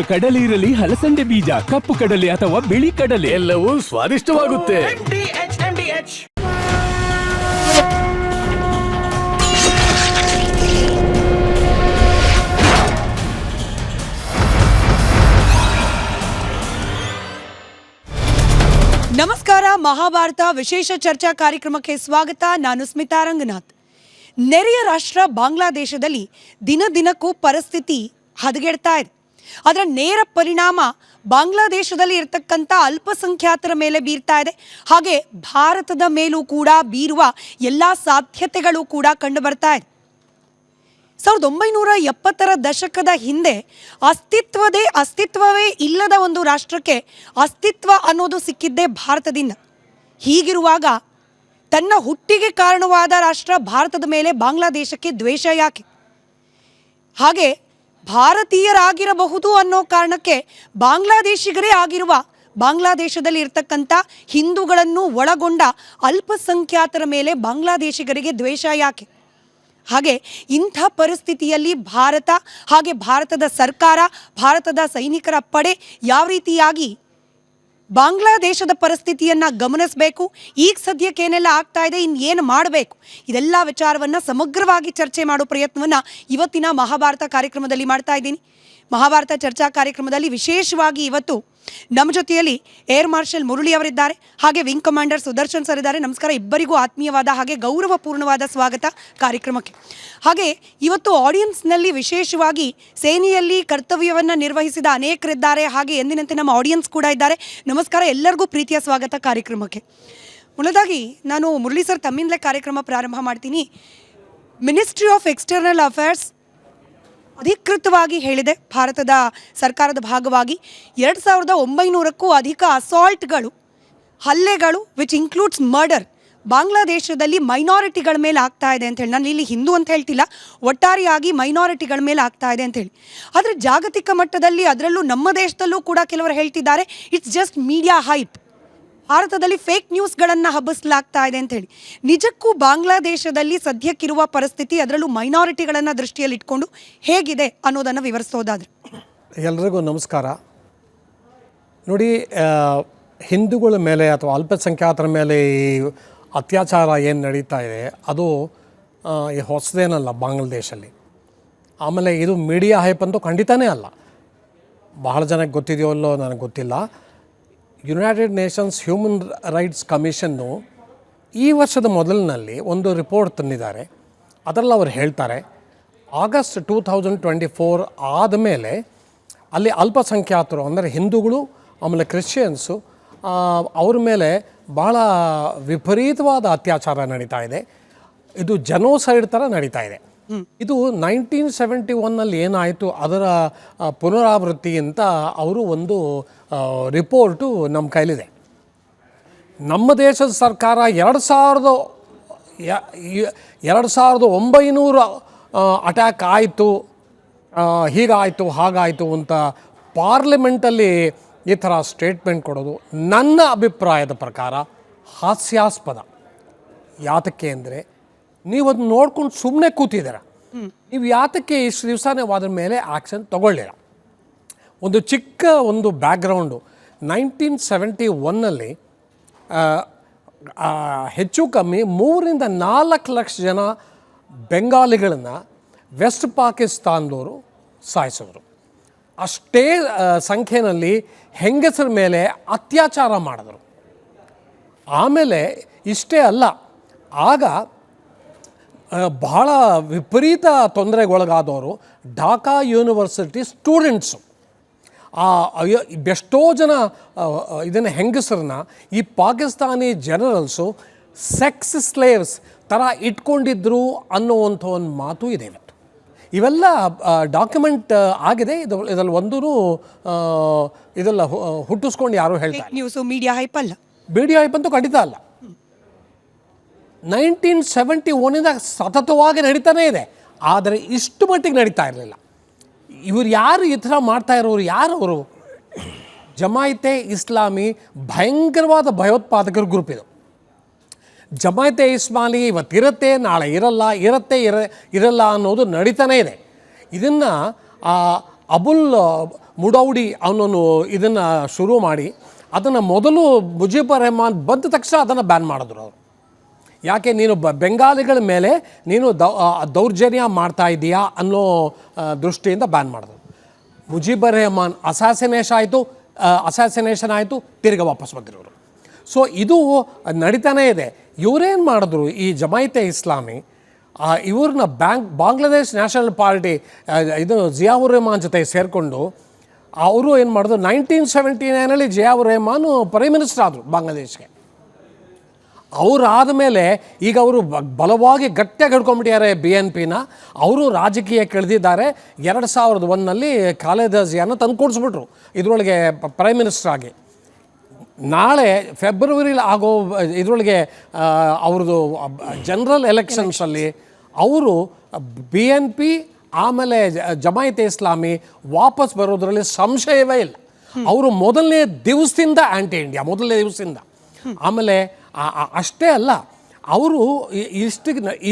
ಕಡಲೆ ಇರಲಿ, ಹಲಸಂದೆ ಬೀಜ, ಕಪ್ಪು ಕಡಲೆ ಅಥವಾ ಬಿಳಿ ಕಡಲೆ, ಎಲ್ಲವೂ ಸ್ವಾದಿಷ್ಟವಾಗುತ್ತೆ. ನಮಸ್ಕಾರ. ಮಹಾಭಾರತ ವಿಶೇಷ ಚರ್ಚಾ ಕಾರ್ಯಕ್ರಮಕ್ಕೆ ಸ್ವಾಗತ. ನಾನು ಸ್ಮಿತಾ ರಂಗನಾಥ್. ನೆರೆಯ ರಾಷ್ಟ್ರ ಬಾಂಗ್ಲಾದೇಶದಲ್ಲಿ ದಿನ ದಿನಕ್ಕೂ ಪರಿಸ್ಥಿತಿ ಹದಗೆಡ್ತಾ ಇದೆ. ಅದರ ನೇರ ಪರಿಣಾಮ ಬಾಂಗ್ಲಾದೇಶದಲ್ಲಿ ಇರತಕ್ಕಂಥ ಅಲ್ಪಸಂಖ್ಯಾತರ ಮೇಲೆ ಬೀರ್ತಾ ಇದೆ. ಹಾಗೆ ಭಾರತದ ಮೇಲೂ ಕೂಡ ಬೀರುವ ಎಲ್ಲ ಸಾಧ್ಯತೆಗಳು ಕೂಡ ಕಂಡು ಬರ್ತಾ ಇದೆ. 1970ರ ದಶಕದ ಹಿಂದೆ ಅಸ್ತಿತ್ವವೇ ಇಲ್ಲದ ಒಂದು ರಾಷ್ಟ್ರಕ್ಕೆ ಅಸ್ತಿತ್ವ ಅನ್ನೋದು ಸಿಕ್ಕಿದ್ದೇ ಭಾರತದಿಂದ. ಹೀಗಿರುವಾಗ ತನ್ನ ಹುಟ್ಟಿಗೆ ಕಾರಣವಾದ ರಾಷ್ಟ್ರ ಭಾರತದ ಮೇಲೆ ಬಾಂಗ್ಲಾದೇಶಕ್ಕೆ ದ್ವೇಷ ಯಾಕೆ? ಹಾಗೆ ಭಾರತೀಯರಾಗಿರಬಹುದು ಅನ್ನೋ ಕಾರಣಕ್ಕೆ ಬಾಂಗ್ಲಾದೇಶಿಗರೇ ಆಗಿರುವ ಬಾಂಗ್ಲಾದೇಶದಲ್ಲಿ ಇರ್ತಕ್ಕಂಥ ಹಿಂದೂಗಳನ್ನು ಒಳಗೊಂಡ ಅಲ್ಪಸಂಖ್ಯಾತರ ಮೇಲೆ ಬಾಂಗ್ಲಾದೇಶಿಗರಿಗೆ ದ್ವೇಷ ಯಾಕೆ? ಹಾಗೆ ಇಂಥ ಪರಿಸ್ಥಿತಿಯಲ್ಲಿ ಭಾರತ ಹಾಗೆ ಭಾರತದ ಸರ್ಕಾರ, ಭಾರತದ ಸೈನಿಕರ ಪಡೆ ಯಾವ ರೀತಿಯಾಗಿ ಬಾಂಗ್ಲಾದೇಶದ ಪರಿಸ್ಥಿತಿಯನ್ನು ಗಮನಿಸಬೇಕು, ಈಗ ಸದ್ಯಕ್ಕೆ ಏನೆಲ್ಲ ಆಗ್ತಾ ಇದೆ, ಇನ್ನೇನು ಮಾಡಬೇಕು, ಇದೆಲ್ಲ ವಿಚಾರವನ್ನು ಸಮಗ್ರವಾಗಿ ಚರ್ಚೆ ಮಾಡೋ ಪ್ರಯತ್ನವನ್ನು ಇವತ್ತಿನ ಮಹಾಭಾರತ ಕಾರ್ಯಕ್ರಮದಲ್ಲಿ ಮಾಡ್ತಾ ಇದ್ದೀನಿ. ಮಹಾಭಾರತ ಚರ್ಚಾ ಕಾರ್ಯಕ್ರಮದಲ್ಲಿ ವಿಶೇಷವಾಗಿ ಇವತ್ತು ನಮ್ಮ ಜೊತೆಯಲ್ಲಿ ಏರ್ ಮಾರ್ಷಲ್ ಮುರಳಿ ಅವರಿದ್ದಾರೆ, ಹಾಗೆ ವಿಂಗ್ ಕಮಾಂಡರ್ ಸುದರ್ಶನ್ ಸರ್ ಇದ್ದಾರೆ. ನಮಸ್ಕಾರ. ಇಬ್ಬರಿಗೂ ಆತ್ಮೀಯವಾದ ಹಾಗೆ ಗೌರವಪೂರ್ಣವಾದ ಸ್ವಾಗತ ಕಾರ್ಯಕ್ರಮಕ್ಕೆ. ಹಾಗೆ ಇವತ್ತು ಆಡಿಯನ್ಸ್ನಲ್ಲಿ ವಿಶೇಷವಾಗಿ ಸೇನೆಯಲ್ಲಿ ಕರ್ತವ್ಯವನ್ನು ನಿರ್ವಹಿಸಿದ ಅನೇಕರಿದ್ದಾರೆ, ಹಾಗೆ ಎಂದಿನಂತೆ ನಮ್ಮ ಆಡಿಯನ್ಸ್ ಕೂಡ ಇದ್ದಾರೆ. ನಮಸ್ಕಾರ, ಎಲ್ಲರಿಗೂ ಪ್ರೀತಿಯ ಸ್ವಾಗತ ಕಾರ್ಯಕ್ರಮಕ್ಕೆ. ಮೊದಲಾಗಿ ನಾನು ಮುರಳಿ ಸರ್ ತಮ್ಮಿಂದಲೇ ಕಾರ್ಯಕ್ರಮ ಪ್ರಾರಂಭ ಮಾಡ್ತೀನಿ. ಮಿನಿಸ್ಟ್ರಿ ಆಫ್ ಎಕ್ಸ್ಟರ್ನಲ್ ಅಫೇರ್ಸ್ ಅಧಿಕೃತವಾಗಿ ಹೇಳಿದೆ, ಭಾರತದ ಸರ್ಕಾರದ ಭಾಗವಾಗಿ 2900ಕ್ಕೂ ಅಧಿಕ ಅಸಾಲ್ಟ್ಗಳು, ಹಲ್ಲೆಗಳು ವಿಚ್ ಇನ್ಕ್ಲೂಡ್ಸ್ ಮರ್ಡರ್ ಬಾಂಗ್ಲಾದೇಶದಲ್ಲಿ ಮೈನಾರಿಟಿಗಳ ಮೇಲೆ ಆಗ್ತಾ ಇದೆ ಅಂತ ಹೇಳಿ. ನಾನು ಇಲ್ಲಿ ಹಿಂದೂ ಅಂತ ಹೇಳ್ತಿಲ್ಲ, ಒಟ್ಟಾರೆಯಾಗಿ ಮೈನಾರಿಟಿಗಳ ಮೇಲೆ ಆಗ್ತಾ ಇದೆ ಅಂತ ಹೇಳಿ. ಆದರೆ ಜಾಗತಿಕ ಮಟ್ಟದಲ್ಲಿ, ಅದರಲ್ಲೂ ನಮ್ಮ ದೇಶದಲ್ಲೂ ಕೂಡ ಕೆಲವರು ಹೇಳ್ತಿದ್ದಾರೆ ಇಟ್ಸ್ ಜಸ್ಟ್ ಮೀಡಿಯಾ ಹೈಪ್, ಭಾರತದಲ್ಲಿ ಫೇಕ್ ನ್ಯೂಸ್ಗಳನ್ನು ಹಬ್ಬಿಸಲಾಗ್ತಾ ಇದೆ ಅಂತ ಹೇಳಿ. ನಿಜಕ್ಕೂ ಬಾಂಗ್ಲಾದೇಶದಲ್ಲಿ ಸದ್ಯಕ್ಕಿರುವ ಪರಿಸ್ಥಿತಿ, ಅದರಲ್ಲೂ ಮೈನಾರಿಟಿಗಳನ್ನು ದೃಷ್ಟಿಯಲ್ಲಿ ಇಟ್ಕೊಂಡು ಹೇಗಿದೆ ಅನ್ನೋದನ್ನು ವಿವರಿಸೋದಾದ್ರೆ. ಎಲ್ರಿಗೂ ನಮಸ್ಕಾರ. ನೋಡಿ, ಹಿಂದೂಗಳ ಮೇಲೆ ಅಥವಾ ಅಲ್ಪಸಂಖ್ಯಾತರ ಮೇಲೆ ಈ ಅತ್ಯಾಚಾರ ಏನು ನಡೀತಾ ಇದೆ ಅದು ಹೊಸದೇನಲ್ಲ ಬಾಂಗ್ಲಾದೇಶಲ್ಲಿ. ಆಮೇಲೆ ಇದು ಮೀಡಿಯಾ ಹೈಪ್ ಅಂತೂ ಖಂಡಿತನೇ ಅಲ್ಲ. ಬಹಳ ಜನಕ್ಕೆ ಗೊತ್ತಿದೆಯೋ ಅಲ್ಲೋ ನನಗೆ ಗೊತ್ತಿಲ್ಲ. United Nations human rights commission ಈ ವರ್ಷದ ಮೊದಲಿನಲ್ಲಿ ಒಂದು ರಿಪೋರ್ಟ್ ತಂದಿದ್ದಾರೆ. ಅದರಲ್ಲಿ ಅವರು ಹೇಳ್ತಾರೆ ಆಗಸ್ಟ್ 2024 ಆದಮೇಲೆ ಅಲ್ಲಿ ಅಲ್ಪಸಂಖ್ಯಾತರು ಅಂದರೆ ಹಿಂದೂಗಳು ಆಮೇಲೆ ಕ್ರಿಶ್ಚಿಯನ್ಸು ಅವ್ರ ಮೇಲೆ ಭಾಳ ವಿಪರೀತವಾದ ಅತ್ಯಾಚಾರ ನಡೀತಾ ಇದೆ. ಇದು ಜನೋಸೈಡ್ ಥರ ನಡೀತಾ ಇದೆ. ಇದು 1971ನಲ್ಲಿ ಏನಾಯಿತು ಅದರ ಪುನರಾವೃತ್ತಿ ಅಂತ ಅವರು ಒಂದು ರಿಪೋರ್ಟು ನಮ್ಮ ಕೈಲಿದೆ. ನಮ್ಮ ದೇಶದ ಸರ್ಕಾರ 2900 ಅಟ್ಯಾಕ್ ಆಯಿತು, ಹೀಗಾಯಿತು ಹಾಗಾಯಿತು ಅಂತ ಪಾರ್ಲಿಮೆಂಟಲ್ಲಿ ಈ ಥರ ಸ್ಟೇಟ್ಮೆಂಟ್ ಕೊಡೋದು ನನ್ನ ಅಭಿಪ್ರಾಯದ ಪ್ರಕಾರ ಹಾಸ್ಯಾಸ್ಪದ. ಯಾತಕ್ಕೆ ಅಂದರೆ ನೀವು ಅದನ್ನ ನೋಡ್ಕೊಂಡು ಸುಮ್ಮನೆ ಕೂತಿದ್ದೀರ. ನೀವು ಯಾತಕ್ಕೆ ಇಷ್ಟು ದಿವಸನೇ ಅದ್ರ ಮೇಲೆ ಆ್ಯಕ್ಷನ್ ತಗೊಳ್ಳಿಲ್ಲ? ಒಂದು ಚಿಕ್ಕ ಒಂದು ಬ್ಯಾಕ್ಗ್ರೌಂಡು. 1971ನಲ್ಲಿ ಹೆಚ್ಚು ಕಮ್ಮಿ 3 to 4 ಲಕ್ಷ ಜನ ಬೆಂಗಾಲಿಗಳನ್ನು ವೆಸ್ಟ್ ಪಾಕಿಸ್ತಾನದವರು ಸಾಯಿಸಿದ್ರು. ಅಷ್ಟೇ ಸಂಖ್ಯೆಯಲ್ಲಿ ಹೆಂಗಸರ ಮೇಲೆ ಅತ್ಯಾಚಾರ ಮಾಡಿದ್ರು. ಆಮೇಲೆ ಇಷ್ಟೇ ಅಲ್ಲ, ಆಗ ಬಹಳ ವಿಪರೀತ ತೊಂದರೆಗೊಳಗಾದವರು ಢಾಕಾ ಯೂನಿವರ್ಸಿಟಿ ಸ್ಟೂಡೆಂಟ್ಸು. ಎಷ್ಟೋ ಜನ ಇದನ್ನು ಹೆಂಗಸರನ್ನ ಈ ಪಾಕಿಸ್ತಾನಿ ಜನರಲ್ಸು ಸೆಕ್ಸ್ ಸ್ಲೇವ್ಸ್ ಥರ ಇಟ್ಕೊಂಡಿದ್ರು ಅನ್ನುವಂಥ ಒಂದು ಮಾತು ಇದೆ ಇವತ್ತು. ಇವೆಲ್ಲ ಡಾಕ್ಯುಮೆಂಟ್ ಆಗಿದೆ. ಇದರಲ್ಲಿ ಒಂದೂ ಇದೆಲ್ಲ ಹುಟ್ಟಿಸ್ಕೊಂಡು ಯಾರು ಹೇಳ್ತಾರೆ ನ್ಯೂಸು ಮೀಡಿಯಾ ಹೈಪ್ ಅಲ್ಲ. ಮೀಡಿಯಾ ಹೈಪ್ ಅಂತೂ ಖಂಡಿತ ಅಲ್ಲ. 1971 ಸತತವಾಗಿ ನಡೀತಾನೇ ಇದೆ, ಆದರೆ ಇಷ್ಟು ಮಟ್ಟಿಗೆ ನಡೀತಾ ಇರಲಿಲ್ಲ. ಇವರು ಯಾರು ಈ ಥರ ಮಾಡ್ತಾ ಇರೋರು ಯಾರು? ಅವರು ಜಮಾಯಿತೆ ಇಸ್ಲಾಮಿ ಭಯಂಕರವಾದ ಭಯೋತ್ಪಾದಕರ ಗ್ರೂಪ್ ಇದು. ಜಮಾಯಿತೆ ಇಸ್ಲಾಮಿ ಇವತ್ತಿರುತ್ತೆ, ನಾಳೆ ಇರಲ್ಲ, ಇರಲ್ಲ ಅನ್ನೋದು ನಡೀತಾನೇ ಇದೆ. ಇದನ್ನು ಅಬುಲ್ ಮುಡೌಡಿ ಅವನನ್ನು ಇದನ್ನು ಶುರು ಮಾಡಿ ಅದನ್ನು ಮೊದಲು ಮುಜೀಬರ್ ರೆಹಮಾನ್ ಬಂದ ತಕ್ಷಣ ಅದನ್ನು ಬ್ಯಾನ್ ಮಾಡಿದ್ರು ಅವರು. ಯಾಕೆ ನೀನು ಬೆಂಗಾಲಿಗಳ ಮೇಲೆ ನೀನು ದೌರ್ಜನ್ಯ ಮಾಡ್ತಾ ಇದೀಯಾ ಅನ್ನೋ ದೃಷ್ಟಿಯಿಂದ ಬ್ಯಾನ್ ಮಾಡಿದ್ರು. ಮುಜೀಬರ್ ರೆಹಮಾನ್ ಅಸಾಸಿನೇಷನ್ ಆಯಿತು, ತಿರ್ಗಿ ವಾಪಸ್ ಬಂದಿರೋರು. ಸೊ ಇದು ನಡೀತಾನೇ ಇದೆ. ಇವರೇನು ಮಾಡಿದ್ರು, ಈ ಜಮಾಯಿತೆ ಇಸ್ಲಾಮಿ ಇವ್ರನ್ನ ಬಾಂಗ್ಲಾದೇಶ್ ನ್ಯಾಷನಲ್ ಪಾರ್ಟಿ ಇದು ಜಿಯಾವುರ್ ರೆಹಮಾನ್ ಜೊತೆ ಸೇರಿಕೊಂಡು ಅವರು ಏನು ಮಾಡಿದ್ರು, 1979 ಜಿಯಾವುರ್ ರೆಹಮಾನ್ ಪ್ರೈಮ್ ಮಿನಿಸ್ಟರ್ ಆದರು ಬಾಂಗ್ಲಾದೇಶ್ಗೆ. ಅವರಾದ ಮೇಲೆ ಈಗ ಅವರು ಬಲವಾಗಿ ಗಟ್ಟಿಯಾಗಿ ಹಿಡ್ಕೊಂಡ್ಬಿಟ್ಟಿದ್ದಾರೆ BNPನ. ಅವರು ರಾಜಕೀಯಕ್ಕೆ ಇಳಿದಿದ್ದಾರೆ. 2001 ಖಾಲಿದಾ ಜಿಯಾನ ತಂದು ಕೂಡಿಸ್ಬಿಟ್ರು ಇದರೊಳಗೆ ಪ್ರೈಮ್ ಮಿನಿಸ್ಟರ್ ಆಗಿ. ನಾಳೆ ಫೆಬ್ರವರಿಲಿ ಆಗೋ ಇದರೊಳಗೆ ಅವ್ರದ್ದು ಜನರಲ್ ಎಲೆಕ್ಷನ್ಸಲ್ಲಿ ಅವರು BNP ಆಮೇಲೆ ಜಮಾಯಿತೆ ಇಸ್ಲಾಮಿ ವಾಪಸ್ ಬರೋದ್ರಲ್ಲಿ ಸಂಶಯವೇ ಇಲ್ಲ. ಅವರು ಮೊದಲನೇ ದಿವಸದಿಂದ ಆ್ಯಂಟಿ ಇಂಡಿಯಾ, ಮೊದಲನೇ ದಿವಸದಿಂದ. ಆಮೇಲೆ ಅಷ್ಟೇ ಅಲ್ಲ, ಅವರು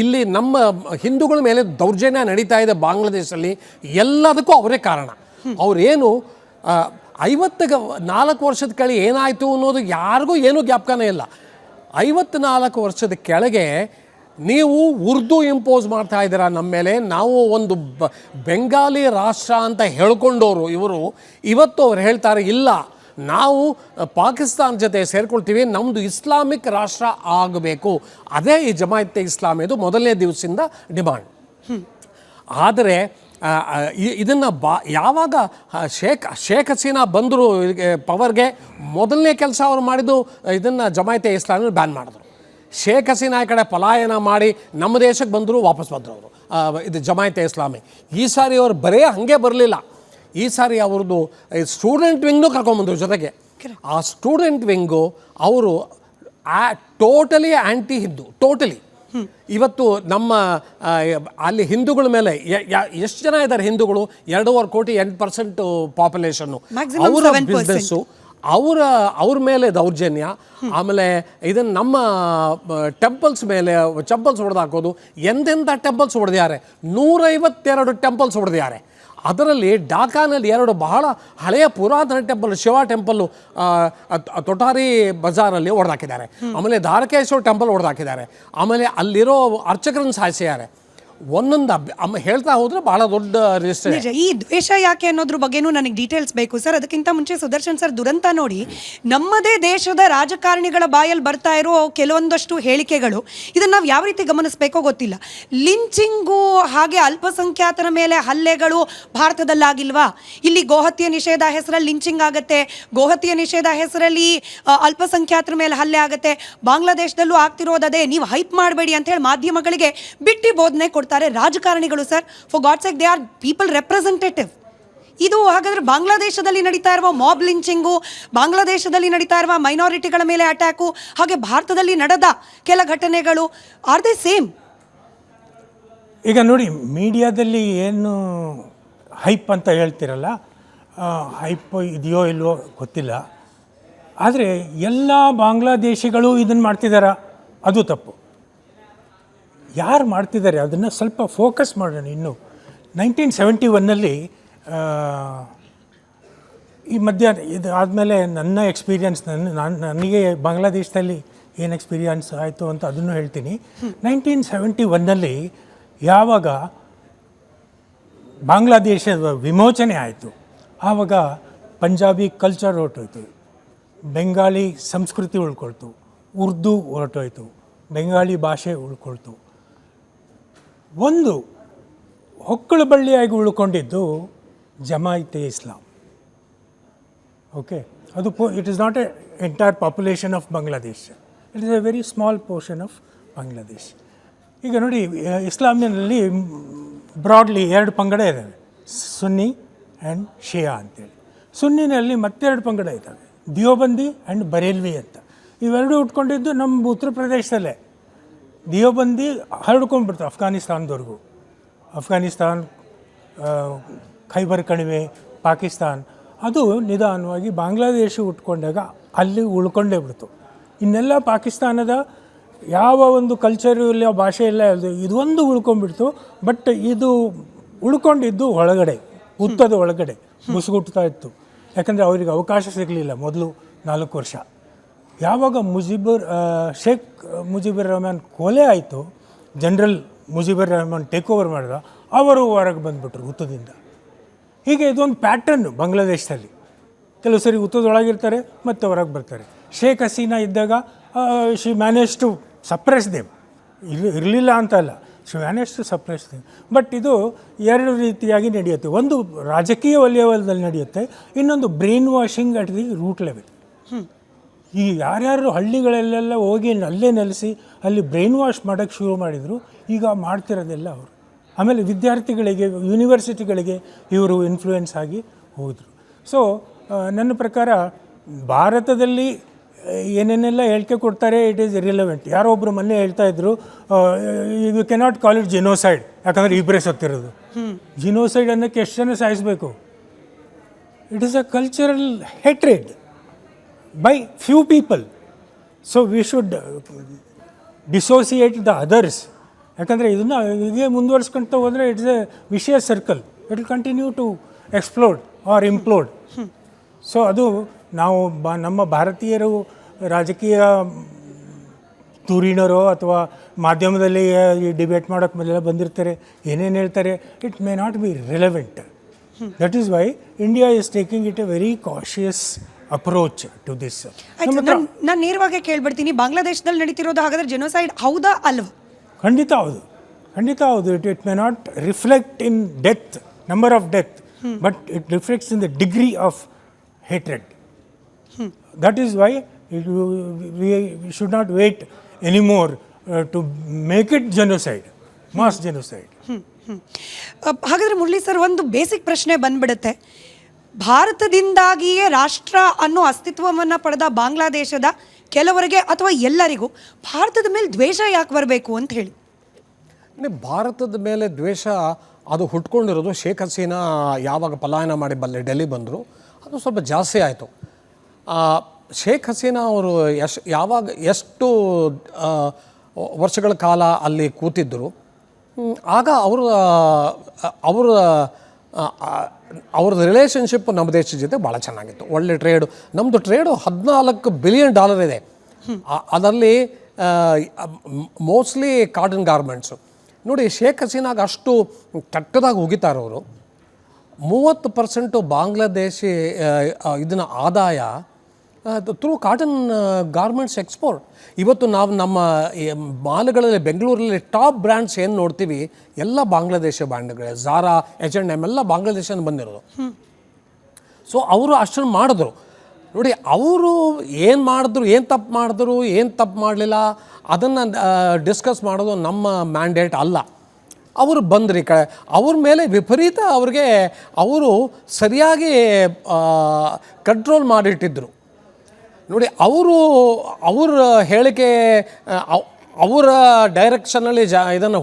ಇಲ್ಲಿ ನಮ್ಮ ಹಿಂದೂಗಳ ಮೇಲೆ ದೌರ್ಜನ್ಯ ನಡೀತಾ ಇದೆ ಬಾಂಗ್ಲಾದೇಶಲ್ಲಿ, ಎಲ್ಲದಕ್ಕೂ ಅವರೇ ಕಾರಣ. ಅವರೇನು 54 ವರ್ಷದ ಕೆಳಗೆ ಏನಾಯಿತು ಅನ್ನೋದು ಯಾರಿಗೂ ಏನೂ ಜ್ಞಾಪಕನೇ ಇಲ್ಲ. 54 ವರ್ಷದ ಕೆಳಗೆ ನೀವು ಉರ್ದು ಇಂಪೋಸ್ ಮಾಡ್ತಾ ಇದ್ದೀರಾ ನಮ್ಮ ಮೇಲೆ. ನಾವು ಒಂದು ಬೆಂಗಾಲಿ ರಾಷ್ಟ್ರ ಅಂತ ಹೇಳ್ಕೊಂಡವರು ಇವರು, ಇವತ್ತು ಅವ್ರು ಹೇಳ್ತಾರೆ ಇಲ್ಲ ನಾವು ಪಾಕಿಸ್ತಾನ ಜೊತೆ ಸೇರ್ಕೊಳ್ತೀವಿ, ನಮ್ಮದು ಇಸ್ಲಾಮಿಕ್ ರಾಷ್ಟ್ರ ಆಗಬೇಕು. ಅದೇ ಈ ಜಮಾಯಿತೆ ಇಸ್ಲಾಮಿದು ಮೊದಲನೇ ದಿವಸದಿಂದ ಡಿಮಾಂಡ್. ಆದರೆ ಇದನ್ನು ಯಾವಾಗ ಶೇಖ್ ಹಸೀನಾ ಬಂದರು ಪವರ್ಗೆ, ಮೊದಲನೇ ಕೆಲಸ ಅವ್ರು ಮಾಡಿದ್ದು ಇದನ್ನು ಜಮಾಯಿತೆ ಇಸ್ಲಾಮಿ ಬ್ಯಾನ್ ಮಾಡಿದ್ರು. ಶೇಖ್ ಹಸೀನಾ ಈ ಕಡೆ ಪಲಾಯನ ಮಾಡಿ ನಮ್ಮ ದೇಶಕ್ಕೆ ಬಂದರು, ವಾಪಸ್ ಬಂದರು ಅವರು ಇದು ಜಮಾಯಿತೆ ಇಸ್ಲಾಮಿ. ಈ ಸಾರಿ ಅವ್ರು ಬರೇ ಹಾಗೆ ಬರಲಿಲ್ಲ, ಈ ಸಾರಿ ಅವ್ರದ್ದು ಸ್ಟೂಡೆಂಟ್ ವಿಂಗ್ನೂ ಕರ್ಕೊಂಬಂದರು ಜೊತೆಗೆ. ಆ ಸ್ಟೂಡೆಂಟ್ ವಿಂಗು ಅವರು ಟೋಟಲಿ ಆ್ಯಂಟಿ ಹಿಂದೂ, ಟೋಟಲಿ. ಇವತ್ತು ನಮ್ಮ ಅಲ್ಲಿ ಹಿಂದೂಗಳ ಮೇಲೆ ಎಷ್ಟು ಜನ ಇದ್ದಾರೆ ಹಿಂದೂಗಳು? 2.25 ಕೋಟಿ, 8% ಪಾಪ್ಯುಲೇಷನ್ನು. ಅವರ ಬಿಸ್ನೆಸ್ಸು, ಅವ್ರ ಮೇಲೆ ದೌರ್ಜನ್ಯ. ಆಮೇಲೆ ಇದನ್ನು ನಮ್ಮ ಟೆಂಪಲ್ಸ್ ಮೇಲೆ ಚಂಪಲ್ಸ್ ಹೊಡೆದಾಕೋದು. ಎಂತೆಂಥ ಟೆಂಪಲ್ಸ್ ಹೊಡೆದಿದ್ದಾರೆ, 152 ಟೆಂಪಲ್ಸ್ ಹೊಡೆದಿದ್ದಾರೆ. ಅದರಲ್ಲಿ ಢಾಕಾನಲ್ಲಿ 2 ಬಹಳ ಹಳೆಯ ಪುರಾತನ ಟೆಂಪಲ್, ಶಿವ ಟೆಂಪಲ್ಲು ತೊಟಾರಿ ಬಜಾರಲ್ಲಿ ಹೊಡೆದಾಕಿದ್ದಾರೆ. ಆಮೇಲೆ ದ್ವಾರಕೇಶ್ವರ ಟೆಂಪಲ್ ಹೊಡೆದಾಕಿದ್ದಾರೆ. ಆಮೇಲೆ ಅಲ್ಲಿರೋ ಅರ್ಚಕರನ್ನು ಸಾಯಿಸಿದ್ದಾರೆ. ಒಂದೊಂದು ಹೇಳ್ತಾ ಹೋದ್ರೆ ಬಹಳ ದೊಡ್ಡ ರಿಜಿಸ್ಟರ್. ಈ ದ್ವೇಷ ಯಾಕೆ ಅನ್ನೋದ್ರ ಬಗ್ಗೆನೂ ನನಗೆ ಡೀಟೇಲ್ಸ್ ಬೇಕು ಸರ್. ಅದಕ್ಕಿಂತ ಮುಂಚೆ ಸುದರ್ಶನ್ ಸರ್, ದುರಂತ ನೋಡಿ, ನಮ್ಮದೇ ದೇಶದ ರಾಜಕಾರಣಿಗಳ ಬಾಯಲ್ಲಿ ಬರ್ತಾ ಇರೋ ಕೆಲವೊಂದಷ್ಟು ಹೇಳಿಕೆಗಳು, ಇದನ್ನು ನಾವು ಯಾವ ರೀತಿ ಗಮನಿಸಬೇಕೋ ಗೊತ್ತಿಲ್ಲ. ಲಿಂಚಿಂಗು ಹಾಗೆ ಅಲ್ಪಸಂಖ್ಯಾತರ ಮೇಲೆ ಹಲ್ಲೆಗಳು ಭಾರತದಲ್ಲಾಗಿಲ್ವಾ? ಇಲ್ಲಿ ಗೋಹತ್ಯೆ ನಿಷೇಧ ಹೆಸರಲ್ಲಿ ಲಿಂಚಿಂಗ್ ಆಗುತ್ತೆ, ಗೋಹತ್ಯೆ ನಿಷೇಧ ಹೆಸರಲ್ಲಿ ಅಲ್ಪಸಂಖ್ಯಾತರ ಮೇಲೆ ಹಲ್ಲೆ ಆಗುತ್ತೆ. ಬಾಂಗ್ಲಾದೇಶದಲ್ಲೂ ಆಗ್ತಿರೋದೇ. ನೀವು ಹೈಪ್ ಮಾಡಬೇಡಿ ಅಂತ ಹೇಳಿ ಮಾಧ್ಯಮಗಳಿಗೆ ಬಿಟ್ಟಿ ಬೋಧನೆ ಕೊಡ್ತಾರೆ ರಾಜಕಾರಣಿಗಳು sir. For god sake, they are people representative. ಇದು ಹಾಗಾದ್ರೆ ಬಾಂಗ್ಲಾದೇಶದಲ್ಲಿ ನಡೀತಾ ಇರುವ ಮಾಬ್ ಲಿಂಚಿಂಗು, ಬಾಂಗ್ಲಾದೇಶದಲ್ಲಿ ನಡೀತಾ ಇರುವ ಮೈನಾರಿಟಿಗಳ ಮೇಲೆ ಅಟ್ಯಾಕು, ಹಾಗೆ ಭಾರತದಲ್ಲಿ ನಡೆದ ಕೆಲ ಘಟನೆಗಳು, ಆರ್ ದೇ ಸೇಮ್? ಈಗ ನೋಡಿ, ಮೀಡಿಯಾದಲ್ಲಿ ಏನು ಹೈಪ್ ಅಂತ ಹೇಳ್ತಿರಲ್ಲ, ಹೈಪ್ ಇದೆಯೋ ಇಲ್ವೋ ಗೊತ್ತಿಲ್ಲ. ಆದರೆ ಎಲ್ಲ ಬಾಂಗ್ಲಾದೇಶಿಗಳು ಇದನ್ನು ಮಾಡ್ತಿದ್ದಾರಾ? ಅದು ತಪ್ಪು. ಯಾರು ಮಾಡ್ತಿದ್ದಾರೆ ಅದನ್ನು ಸ್ವಲ್ಪ ಫೋಕಸ್ ಮಾಡೋಣ. ಇನ್ನು 1971 ಈ ಮಧ್ಯಾಹ್ನ ಇದು ಆದಮೇಲೆ ನನ್ನ ಎಕ್ಸ್ಪೀರಿಯನ್ಸ್, ನನಗೆ ಬಾಂಗ್ಲಾದೇಶದಲ್ಲಿ ಏನು ಎಕ್ಸ್ಪೀರಿಯನ್ಸ್ ಆಯಿತು ಅಂತ ಅದನ್ನು ಹೇಳ್ತೀನಿ. 1971 ಯಾವಾಗ ಬಾಂಗ್ಲಾದೇಶದ ವಿಮೋಚನೆ ಆಯಿತು, ಆವಾಗ ಪಂಜಾಬಿ ಕಲ್ಚರ್ ಹೊರಟೋಯ್ತು, ಬೆಂಗಾಲಿ ಸಂಸ್ಕೃತಿ ಉಳ್ಕೊಳ್ತು, ಉರ್ದು ಹೊರಟೋಯ್ತು, ಬೆಂಗಾಲಿ ಭಾಷೆ ಉಳ್ಕೊಳ್ತು. ಒಂದು ಹೊಕ್ಕಳು ಬಳ್ಳಿಯಾಗಿ ಉಳ್ಕೊಂಡಿದ್ದು ಜಮಾಯಿತೆ ಇಸ್ಲಾಂ. ಓಕೆ, ಅದು it is not A entire population of Bangladesh, it is A very small portion of Bangladesh. ಈಗ ನೋಡಿ, ಇಸ್ಲಾಮಿನಲ್ಲಿ ಬ್ರಾಡ್ಲಿ 2 ಪಂಗಡ ಇದ್ದಾವೆ, ಸುನ್ನಿ ಆ್ಯಂಡ್ ಶಿಯಾ ಅಂತೇಳಿ. ಸುನ್ನಿನಲ್ಲಿ ಮತ್ತೆರಡು ಪಂಗಡ ಇದ್ದಾವೆ, ದಿಯೋಬಂದಿ ಆ್ಯಂಡ್ ಬರೇಲ್ವಿ ಅಂತ. ಇವೆರಡೂ ಉಟ್ಕೊಂಡಿದ್ದು ನಮ್ಮ ಉತ್ತರ ಪ್ರದೇಶದಲ್ಲೇ. ದಿಯೋಬಂದಿ ಹರಡ್ಕೊಂಡ್ಬಿಡ್ತು ಅಫ್ಘಾನಿಸ್ತಾನದವರೆಗೂ. ಅಫ್ಘಾನಿಸ್ತಾನ್, ಖೈಬರ್ ಕಣಿವೆ, ಪಾಕಿಸ್ತಾನ್. ಅದು ನಿಧಾನವಾಗಿ ಬಾಂಗ್ಲಾದೇಶ ಉಟ್ಕೊಂಡಾಗ ಅಲ್ಲಿ ಉಳ್ಕೊಂಡೇ ಬಿಡ್ತು. ಇನ್ನೆಲ್ಲ ಪಾಕಿಸ್ತಾನದ ಯಾವ ಒಂದು ಕಲ್ಚರು ಇಲ್ಲ, ಭಾಷೆ ಇಲ್ಲ, ಇದೊಂದು ಉಳ್ಕೊಂಡ್ಬಿಡ್ತು. ಬಟ್ ಇದು ಉಳ್ಕೊಂಡಿದ್ದು ಒಳಗಡೆ, ಉತ್ತದ ಒಳಗಡೆ, ಮುಸುಗುಟ್ತಾ ಇತ್ತು. ಯಾಕಂದರೆ ಅವರಿಗೆ ಅವಕಾಶ ಸಿಗಲಿಲ್ಲ ಮೊದಲು 4 ವರ್ಷ. ಯಾವಾಗ ಶೇಖ್ ಮುಜಿಬುರ್ ರೆಹಮಾನ್ ಕೊಲೆ ಆಯಿತು, general Mujibur Rahman take over ಮಾಡಿದ, ಅವರು ಹೊರಗೆ ಬಂದುಬಿಟ್ರು ಹುತ್ತದಿಂದ. ಹೀಗೆ ಇದೊಂದು ಪ್ಯಾಟರ್ನು ಬಾಂಗ್ಲಾದೇಶದಲ್ಲಿ. ಕೆಲವು ಸರಿ ಹುತ್ತದೊಳಗಿರ್ತಾರೆ ಮತ್ತು ಹೊರಗೆ ಬರ್ತಾರೆ. ಶೇಖ್ ಹಸೀನಾ ಇದ್ದಾಗ she manage to suppress them, ಇರಲಿಲ್ಲ ಅಂತ ಅಲ್ಲ, she manage to suppress them. But ಇದು 2 ರೀತಿಯಾಗಿ ನಡೆಯುತ್ತೆ. ಒಂದು ರಾಜಕೀಯ ವಲಯದಲ್ಲಿ ನಡೆಯುತ್ತೆ, ಇನ್ನೊಂದು brain washing at the root level. ಈ ಯಾರ್ಯಾರು ಹಳ್ಳಿಗಳಲ್ಲೆಲ್ಲ ಹೋಗಿ ಅಲ್ಲೇ ನೆಲೆಸಿ ಅಲ್ಲಿ ಬ್ರೈನ್ ವಾಶ್ ಮಾಡೋಕ್ಕೆ ಶುರು ಮಾಡಿದರು, ಈಗ ಮಾಡ್ತಿರೋದೆಲ್ಲ ಅವರು. ಆಮೇಲೆ ವಿದ್ಯಾರ್ಥಿಗಳಿಗೆ, ಯೂನಿವರ್ಸಿಟಿಗಳಿಗೆ ಇವರು ಇನ್ಫ್ಲೂಯೆನ್ಸ್ ಆಗಿ ಹೋದರು. ಸೊ ನನ್ನ ಪ್ರಕಾರ ಭಾರತದಲ್ಲಿ ಏನೇನೆಲ್ಲ ಹೇಳಿಕೆ ಕೊಡ್ತಾರೆ, ಇಟ್ ಈಸ್ ಇರಿಲೆವೆಂಟ್. ಯಾರೋ ಒಬ್ಬರು ಮೊನ್ನೆ ಹೇಳ್ತಾ ಇದ್ರು, you cannot call it genocide, ಯಾಕಂದರೆ ಇಬ್ಬರೇ ಸತ್ತಿರೋದು. ಜಿನೋಸೈಡ್ ಅನ್ನೋಕ್ಕೆ ಎಷ್ಟು ಜನ ಸಾಯಿಸಬೇಕು? It is a cultural hatred by few people. So we should dissociate the others. ಯಾಕಂದರೆ ಇದನ್ನು ಹೀಗೆ ಮುಂದುವರಿಸ್ಕೊಳ್ತಾ ಹೋದರೆ it's a vicious circle. It will continue to explode or implode. So ಅದು ನಾವು ನಮ್ಮ ಭಾರತೀಯರು ರಾಜಕೀಯ ಧುರೀಣರೋ ಅಥವಾ ಮಾಧ್ಯಮದಲ್ಲಿ ಈ ಡಿಬೇಟ್ ಮಾಡೋಕ್ಕೆ ಮೊದಲೆಲ್ಲ ಬಂದಿರ್ತಾರೆ, ಏನೇನು ಹೇಳ್ತಾರೆ, it may not be relevant. That is why India is taking it a very cautious approach to this. ನಾನು ನೇರವಾಗಿ ಕೇಳ್ಬಿಡ್ತೀನಿ, ಬಾಂಗ್ಲಾದೇಶದಲ್ಲಿ ನಡೀತಿರೋದು ಹಾಗಾದ್ರೆ ಜೆನೋಸೈಡ್ ಹೌದಾ ಅಲ್ವಾ? ಖಂಡಿತ ಹೌದು, ಖಂಡಿತ ಹೌದು. It may not reflect in death, number of death, but it reflects in the degree of hatred. That is why we should not wait anymore to make it genocide, mass genocide. ಹಾಗಾದ್ರೆ Murali sir, ಒಂದು basic ಪ್ರಶ್ನೆ ಬಂದ್ಬಿಡುತ್ತೆ. ಭಾರತದಿಂದಾಗಿಯೇ ರಾಷ್ಟ್ರ ಅನ್ನೋ ಅಸ್ತಿತ್ವವನ್ನು ಪಡೆದ ಬಾಂಗ್ಲಾದೇಶದ ಕೆಲವರಿಗೆ ಅಥವಾ ಎಲ್ಲರಿಗೂ ಭಾರತದ ಮೇಲೆ ದ್ವೇಷ ಯಾಕೆ ಬರಬೇಕು ಅಂತ ಹೇಳಿ? ಭಾರತದ ಮೇಲೆ ದ್ವೇಷ ಅದು ಹುಟ್ಕೊಂಡಿರೋದು ಶೇಖ್ ಹಸೀನಾ ಯಾವಾಗ ಪಲಾಯನ ಮಾಡಿ ಡೆಲ್ಲಿ ಬಂದರು, ಅದು ಸ್ವಲ್ಪ ಜಾಸ್ತಿ ಆಯಿತು. ಶೇಖ್ ಹಸೀನಾ ಅವರು ಎಷ್ಟು ವರ್ಷಗಳ ಕಾಲ ಅಲ್ಲಿ ಕೂತಿದ್ದರು, ಆಗ ಅವ್ರದ್ದು ರಿಲೇಷನ್ಶಿಪ್ ನಮ್ಮ ದೇಶದ ಜೊತೆ ಭಾಳ ಚೆನ್ನಾಗಿತ್ತು. ಒಳ್ಳೆ ಟ್ರೇಡು, ನಮ್ಮದು ಟ್ರೇಡು $14 ಬಿಲಿಯನ್ ಇದೆ. ಅದರಲ್ಲಿ ಮೋಸ್ಟ್ಲಿ ಕಾಟನ್ ಗಾರ್ಮೆಂಟ್ಸು. ನೋಡಿ, ಶೇಖ್ ಹಸೀನಾಗ ಅಷ್ಟು ಕೆಟ್ಟದಾಗಿ ಹೋಗಿದ್ದಾರೆ ಅವರು. 30% ಬಾಂಗ್ಲಾದೇಶಿ ಇದನ್ನ ಆದಾಯ ಥ್ರೂ ಕಾಟನ್ ಗಾರ್ಮೆಂಟ್ಸ್ ಎಕ್ಸ್ಪೋರ್ಟ್. ಇವತ್ತು ನಾವು ನಮ್ಮ ಮಾಲ್ಗಳಲ್ಲಿ ಬೆಂಗಳೂರಲ್ಲಿ ಟಾಪ್ ಬ್ರ್ಯಾಂಡ್ಸ್ ಏನು ನೋಡ್ತೀವಿ ಎಲ್ಲ ಬಾಂಗ್ಲಾದೇಶ ಬ್ರ್ಯಾಂಡ್ಗಳೇ. ಝಾರಾ, H&M ಎಲ್ಲ ಬಾಂಗ್ಲಾದೇಶದಿಂದ ಬಂದಿರೋದು. ಸೊ ಅವರು ಅಷ್ಟನ್ನು ಮಾಡಿದ್ರು. ನೋಡಿ, ಅವರು ಏನು ಮಾಡಿದ್ರು, ಏನು ತಪ್ಪು ಮಾಡಲಿಲ್ಲ, ಅದನ್ನು ಡಿಸ್ಕಸ್ ಮಾಡೋದು ನಮ್ಮ ಮ್ಯಾಂಡೇಟ್ ಅಲ್ಲ. ಅವರು ಬಂದ್ರಿ ಅವ್ರ ಮೇಲೆ ವಿಪರೀತ ಅವರು ಸರಿಯಾಗಿ ಕಂಟ್ರೋಲ್ ಮಾಡಿಟ್ಟಿದ್ರು. ನೋಡಿ, ಅವ್ರ ಹೇಳಿಕೆ, ಅವರ ಡೈರೆಕ್ಷನಲ್ಲಿ ಇದನ್ನು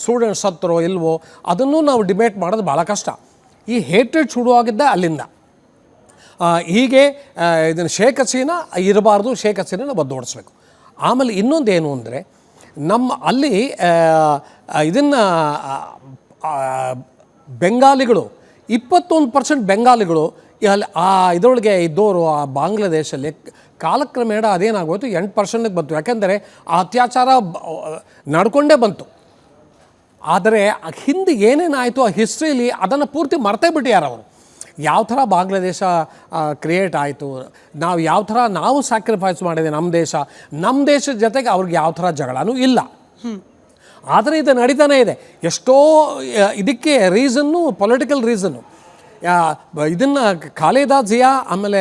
ಸ್ಟೂಡೆಂಟ್ಸ್ ಹತ್ತರೋ ಇಲ್ವೋ ಅದನ್ನು ನಾವು ಡಿಬೇಟ್ ಮಾಡೋದು ಭಾಳ ಕಷ್ಟ. ಈ ಹೇಟ್ರೆಡ್ ಶುರುವಾಗಿದ್ದ ಅಲ್ಲಿಂದ. ಹೀಗೆ ಇದನ್ನು ಶೇಖ್ ಹಸೀನಾ ಇರಬಾರ್ದು, ಶೇಖ್ ಹಸೀನಾ ಬದ್ದೋಡಿಸ್ಬೇಕು. ಆಮೇಲೆ ಇನ್ನೊಂದೇನು ಅಂದರೆ, ಅಲ್ಲಿ ಇದನ್ನು ಬೆಂಗಾಲಿಗಳು 21% ಬೆಂಗಾಲಿಗಳು ಅಲ್ಲಿ ಇದರೊಳಗೆ ಇದ್ದವರು ಆ ಬಾಂಗ್ಲಾದೇಶಲ್ಲಿ ಕಾಲಕ್ರಮೇಣ ಅದೇನಾಗೋಯ್ತು 8%ಗೆ ಬಂತು. ಯಾಕೆಂದರೆ ಆ ಅತ್ಯಾಚಾರ ನಡ್ಕೊಂಡೇ ಬಂತು. ಆದರೆ ಹಿಂದೆ ಏನೇನಾಯಿತು ಆ ಹಿಸ್ಟ್ರಿಲಿ ಅದನ್ನು ಪೂರ್ತಿ ಮರ್ತೇ ಬಿಟ್ಟಿದ್ದಾರೆ ಅವರು. ಯಾವ ಥರ ಬಾಂಗ್ಲಾದೇಶ ಕ್ರಿಯೇಟ್ ಆಯಿತು, ನಾವು ಯಾವ ಥರ ನಾವು ಸ್ಯಾಕ್ರಿಫೈಸ್ ಮಾಡಿದೆ ನಮ್ಮ ದೇಶದ ಜೊತೆಗೆ ಅವ್ರಿಗೆ ಯಾವ ಥರ ಜಗಳನೂ ಇಲ್ಲ. ಆದರೆ ಇದು ನಡೀತಾನೆ ಇದೆ. ಎಷ್ಟೋ ಇದಕ್ಕೆ ರೀಸನ್ನು ಪೊಲಿಟಿಕಲ್ ರೀಸನ್ನು. ಇದನ್ನು ಖಾಲಿದಾ ಜಿಯಾ, ಆಮೇಲೆ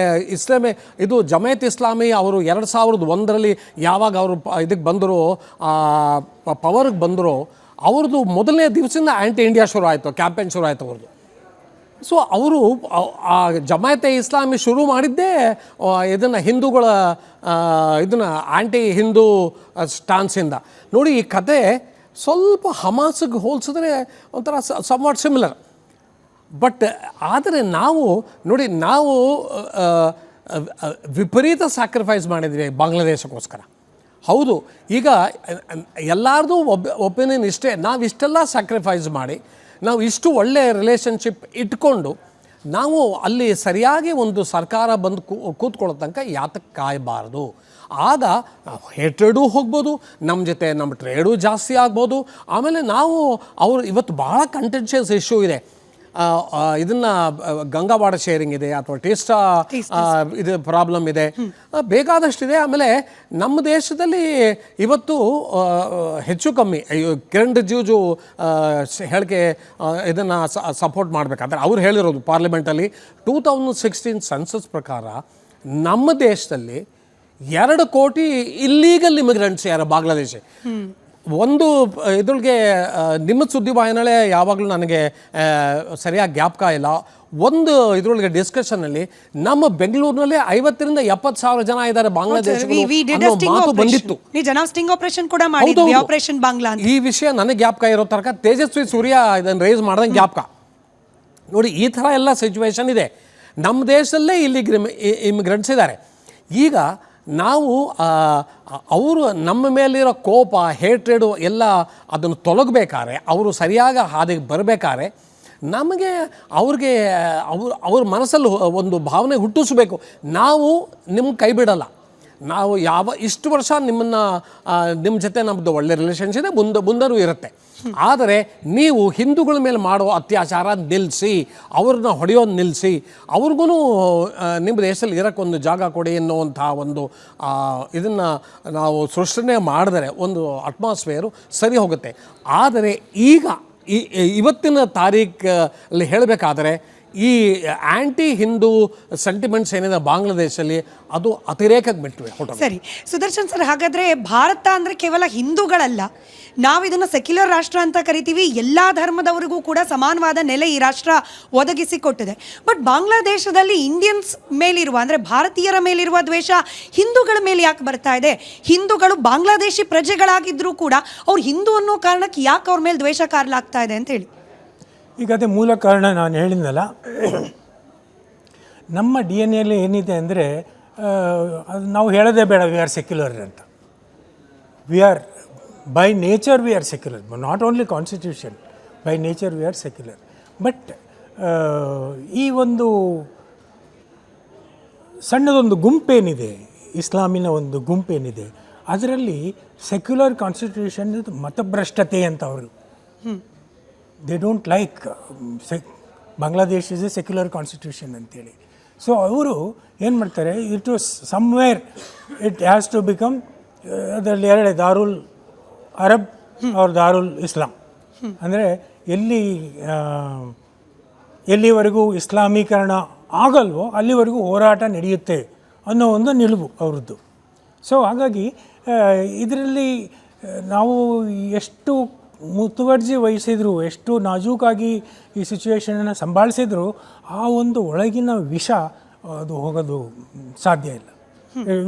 ಜಮಾಯತ್ ಇಸ್ಲಾಮಿ ಅವರು 2001ರಲ್ಲಿ ಯಾವಾಗ ಅವರು ಇದಕ್ಕೆ ಬಂದರು, ಪವರ್ಗೆ ಬಂದರು, ಅವ್ರದ್ದು ಮೊದಲನೇ ದಿವಸದಿಂದ ಆ್ಯಂಟಿ ಇಂಡಿಯಾ ಶುರು ಆಯಿತು, ಕ್ಯಾಂಪೇನ್ ಶುರು ಆಯಿತು ಅವ್ರದ್ದು. ಸೊ ಅವರು ಆ ಜಮಾಯತೆ ಇಸ್ಲಾಮಿ ಶುರು ಮಾಡಿದ್ದೇ ಹಿಂದೂಗಳ ಆ್ಯಂಟಿ ಹಿಂದೂ ಸ್ಟಾನ್ಸಿಂದ. ನೋಡಿ, ಈ ಕತೆ ಸ್ವಲ್ಪ ಹಮಾಸ್ಗೆ ಹೋಲಿಸಿದ್ರೆ ಒಂಥರ ಸಮ್ವಾಟ್ ಸಿಮಿಲರ್. ಬಟ್ ಆದರೆ ನಾವು ವಿಪರೀತ ಸ್ಯಾಕ್ರಿಫೈಸ್ ಮಾಡಿದ್ವಿ ಬಾಂಗ್ಲಾದೇಶಕ್ಕೋಸ್ಕರ. ಹೌದು, ಈಗ ಎಲ್ಲರದು ಒಪಿನಿಯನ್ ಇಷ್ಟೇ, ನಾವು ಇಷ್ಟೆಲ್ಲ ಸ್ಯಾಕ್ರಿಫೈಸ್ ಮಾಡಿ ನಾವು ಇಷ್ಟು ಒಳ್ಳೆಯ ರಿಲೇಷನ್ಶಿಪ್ ಇಟ್ಕೊಂಡು ನಾವು ಅಲ್ಲಿ ಸರಿಯಾಗಿ ಒಂದು ಸರ್ಕಾರ ಬಂದು ಕೂತ್ಕೊಳ್ಳೋ ತನಕ ಯಾತಕ್ಕೆ ಕಾಯಬಾರ್ದು. ಆಗ ಹೇಟ್ರೇಡೂ ಹೋಗ್ಬೋದು, ನಮ್ಮ ಜೊತೆ ನಮ್ಮ ಟ್ರೇಡೂ ಜಾಸ್ತಿ ಆಗ್ಬೋದು. ಆಮೇಲೆ ನಾವು ಅವರು ಇವತ್ತು ಭಾಳ ಕಂಟೆನ್ಷಿಯಸ್ ಇಶ್ಯೂ ಇದೆ. ಇದನ್ನು ಗಂಗಾವಾಡ ಶೇರಿಂಗ್ ಇದೆ ಅಥವಾ ಟೇಸ್ಟಾ ಇದು ಪ್ರಾಬ್ಲಮ್ ಇದೆ, ಬೇಕಾದಷ್ಟಿದೆ. ಆಮೇಲೆ ನಮ್ಮ ದೇಶದಲ್ಲಿ ಇವತ್ತು ಹೆಚ್ಚು ಕಮ್ಮಿ ಕಿರಣ್ ರಿಜಿಜು ಹೇಳಿಕೆ ಇದನ್ನು ಸಪೋರ್ಟ್ ಮಾಡಬೇಕಾದ್ರೆ ಅವ್ರು ಹೇಳಿರೋದು ಪಾರ್ಲಿಮೆಂಟಲ್ಲಿ 2016 ಸೆನ್ಸಸ್ ಪ್ರಕಾರ ನಮ್ಮ ದೇಶದಲ್ಲಿ 2 ಕೋಟಿ ಇಲ್ಲೀಗಲ್ ಇಮಿಗ್ರೆಂಟ್ಸ್ ಯಾರು ಬಾಂಗ್ಲಾದೇಶ. ಒಂದು ಇದ್ರೊಳಗೆ ನಿಮ್ಮ ಸುದ್ದಿವಾಹಿನಿಗಳೇ ಯಾವಾಗಲೂ ನನಗೆ ಸರಿಯಾಗಿ ಜ್ಞಾಪಕ ಇಲ್ಲ. ಒಂದು ಇದರೊಳಗೆ ಡಿಸ್ಕಷನ್ನಲ್ಲಿ ನಮ್ಮ ಬೆಂಗಳೂರಿನಲ್ಲಿ 50,000 to 70,000 ಜನ ಇದ್ದಾರೆ ಬಾಂಗ್ಲಾದೇಶ ಮಾತು ಬಂದಿತ್ತು. ಈ ವಿಷಯ ನನಗೆ ಜ್ಞಾಪಕ ಇರೋ ತನಕ ತೇಜಸ್ವಿ ಸೂರ್ಯ ಇದನ್ನು ರೇಸ್ ಮಾಡ್ದಂಗೆ ಜ್ಞಾಪಕ. ನೋಡಿ, ಈ ಥರ ಎಲ್ಲ ಸಿಚುವೇಶನ್ ಇದೆ. ನಮ್ಮ ದೇಶದಲ್ಲೇ ಇಲ್ಲಿ ಇಮಿಗ್ರೆಂಟ್ಸ್ ಇದ್ದಾರೆ. ಈಗ ನಾವು ಅವರು ನಮ್ಮ ಮೇಲಿರೋ ಕೋಪ, ಹೇಟ್ರೇಡು ಎಲ್ಲ ಅದನ್ನು ತೊಲಗಬೇಕಾದ್ರೆ, ಅವರು ಸರಿಯಾಗಿ ಹಾದಿಗೆ ಬರಬೇಕಾದ್ರೆ ನಮಗೆ ಅವ್ರಿಗೆ ಅವ್ರ ಮನಸ್ಸಲ್ಲಿ ಒಂದು ಭಾವನೆ ಹುಟ್ಟಿಸ್ಬೇಕು. ನಾವು ನಿಮ್ಮ ಕೈ ಬಿಡಲ್ಲ. ನಾವು ಇಷ್ಟು ವರ್ಷ ನಿಮ್ಮ ಜೊತೆ ನಮ್ಮದು ಒಳ್ಳೆ ರಿಲೇಷನ್ಸ್ ಇದೆ, ಮುಂದೂ ಇರುತ್ತೆ. ಆದರೆ ನೀವು ಹಿಂದೂಗಳ ಮೇಲೆ ಮಾಡೋ ಅತ್ಯಾಚಾರ ನಿಲ್ಲಿಸಿ, ಅವ್ರನ್ನ ಹೊಡೆಯೋದು ನಿಲ್ಲಿಸಿ, ಅವ್ರಿಗೂ ನಿಮ್ಮ ದೇಶದಲ್ಲಿ ಇರೋಕ್ಕೊಂದು ಜಾಗ ಕೊಡಿ ಅನ್ನುವಂಥ ಒಂದು ಇದನ್ನು ನಾವು ಸೃಷ್ಟಿ ಮಾಡಿದರೆ ಒಂದು ಅಟ್ಮಾಸ್ಫಿಯರು ಸರಿ ಹೋಗುತ್ತೆ. ಆದರೆ ಈಗ ಇವತ್ತಿನ ತಾರೀಖಲ್ಲಿ ಹೇಳಬೇಕಾದ್ರೆ ಈ ಆ್ಯಂಟಿ ಹಿಂದೂ ಸೆಂಟಿಮೆಂಟ್ಸ್ ಏನಿದೆ ಬಾಂಗ್ಲಾದೇಶಲ್ಲಿ ಅದು ಅತಿರೇಕಕ್ಕೆ ಬಿಟ್ಟಿವೆ. ಸರಿ ಸುದರ್ಶನ್ ಸರ್, ಹಾಗಾದರೆ ಭಾರತ ಅಂದರೆ ಕೇವಲ ಹಿಂದೂಗಳಲ್ಲ, ನಾವು ಇದನ್ನು ಸೆಕ್ಯುಲರ್ ರಾಷ್ಟ್ರ ಅಂತ ಕರಿತೀವಿ. ಎಲ್ಲ ಧರ್ಮದವರಿಗೂ ಕೂಡ ಸಮಾನವಾದ ನೆಲೆ ಈ ರಾಷ್ಟ್ರ ಒದಗಿಸಿಕೊಟ್ಟಿದೆ. ಬಟ್ ಬಾಂಗ್ಲಾದೇಶದಲ್ಲಿ ಇಂಡಿಯನ್ಸ್ ಮೇಲಿರುವ, ಅಂದರೆ ಭಾರತೀಯರ ಮೇಲಿರುವ ದ್ವೇಷ ಹಿಂದೂಗಳ ಮೇಲೆ ಯಾಕೆ ಬರ್ತಾ ಇದೆ? ಹಿಂದೂಗಳು ಬಾಂಗ್ಲಾದೇಶಿ ಪ್ರಜೆಗಳಾಗಿದ್ದರೂ ಕೂಡ ಅವ್ರು ಹಿಂದೂ ಅನ್ನೋ ಕಾರಣಕ್ಕೆ ಯಾಕೆ ಅವ್ರ ಮೇಲೆ ದ್ವೇಷ ಕಾರಲಾಗ್ತಾ ಇದೆ ಅಂತ ಹೇಳಿ? ಈಗ ಅದೇ ಮೂಲ ಕಾರಣ ನಾನು ಹೇಳಿದ್ನಲ್ಲ, ನಮ್ಮ ಡಿ ಎನ್ ಎಲ್ಲಿ ಏನಿದೆ ಅಂದರೆ ಅದು ನಾವು ಹೇಳೋದೇ ಬೇಡ, ವಿ ಆರ್ ಸೆಕ್ಯುಲರ್ ಅಂತ. We are by nature we are secular, not only constitution, by nature we are secular. But ಈ ಒಂದು ಸಣ್ಣದೊಂದು ಗುಂಪೇನಿದೆ, ಇಸ್ಲಾಮಿನ ಒಂದು ಗುಂಪೇನಿದೆ, ಅದರಲ್ಲಿ ಸೆಕ್ಯುಲರ್ ಕಾನ್ಸ್ಟಿಟ್ಯೂಷನ್ ಮತಭ್ರಷ್ಟತೆ ಅಂತ ಅವರು they don't like Bangladesh is a secular constitution ಅಂತೇಳಿ. ಸೊ ಅವರು ಏನು ಮಾಡ್ತಾರೆ, it was somewhere it has to become, ಅದರಲ್ಲಿ ಎರಡೇ, ದಾರುಲ್ ಅರಬ್ ಅವ್ರ ದಾರುಲ್ ಇಸ್ಲಾಂ. ಅಂದರೆ ಎಲ್ಲಿವರೆಗೂ ಇಸ್ಲಾಮೀಕರಣ ಆಗಲ್ವೋ ಅಲ್ಲಿವರೆಗೂ ಹೋರಾಟ ನಡೆಯುತ್ತೆ ಅನ್ನೋ ಒಂದು ನಿಲುವು ಅವ್ರದ್ದು. ಸೊ ಹಾಗಾಗಿ ಇದರಲ್ಲಿ ನಾವು ಎಷ್ಟು ಮುತುವರ್ಜಿ ವಹಿಸಿದ್ರು, ಎಷ್ಟು ನಾಜೂಕಾಗಿ ಈ ಸಿಚುವೇಶನನ್ನು ಸಂಭಾಳಿಸಿದ್ರು, ಆ ಒಂದು ಒಳಗಿನ ವಿಷ ಅದು ಹೋಗೋದು ಸಾಧ್ಯ ಇಲ್ಲ.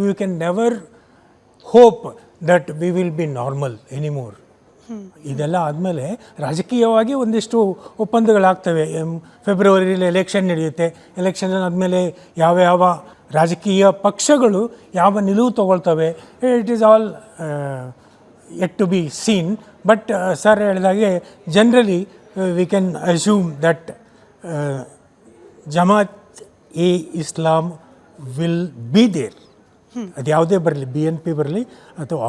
You can never hope that we will be normal anymore. ಇದೆಲ್ಲ ಆದಮೇಲೆ ರಾಜಕೀಯವಾಗಿ ಒಂದಿಷ್ಟು ಒಪ್ಪಂದಗಳಾಗ್ತವೆ. ಫೆಬ್ರವರಿಲಿ ಎಲೆಕ್ಷನ್ ನಡೆಯುತ್ತೆ. ಎಲೆಕ್ಷನ್ ಆದಮೇಲೆ ಯಾವ ರಾಜಕೀಯ ಪಕ್ಷಗಳು ಯಾವ ನಿಲುವು ತಗೊಳ್ತವೆ, it is all yet to be seen. But sir ಹೇಳಿದಾಗೆ generally we can assume that Jamaat e Islami will be there. ಅದು ಯಾವುದೇ ಬರಲಿ, BNP ಬರಲಿ ಅಥವಾ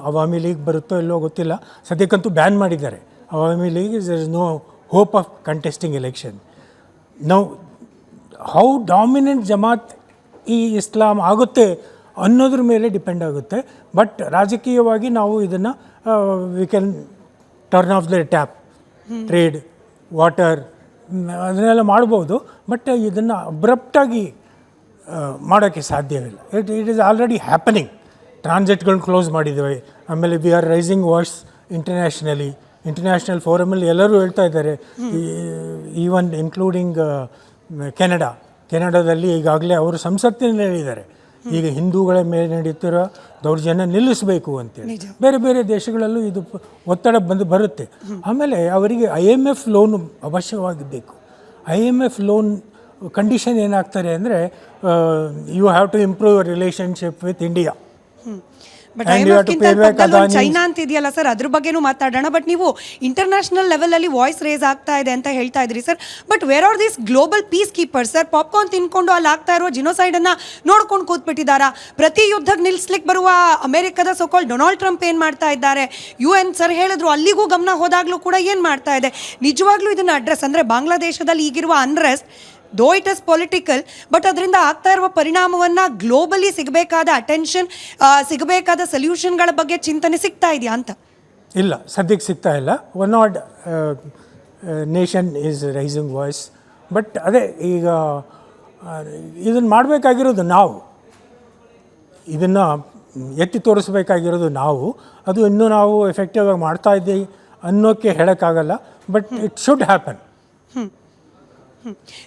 ಅವಾಮಿ ಲೀಗ್ ಬರುತ್ತೋ ಇಲ್ಲೋ ಗೊತ್ತಿಲ್ಲ, ಸದ್ಯಕ್ಕಂತೂ ಬ್ಯಾನ್ ಮಾಡಿದ್ದಾರೆ Awami League. There is no hope of contesting election. Now how dominant Jamaat e Islam ಆಗುತ್ತೆ ಅನ್ನೋದ್ರ ಮೇಲೆ ಡಿಪೆಂಡ್ ಆಗುತ್ತೆ. ಬಟ್ ರಾಜಕೀಯವಾಗಿ ನಾವು ಇದನ್ನು we can turn off the tap, trade, water ಅದನ್ನೆಲ್ಲ ಮಾಡ್ಬೋದು. ಬಟ್ ಇದನ್ನು ಅಬ್ರಪ್ಟಾಗಿ ಮಾಡೋಕ್ಕೆ ಸಾಧ್ಯವಿಲ್ಲ. It is already happening. ಟ್ರಾನ್ಸಿಟ್ಗಳನ್ನ ಕ್ಲೋಸ್ ಮಾಡಿದ್ದೇವೆ. ಆಮೇಲೆ we are raising voice internationally, international ಫೋರಮಲ್ಲಿ ಎಲ್ಲರೂ ಹೇಳ್ತಾ ಇದ್ದಾರೆ, ಈವನ್ ಇನ್ಕ್ಲೂಡಿಂಗ್ ಕೆನಡಾದಲ್ಲಿ ಈಗಾಗಲೇ ಅವರು ಸಂಸತ್ತಿನಲ್ಲಿ ಹೇಳಿದ್ದಾರೆ, ಈಗ ಹಿಂದೂಗಳ ಮೇಲೆ ನಡೀತಿರೋ ದೌರ್ಜನ್ಯ ನಿಲ್ಲಿಸಬೇಕು ಅಂತೇಳಿ. ಬೇರೆ ಬೇರೆ ದೇಶಗಳಲ್ಲೂ ಇದು ಒತ್ತಡ ಬರುತ್ತೆ. ಆಮೇಲೆ ಅವರಿಗೆ IMF ಲೋನ್ ಅವಶ್ಯವಾಗಿ ಬೇಕು. IMF ಲೋನ್ ಕಂಡೀಷನ್ ಏನಾಗ್ತಾರೆ ಅಂದರೆ, you have to improve relationship with India. But And you have to pay back Adani. China ಅಂತ ಇದೆಯಲ್ಲ ಸರ್, ಅದ್ರ ಬಗ್ಗೆನೂ ಮಾತಾಡೋಣ. ಬಟ್ ನೀವು ಇಂಟರ್ನ್ಯಾಷನಲ್ ಲೆವೆಲ್ ಅಲ್ಲಿ ವಾಯ್ಸ್ ರೇಸ್ ಆಗ್ತಾ ಇದೆ ಅಂತ ಹೇಳ್ತಾ ಇದ್ರಿ sir. But where are this global peacekeepers sir? Popcorn ತಿನ್ಕೊಂಡು ಅಲ್ಲಿ ಆಗ್ತಾ ಇರೋ ಜಿನೋಸೈಡ್ ಅನ್ನ ನೋಡ್ಕೊಂಡು ಕೂತ್ಬಿಟ್ಟಿದ್ದಾರಾ? ಪ್ರತಿ ಯುದ್ಧಕ್ಕೆ ನಿಲ್ಸ್ಲಿಕ್ಕೆ ಬರುವ ಅಮೆರಿಕದ ಸೋಕಾಲ್ ಡೊನಾಲ್ಡ್ ಟ್ರಂಪ್ ಏನ್ ಮಾಡ್ತಾ ಇದ್ದಾರೆ? UN ಸರ್ ಹೇಳಿದ್ರು, ಅಲ್ಲಿಗೂ ಗಮನ ಹೋದಾಗ್ಲೂ ಕೂಡ ಏನ್ ಮಾಡ್ತಾ ಇದೆ? ನಿಜವಾಗ್ಲೂ ಇದನ್ನ ಅಡ್ರೆಸ್ ಅಂದ್ರೆ ಬಾಂಗ್ಲಾದೇಶದಲ್ಲಿ ಈಗಿರುವ unrest though it is political, but ಅದರಿಂದ ಆಗ್ತಾ ಇರುವ ಪರಿಣಾಮವನ್ನು ಗ್ಲೋಬಲಿ ಸಿಗಬೇಕಾದ ಅಟೆನ್ಷನ್, ಸಿಗಬೇಕಾದ ಸೊಲ್ಯೂಷನ್ಗಳ ಬಗ್ಗೆ ಚಿಂತನೆ ಸಿಗ್ತಾ ಇದೆಯಾ ಅಂತ? ಇಲ್ಲ, ಸದ್ಯಕ್ಕೆ ಸಿಗ್ತಾ ಇಲ್ಲ. One not nation is rising voice. But ಅದೇ ಈಗ ಇದನ್ನು ಮಾಡಬೇಕಾಗಿರೋದು ನಾವು, ಇದನ್ನು ಎತ್ತಿ ತೋರಿಸ್ಬೇಕಾಗಿರೋದು ನಾವು. ಅದು ಇನ್ನೂ ನಾವು ಎಫೆಕ್ಟಿವ್ ಆಗಿ ಮಾಡ್ತಾ ಇದ್ದೀವಿ ಅನ್ನೋಕ್ಕೆ ಹೇಳೋಕ್ಕಾಗಲ್ಲ, but it should happen.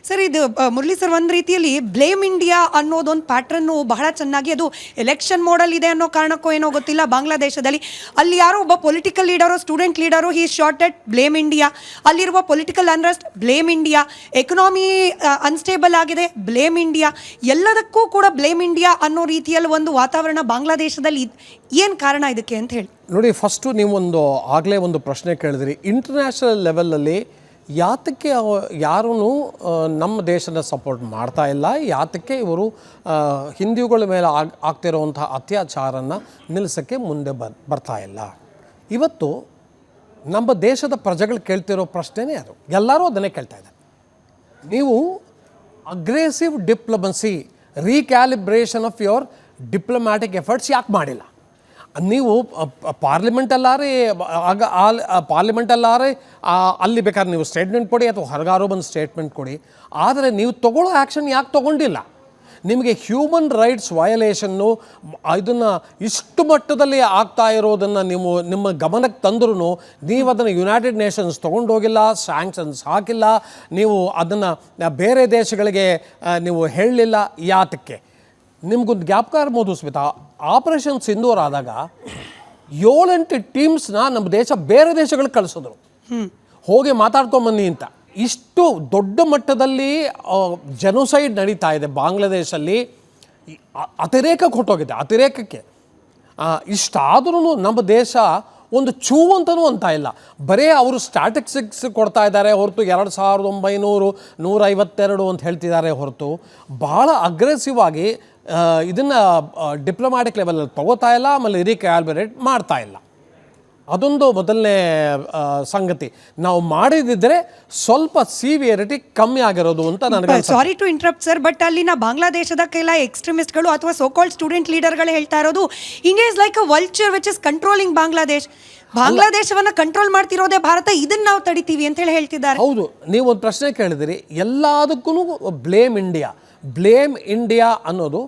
Sir, ಇದು ಮುರಳಿ ಸರ್ ಒಂದು ರೀತಿಯಲ್ಲಿ ಬ್ಲೇಮ್ ಇಂಡಿಯಾ ಅನ್ನೋದೊಂದು ಪ್ಯಾಟ್ರನ್ನು ಬಹಳ ಚೆನ್ನಾಗಿ, ಅದು ಎಲೆಕ್ಷನ್ ಮೋಡಲ್ ಇದೆ ಅನ್ನೋ ಕಾರಣಕ್ಕೋ ಏನೋ ಗೊತ್ತಿಲ್ಲ, ಬಾಂಗ್ಲಾದೇಶದಲ್ಲಿ ಅಲ್ಲಿ ಯಾರೋ ಒಬ್ಬ ಪೊಲಿಟಿಕಲ್ ಲೀಡರು, ಸ್ಟೂಡೆಂಟ್ ಲೀಡರು, ಹಿ ಶಾರ್ಟ್ ಎಟ್ ಬ್ಲೇಮ್ ಇಂಡಿಯಾ. ಅಲ್ಲಿರುವ political unrest blame India, economy unstable ಆಗಿದೆ ಬ್ಲೇಮ್ ಇಂಡಿಯಾ, ಎಲ್ಲದಕ್ಕೂ ಕೂಡ ಬ್ಲೇಮ್ ಇಂಡಿಯಾ ಅನ್ನೋ ರೀತಿಯಲ್ಲಿ ಒಂದು ವಾತಾವರಣ ಬಾಂಗ್ಲಾದೇಶದಲ್ಲಿ ಏನು ಕಾರಣ ಇದಕ್ಕೆ ಅಂತ ಹೇಳಿ ನೋಡಿ. ಫಸ್ಟು ನೀವೊಂದು ಆಗಲೇ ಒಂದು ಪ್ರಶ್ನೆ ಕೇಳಿದ್ರಿ, ಇಂಟರ್ನ್ಯಾಷನಲ್ ಲೆವೆಲಲ್ಲಿ ಯಾತಕ್ಕೆ ಯಾರೂ ನಮ್ಮ ದೇಶದ ಸಪೋರ್ಟ್ ಮಾಡ್ತಾ ಇಲ್ಲ, ಯಾತಕ್ಕೆ ಇವರು ಹಿಂದೂಗಳ ಮೇಲೆ ಆಗ್ತಿರೋವಂಥ ಅತ್ಯಾಚಾರನ ನಿಲ್ಲಿಸೋಕ್ಕೆ ಮುಂದೆ ಬರ್ತಾ ಇಲ್ಲ? ಇವತ್ತು ನಮ್ಮ ದೇಶದ ಪ್ರಜೆಗಳು ಕೇಳ್ತಿರೋ ಪ್ರಶ್ನೆನೇ ಅದು, ಎಲ್ಲರೂ ಅದನ್ನೇ ಕೇಳ್ತಾ ಇದ್ದಾರೆ. ನೀವು aggressive diplomacy, recalibration of your diplomatic efforts ಯಾಕೆ ಮಾಡಿಲ್ಲ? ನೀವು ಪಾರ್ಲಿಮೆಂಟಲ್ಲಾರೆ ಅಲ್ಲಿ ಬೇಕಾದ್ರೆ ನೀವು ಸ್ಟೇಟ್ಮೆಂಟ್ ಕೊಡಿ ಅಥವಾ ಹೊರಗಾರೋ ಬಂದು ಸ್ಟೇಟ್ಮೆಂಟ್ ಕೊಡಿ, ಆದರೆ ನೀವು ತೊಗೊಳ್ಳೋ ಆ್ಯಕ್ಷನ್ ಯಾಕೆ ತೊಗೊಂಡಿಲ್ಲ? ನಿಮಗೆ ಹ್ಯೂಮನ್ ರೈಟ್ಸ್ ವಯಲೇಷನ್ನು ಇದನ್ನು ಇಷ್ಟು ಮಟ್ಟದಲ್ಲಿ ಆಗ್ತಾ ಇರೋದನ್ನು ನಿಮ್ಮ ಗಮನಕ್ಕೆ ತಂದ್ರೂ ನೀವು ಅದನ್ನು ಯುನೈಟೆಡ್ ನೇಷನ್ಸ್ ತೊಗೊಂಡೋಗಿಲ್ಲ, ಸ್ಯಾಂಕ್ಷನ್ಸ್ ಹಾಕಿಲ್ಲ, ನೀವು ಅದನ್ನು ಬೇರೆ ದೇಶಗಳಿಗೆ ನೀವು ಹೇಳಲಿಲ್ಲ. ಯಾತಕ್ಕೆ? ನಿಮ್ಗೊಂದು ಜ್ಞಾಪಕ ಇರ್ಬೋದು ಸ್ಮಿತಾ, ಆಪರೇಷನ್ ಸಿಂಧೂರ್ ಆದಾಗ 7-8 ಟೀಮ್ಸ್ನ ನಮ್ಮ ದೇಶ ಬೇರೆ ದೇಶಗಳಿಗೆ ಕಳಿಸಿದ್ರು, ಹೋಗಿ ಮಾತಾಡ್ಕೊಂಬನ್ನಿ ಅಂತ. ಇಷ್ಟು ದೊಡ್ಡ ಮಟ್ಟದಲ್ಲಿ ಜನೋಸೈಡ್ ನಡೀತಾ ಇದೆ ಬಾಂಗ್ಲಾದೇಶಲ್ಲಿ, ಅತಿರೇಕಕ್ಕೆ ಹೊಟ್ಟೋಗಿದೆ, ಅತಿರೇಕಕ್ಕೆ. ಇಷ್ಟಾದ್ರೂ ನಮ್ಮ ದೇಶ ಒಂದು ಚೂ ಅಂತನೂ ಅಂತ ಇಲ್ಲ, ಬರೀ ಅವರು ಸ್ಟ್ಯಾಟಿಸ್ಟಿಕ್ಸ್ ಕೊಡ್ತಾ ಇದ್ದಾರೆ ಹೊರತು 2900 152 ಅಂತ ಹೇಳ್ತಿದ್ದಾರೆ ಹೊರತು ಭಾಳ ಅಗ್ರೆಸಿವ್ ಆಗಿ ಇದನ್ನು ಡಿಪ್ಲೊಮ್ಯಾಟಿಕ್ ಲೆವೆಲಲ್ಲಿ ತೊಗೋತಾ ಇಲ್ಲ, ಆಮೇಲೆ ರೀಕ್ಯಾಲಿಬ್ರೇಟ್ ಮಾಡ್ತಾ ಇಲ್ಲ. ಅದೊಂದು ಮೊದಲನೇ ಸಂಗತಿ. ನಾವು ಮಾಡಿದಿದ್ದರೆ ಸ್ವಲ್ಪ ಸಿವಿಯರಿಟಿ ಕಮ್ಮಿ ಆಗಿರೋದು ಅಂತ ನನಗೆ. Sorry to interrupt sir, but ಅಲ್ಲಿನ ಬಾಂಗ್ಲಾದೇಶದ ಕೆಲ ಎಕ್ಸ್ಟ್ರೀಮಿಸ್ಟ್ಗಳು ಅಥವಾ ಸೋಕಾಲ್ಡ್ ಸ್ಟೂಡೆಂಟ್ ಲೀಡರ್ಗಳು ಹೇಳ್ತಾ ಇರೋದು ಹಿಂಗೆ is like a vulture which is controlling Bangladesh. ಬಾಂಗ್ಲಾದೇಶವನ್ನು ಕಂಟ್ರೋಲ್ ಮಾಡ್ತಿರೋದೇ ಭಾರತ, ಇದನ್ನ ನಾವು ತಡಿತೀವಿ ಅಂತ ಹೇಳ್ತಿದ್ದಾರೆ. ಹೌದು, ನೀವು ಒಂದು ಪ್ರಶ್ನೆ ಕೇಳಿದಿರಿ, ಎಲ್ಲದಕ್ಕೂ ಬ್ಲೇಮ್ ಇಂಡಿಯಾ ಅನ್ನೋದು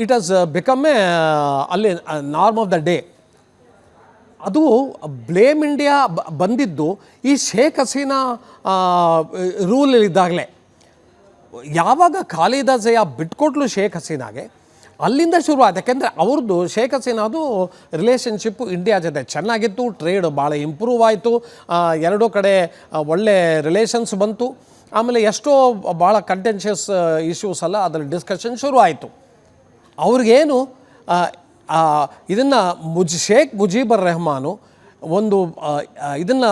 ಇಟ್ ಹಸ್ ಬಿಕಮ್ ಎ ಅಲ್ಲಿ ನಾರ್ಮ್ ಆಫ್ ದ ಡೇ. ಅದು ಬ್ಲೇಮ್ ಇಂಡಿಯಾ ಬಂದಿದ್ದು ಈ ಶೇಖ್ ಹಸೀನಾ ರೂಲಲ್ಲಿದ್ದಾಗಲೇ. ಯಾವಾಗ ಖಾಲಿದಾ ಜಿಯಾ ಬಿಟ್ಕೊಟ್ಲು ಶೇಖ್ ಹಸೀನಾಗೆ, ಅಲ್ಲಿಂದ ಶುರು ಆಯ್ತು. ಯಾಕೆಂದರೆ ಅವ್ರದ್ದು ಶೇಖ್ ಹಸೀನಾದು ರಿಲೇಷನ್ಶಿಪ್ಪು ಇಂಡಿಯಾ ಜೊತೆ ಚೆನ್ನಾಗಿತ್ತು, ಟ್ರೇಡ್ ಭಾಳ ಇಂಪ್ರೂವ್ ಆಯಿತು, ಎರಡೂ ಕಡೆ ಒಳ್ಳೆ ರಿಲೇಷನ್ಸ್ ಬಂತು. ಆಮೇಲೆ ಎಷ್ಟೋ ಭಾಳ ಕಂಟೆನ್ಷಿಯಸ್ ಇಶ್ಯೂಸ್ ಎಲ್ಲ ಅದರಲ್ಲಿ ಡಿಸ್ಕಷನ್ ಶುರು ಆಯಿತು. ಅವ್ರಿಗೇನು ಇದನ್ನು ಶೇಖ್ ಮುಜೀಬರ್ ರೆಹಮಾನು ಒಂದು ಇದನ್ನು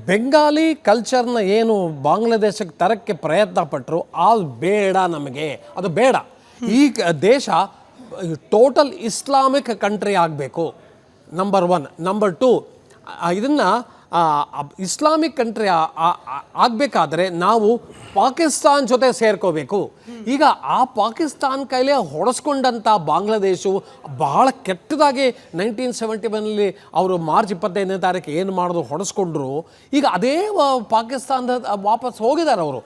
ಬೆಂಗಾಲಿ ಕಲ್ಚರ್ನ ಏನು ಬಾಂಗ್ಲಾದೇಶಕ್ಕೆ ತರಕ್ಕೆ ಪ್ರಯತ್ನ ಪಟ್ಟರು, ಅದು ಬೇಡ, ನಮಗೆ ಅದು ಬೇಡ. ಈ ದೇಶ ಟೋಟಲ್ ಇಸ್ಲಾಮಿಕ್ ಕಂಟ್ರಿ ಆಗಬೇಕು, ನಂಬರ್ 1. ನಂಬರ್ 2, ಇದನ್ನು ಇಸ್ಲಾಮಿಕ್ ಕಂಟ್ರಿ ಆಗಬೇಕಾದ್ರೆ ನಾವು ಪಾಕಿಸ್ತಾನ್ ಜೊತೆ ಸೇರ್ಕೋಬೇಕು. ಈಗ ಆ ಪಾಕಿಸ್ತಾನ್ ಕೈಲೇ ಹೊಡೆಸ್ಕೊಂಡಂಥ ಬಾಂಗ್ಲಾದೇಶವು ಬಹಳ ಕೆಟ್ಟದಾಗಿ 1971 ಅವರು ಮಾರ್ಚ್ 25ನೇ ತಾರೀಕು ಏನು ಮಾಡೋದು ಹೊಡೆಸ್ಕೊಂಡ್ರು. ಈಗ ಅದೇ ಪಾಕಿಸ್ತಾನದ ವಾಪಸ್ ಹೋಗಿದ್ದಾರೆ ಅವರು.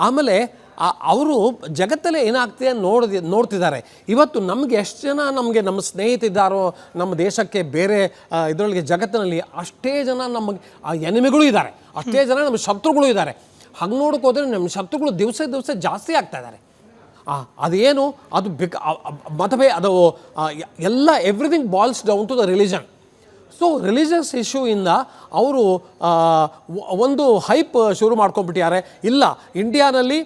ಆಮೇಲೆ ಅವರು ಜಗತ್ತಲ್ಲೇ ಏನಾಗ್ತಿದೆ ನೋಡ್ತಿದ್ದಾರೆ. ಇವತ್ತು ನಮಗೆ ಎಷ್ಟು ಜನ ನಮ್ಮ ಸ್ನೇಹಿತರಿದ್ದಾರೋ ನಮ್ಮ ದೇಶಕ್ಕೆ ಬೇರೆ ಇದರೊಳಗೆ ಜಗತ್ತಿನಲ್ಲಿ, ಅಷ್ಟೇ ಜನ ನಮಗೆ ಎನಿಮಿಗಳು ಇದ್ದಾರೆ, ಅಷ್ಟೇ ಜನ ನಮ್ಮ ಶತ್ರುಗಳು ಇದ್ದಾರೆ. ಹಂಗೆ ನೋಡೋಕೆ ಹೋದರೆ ನಮ್ಮ ಶತ್ರುಗಳು ದಿವಸ ಜಾಸ್ತಿ ಆಗ್ತಾ ಇದ್ದಾರೆ. ಅದೇನು ಅದು ಮತವೇ ಅದು ಎಲ್ಲ everything balls down to the religion. So religious ಇಶ್ಯೂಯಿಂದ ಅವರು ಒಂದು ಹೈಪ್ ಶುರು ಮಾಡ್ಕೊಂಡ್ಬಿಟ್ಟಿದ್ದಾರೆ. ಇಲ್ಲ, ಇಂಡಿಯಾನಲ್ಲಿ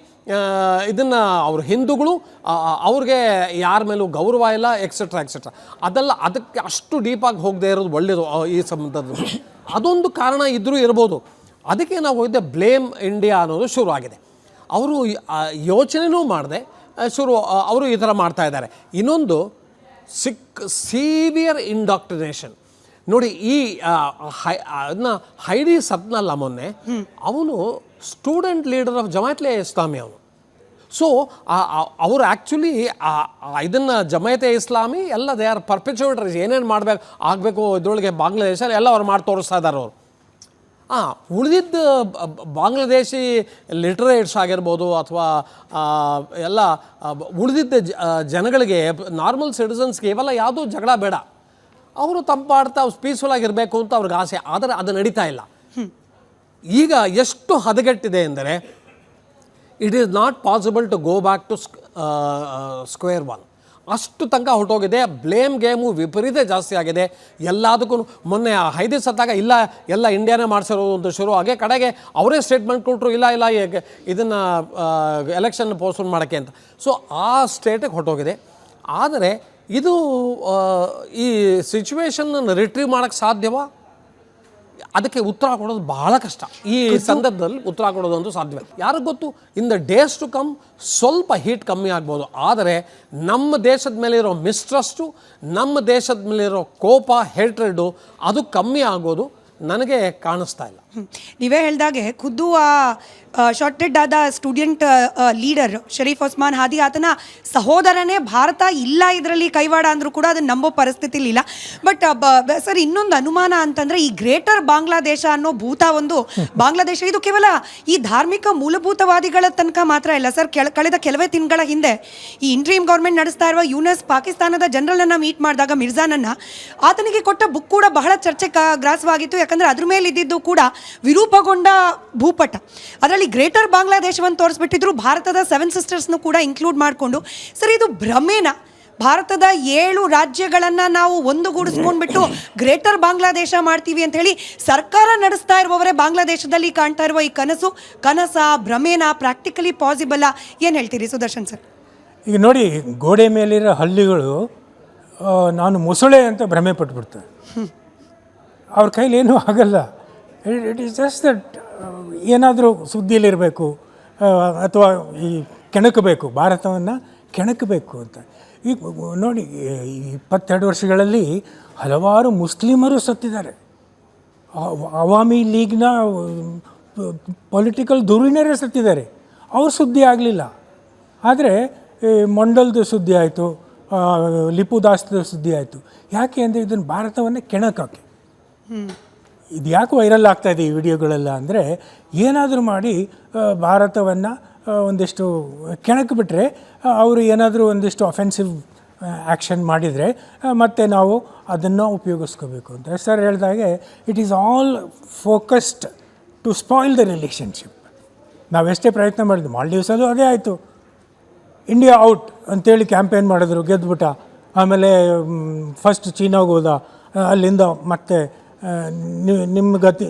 ಇದನ್ನು ಅವರು ಹಿಂದೂಗಳು ಅವ್ರಿಗೆ ಯಾರ ಮೇಲೂ ಗೌರವ ಇಲ್ಲ ಎಕ್ಸೆಟ್ರಾ ಎಕ್ಸೆಟ್ರಾ. ಅದಕ್ಕೆ ಅಷ್ಟು ಡೀಪಾಗಿ ಹೋಗದೆ ಇರೋದು ಒಳ್ಳೆಯದು ಈ ಸಂಬಂಧದಲ್ಲಿ. ಅದೊಂದು ಕಾರಣ ಇದ್ದರೂ ಇರ್ಬೋದು. ಅದಕ್ಕೆ ನಾವು ಹೋಗಿದ್ದೆ ಬ್ಲೇಮ್ ಇಂಡಿಯಾ ಅನ್ನೋದು ಶುರು ಆಗಿದೆ. ಅವರು ಯೋಚನೆನೂ ಮಾಡದೆ ಅವರು ಈ ಥರ ಮಾಡ್ತಾ ಇದ್ದಾರೆ. ಇನ್ನೊಂದು ಸೀವಿಯರ್ ಇಂಡಾಕ್ಟ್ರಿನೇಷನ್ ನೋಡಿ. ಈ ಅದನ್ನ ಹೈಡಿ ಸತ್ನಲ್ಲ ಮೊನ್ನೆ, ಅವನು ಸ್ಟೂಡೆಂಟ್ ಲೀಡರ್ ಆಫ್ ಜಮಾಯತ್ಲೆ ಇಸ್ಲಾಮಿ ಅವನು. ಸೊ ಅವರು ಆ್ಯಕ್ಚುಲಿ ಇದನ್ನು ಜಮಾಯತೆ ಇಸ್ಲಾಮಿ ಎಲ್ಲ ದೇ ಆರ್ ಪರ್ಪೆಚುಯೇಟರ್ಸ್. ಏನೇನು ಆಗಬೇಕು ಇದರೊಳಗೆ ಬಾಂಗ್ಲಾದೇಶ ಎಲ್ಲ ಅವ್ರು ಮಾಡಿ ತೋರಿಸ್ತಾ ಇದ್ದಾರೆ ಅವರು. ಉಳಿದಿದ್ದ ಬಾಂಗ್ಲಾದೇಶಿ ಲಿಟ್ರೇಟ್ಸ್ ಆಗಿರ್ಬೋದು ಅಥವಾ ಎಲ್ಲ ಉಳಿದಿದ್ದ ಜನಗಳಿಗೆ, ನಾರ್ಮಲ್ ಸಿಟಿಸನ್ಸ್ಗೆ ಇವೆಲ್ಲ ಯಾವುದೂ ಜಗಳ ಬೇಡ. ಅವರು ತಂಪಾಡ್ತಾ ಪೀಸ್ಫುಲ್ ಆಗಿರಬೇಕು ಅಂತ ಅವ್ರಿಗೆ ಆಸೆ. ಆದರೆ ಅದು ನಡೀತಾ ಇಲ್ಲ. ಈಗ ಎಷ್ಟು ಹದಗೆಟ್ಟಿದೆ ಎಂದರೆ it is not possible to go back to square one. ಅಷ್ಟು ತನಕ ಹೊರಟೋಗಿದೆ. ಬ್ಲೇಮ್ ಗೇಮು ವಿಪರೀತ ಜಾಸ್ತಿ ಆಗಿದೆ ಎಲ್ಲದಕ್ಕೂ. ಮೊನ್ನೆ ಹೈದಿ ಸತ್ತಾಗ ಇಲ್ಲ ಎಲ್ಲ ಇಂಡಿಯಾನೇ ಮಾಡಿಸಿರೋದು ಅಂತ ಶುರು ಆಗಿ ಕಡೆಗೆ ಅವರೇ ಸ್ಟೇಟ್ಮೆಂಟ್ ಕೊಟ್ಟರು, ಇಲ್ಲ ಇದನ್ನು ಎಲೆಕ್ಷನ್ ಪೋಸ್ಟ್ಪೋನ್ ಮಾಡೋಕ್ಕೆ ಅಂತ. ಸೊ ಆ ಸ್ಟೇಟಿಗೆ ಹೊರಟೋಗಿದೆ. ಆದರೆ ಇದು ಈ ಸಿಚುವೇಶನ್ನ ರಿಟ್ರೀವ್ ಮಾಡೋಕ್ಕೆ ಸಾಧ್ಯವಾ? ಅದಕ್ಕೆ ಉತ್ತರ ಕೊಡೋದು ಬಹಳ ಕಷ್ಟ. ಈ ಸಂದರ್ಭದಲ್ಲಿ ಉತ್ತರ ಕೊಡೋದು ಅಂತೂ ಸಾಧ್ಯವಿಲ್ಲ. ಯಾರಿಗೆ ಗೊತ್ತು, in the days to come ಸ್ವಲ್ಪ ಹೀಟ್ ಕಮ್ಮಿ ಆಗ್ಬೋದು. ಆದರೆ ನಮ್ಮ ದೇಶದ ಮೇಲೆ ಇರೋ ಮಿಸ್ಟ್ರಸ್ಟು, ನಮ್ಮ ದೇಶದ ಮೇಲೆ ಇರೋ ಕೋಪ, ಹೇಟ್ರೆಡ್ಡು ಅದು ಕಮ್ಮಿ ಆಗೋದು ನನಗೆ ಕಾಣಿಸ್ತಾ ಇಲ್ಲ. ನೀವೇ ಹೇಳಿದಾಗೆ ಖುದ್ದು ಶಾರ್ಟೆಡ್ ಆದ ಸ್ಟೂಡೆಂಟ್ ಲೀಡರ್ ಶರೀಫ್ ಒಸ್ಮಾನ್ ಹಾದಿ ಆತನ ಸಹೋದರನೇ ಭಾರತ ಇಲ್ಲ ಇದರಲ್ಲಿ ಕೈವಾಡ ಅಂದರೂ ಕೂಡ ಅದನ್ನು ನಂಬೋ ಪರಿಸ್ಥಿತಿಲಿ ಇಲ್ಲ. ಬಟ್ ಸರ್, ಇನ್ನೊಂದು ಅನುಮಾನ ಅಂತಂದರೆ ಈ ಗ್ರೇಟರ್ ಬಾಂಗ್ಲಾದೇಶ ಅನ್ನೋ ಭೂತ ಒಂದು ಬಾಂಗ್ಲಾದೇಶ ಇದು ಕೇವಲ ಈ ಧಾರ್ಮಿಕ ಮೂಲಭೂತವಾದಿಗಳ ತನಕ ಮಾತ್ರ ಇಲ್ಲ ಸರ್. ಕಳೆದ ಕೆಲವೇ ತಿಂಗಳ ಹಿಂದೆ ಈ ಇಂಟ್ರೀಮ್ ಗೌರ್ಮೆಂಟ್ ನಡೆಸ್ತಾ ಇರುವ ಯುನೆಸ್ ಪಾಕಿಸ್ತಾನದ ಜನರಲನ್ನು ಮೀಟ್ ಮಾಡಿದಾಗ ಮಿರ್ಜಾನನ್ನು ಆತನಿಗೆ ಕೊಟ್ಟ ಬುಕ್ ಕೂಡ ಬಹಳ ಚರ್ಚೆ ಗ್ರಾಸವಾಗಿತ್ತು. ಯಾಕಂದರೆ ಅದ್ರ ಮೇಲೆ ಇದ್ದಿದ್ದು ಕೂಡ ವಿರೂಪಗೊಂಡ ಭೂಪಟ. ಅದರಲ್ಲಿ ಗ್ರೇಟರ್ ಬಾಂಗ್ಲಾದೇಶವನ್ನು ತೋರಿಸ್ಬಿಟ್ಟಿದ್ರು, ಭಾರತದ 7 ಸಿಸ್ಟರ್ಸ್ನು ಕೂಡ ಇನ್ಕ್ಲೂಡ್ ಮಾಡಿಕೊಂಡು. ಸರ್, ಇದು ಭ್ರಮೇನ? ಭಾರತದ 7 ರಾಜ್ಯಗಳನ್ನು ನಾವು ಒಂದುಗೂಡಿಸ್ಕೊಂಡ್ಬಿಟ್ಟು ಗ್ರೇಟರ್ ಬಾಂಗ್ಲಾದೇಶ ಮಾಡ್ತೀವಿ ಅಂತ ಹೇಳಿ ಸರ್ಕಾರ ನಡೆಸ್ತಾ ಇರುವವರೇ ಬಾಂಗ್ಲಾದೇಶದಲ್ಲಿ ಕಾಣ್ತಾ ಇರುವ ಈ ಕನಸ ಭ್ರಮೇನ, ಪ್ರಾಕ್ಟಿಕಲಿ ಪಾಸಿಬಲ್ಲ? ಏನು ಹೇಳ್ತೀರಿ ಸುದರ್ಶನ್ ಸರ್? ಈಗ ನೋಡಿ, ಗೋಡೆ ಮೇಲಿರೋ ಹಳ್ಳಿಗಳು ನಾನು ಮೊಸಳೆ ಅಂತ ಭ್ರಮೆ ಪಟ್ಬಿಡ್ತೇವೆ. ಅವ್ರ ಕೈಲಿ ಏನೂ ಆಗಲ್ಲ. ಇಟ್ ಈಸ್ ಜಸ್ಟ್ ದಟ್ ಏನಾದರೂ ಸುದ್ದಿಯಲ್ಲಿರಬೇಕು ಅಥವಾ ಈ ಕೆಣಕಬೇಕು, ಭಾರತವನ್ನು ಕೆಣಕಬೇಕು ಅಂತ. ಈಗ ನೋಡಿ, 22 ವರ್ಷಗಳಲ್ಲಿ ಹಲವಾರು ಮುಸ್ಲಿಮರು ಸತ್ತಿದ್ದಾರೆ. ಅವಾಮಿ ಲೀಗ್ನ ಪೊಲಿಟಿಕಲ್ ಧುರೀಣರೇ ಸತ್ತಿದ್ದಾರೆ. ಅವ್ರ ಸುದ್ದಿ ಆಗಲಿಲ್ಲ. ಆದರೆ ಮಂಡಲ್ದು ಸುದ್ದಿ ಆಯಿತು, ಲಿಪುದಾಸ್ದ ಸುದ್ದಿ ಆಯಿತು. ಯಾಕೆ ಅಂದರೆ ಇದನ್ನು ಭಾರತವನ್ನು ಕೆಣಕಕ್ಕೆ. ಇದು ಯಾಕೆ ವೈರಲ್ ಆಗ್ತಾಯಿದೆ ಈ ವಿಡಿಯೋಗಳೆಲ್ಲ ಅಂದರೆ, ಏನಾದರೂ ಮಾಡಿ ಭಾರತವನ್ನು ಒಂದಿಷ್ಟು ಕೆಣಕಿಬಿಟ್ರೆ, ಅವರು ಏನಾದರೂ ಒಂದಿಷ್ಟು ಅಫೆನ್ಸಿವ್ ಆ್ಯಕ್ಷನ್ ಮಾಡಿದರೆ ಮತ್ತೆ ನಾವು ಅದನ್ನು ಉಪಯೋಗಿಸ್ಕೋಬೇಕು ಅಂತ. ಸರ್ ಹೇಳಿದಾಗೆ it is all focused to spoil the relationship. ನಾವೆಷ್ಟೇ ಪ್ರಯತ್ನ ಮಾಡಿದ್ವಿ, ಮಾಲ್ಡೀವ್ಸಲ್ಲೂ ಅದೇ ಆಯಿತು. ಇಂಡಿಯಾ ಔಟ್ ಅಂತೇಳಿ ಕ್ಯಾಂಪೇನ್ ಮಾಡಿದ್ರು, ಗೆದ್ದುಬಿಟ್ಟ. ಆಮೇಲೆ ಫಸ್ಟ್ ಚೀನಾಗೆ ಹೋದ, ಅಲ್ಲಿಂದ ಮತ್ತೆ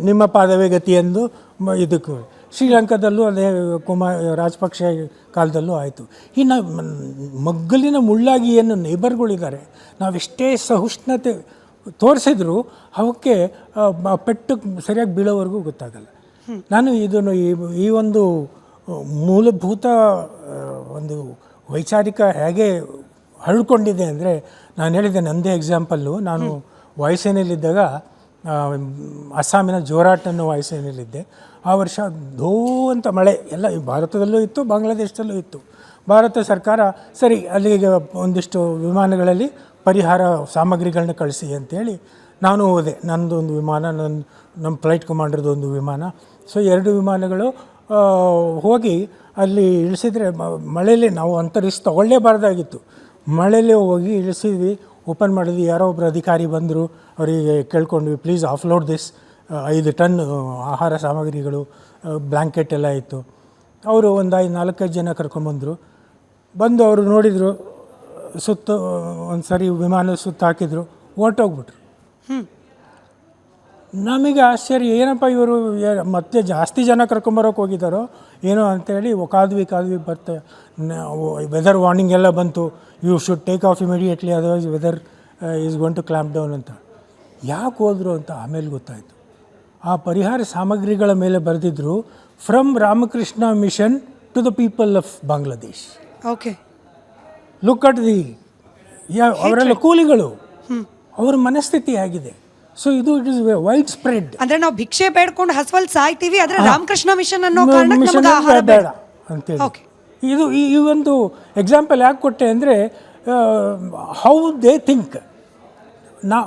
ನಿಮ್ಮ ಪಾದವೇ ಗತಿ ಎಂದು ಇದಕ್ಕೆ. ಶ್ರೀಲಂಕಾದಲ್ಲೂ ಅದೇ ರಾಜಪಕ್ಷ ಕಾಲದಲ್ಲೂ ಆಯಿತು. ಇನ್ನು ಮಗ್ಗಲಿನ ಮುಳ್ಳಾಗಿ ಏನು ನೇಬರ್ಗಳಿದ್ದಾರೆ, ನಾವೆಷ್ಟೇ ಸಹಿಷ್ಣುತೆ ತೋರಿಸಿದ್ರು ಅವಕ್ಕೆ ಪೆಟ್ಟು ಸರಿಯಾಗಿ ಬೀಳೋವರೆಗೂ ಗೊತ್ತಾಗಲ್ಲ. ನಾನು ಇದನ್ನು ಈ ಒಂದು ಮೂಲಭೂತ ಒಂದು ವೈಚಾರಿಕ ಹೇಗೆ ಹರಡ್ಕೊಂಡಿದೆ ಅಂದರೆ, ನಾನು ಹೇಳಿದೆ ನನ್ನದೇ ಎಕ್ಸಾಂಪಲ್ಲು. ನಾನು ವಾಯುಸೇನೆಯಲ್ಲಿದ್ದಾಗ ಅಸ್ಸಾಮಿನ ಜೋರಾಟ್ ಅನ್ನೋ ವಾಯುಸೇನೆಯಲ್ಲಿದ್ದೆ. ಆ ವರ್ಷ ಧೋ ಅಂತ ಮಳೆ ಎಲ್ಲ ಭಾರತದಲ್ಲೂ ಇತ್ತು, ಬಾಂಗ್ಲಾದೇಶದಲ್ಲೂ ಇತ್ತು. ಭಾರತ ಸರ್ಕಾರ ಸರಿ ಅಲ್ಲಿಗೆ ಒಂದಿಷ್ಟು ವಿಮಾನಗಳಲ್ಲಿ ಪರಿಹಾರ ಸಾಮಗ್ರಿಗಳನ್ನ ಕಳಿಸಿ ಅಂತೇಳಿ ನಾನು ಹೋದೆ. ನನ್ನದು ಒಂದು ವಿಮಾನ, ನಮ್ಮ ಫ್ಲೈಟ್ ಕಮಾಂಡರ್ದು ಒಂದು ವಿಮಾನ. ಸೊ 2 ವಿಮಾನಗಳು ಹೋಗಿ ಅಲ್ಲಿ ಇಳಿಸಿದರೆ ಮಳೆಯಲ್ಲಿ ನಾವು ಅಂಥ ರಿಸ್ಕ್ ತೊಗೊಳ್ಳೇಬಾರ್ದಾಗಿತ್ತು. ಮಳೆಯಲ್ಲೇ ಹೋಗಿ ಇಳಿಸಿದ್ವಿ, ಓಪನ್ ಮಾಡಿದ್ವಿ. ಯಾರೋ ಒಬ್ಬರು ಅಧಿಕಾರಿ ಬಂದರು, ಅವರಿಗೆ ಕೇಳ್ಕೊಂಡ್ವಿ, ಪ್ಲೀಸ್ ಆಫ್ಲೋಡ್ ದಿಸ್ 5 ಟನ್ ಆಹಾರ ಸಾಮಗ್ರಿಗಳು, ಬ್ಲ್ಯಾಂಕೆಟ್ ಎಲ್ಲ ಇತ್ತು. ಅವರು ಒಂದು 4-5 ಜನ ಕರ್ಕೊಂಡ್ಬಂದರು. ಬಂದು ಅವರು ನೋಡಿದರು, ಒಂದು ಸರಿ ವಿಮಾನ ಸುತ್ತ ಹಾಕಿದ್ರು, ಹೊರ್ಟೋಗ್ಬಿಟ್ರು. ನಮಗೆ ಆಶ್ಚರ್ಯ, ಏನಪ್ಪ ಇವರು ಮತ್ತೆ ಜಾಸ್ತಿ ಜನ ಕರ್ಕೊಂಬರೋಕೆ ಹೋಗಿದ್ದಾರೋ ಏನೋ ಅಂಥೇಳಿ ಕಾದ್ವಿ ಬರ್ತೆ ವೆದರ್ ವಾರ್ನಿಂಗ್ ಎಲ್ಲ ಬಂತು, you should take off immediately otherwise weather is going to clamp down ಅಂತ. ಯಾಕೆ ಹೋದರು ಅಂತ ಆಮೇಲೆ ಗೊತ್ತಾಯಿತು. ಆ ಪರಿಹಾರ ಸಾಮಗ್ರಿಗಳ ಮೇಲೆ ಬರೆದಿದ್ರು, from Ramakrishna mission to the people of Bangladesh. Okay, look at the ಅವರೆಲ್ಲ ಕೂಲಿಗಳು, ಅವರ ಮನಸ್ಥಿತಿ ಆಗಿದೆ. ಸೊ ಇದು ಇಟ್ ಇಸ್ ವೈಡ್ ಸ್ಪ್ರೆಡ್. ಅಂದ್ರೆ ನಾವು ಭಿಕ್ಷೆ ಬೇಡ್ಕೊಂಡು ಹಸುವಲ್ಲಿ ಸಾಯ್ತೀವಿ, ಆದ್ರೆ ರಾಮಕೃಷ್ಣ ಮಿಷನ್ ಅನ್ನೋ ಕಾರಣಕ್ಕೆ ನಮಗೆ ಆಹಾರ ಬೇಡ ಅಂತೇಳಿ. ಇದು ಈ ಒಂದು ಎಕ್ಸಾಂಪಲ್ ಯಾಕೆ ಕೊಟ್ಟೆ ಅಂದರೆ, how they think,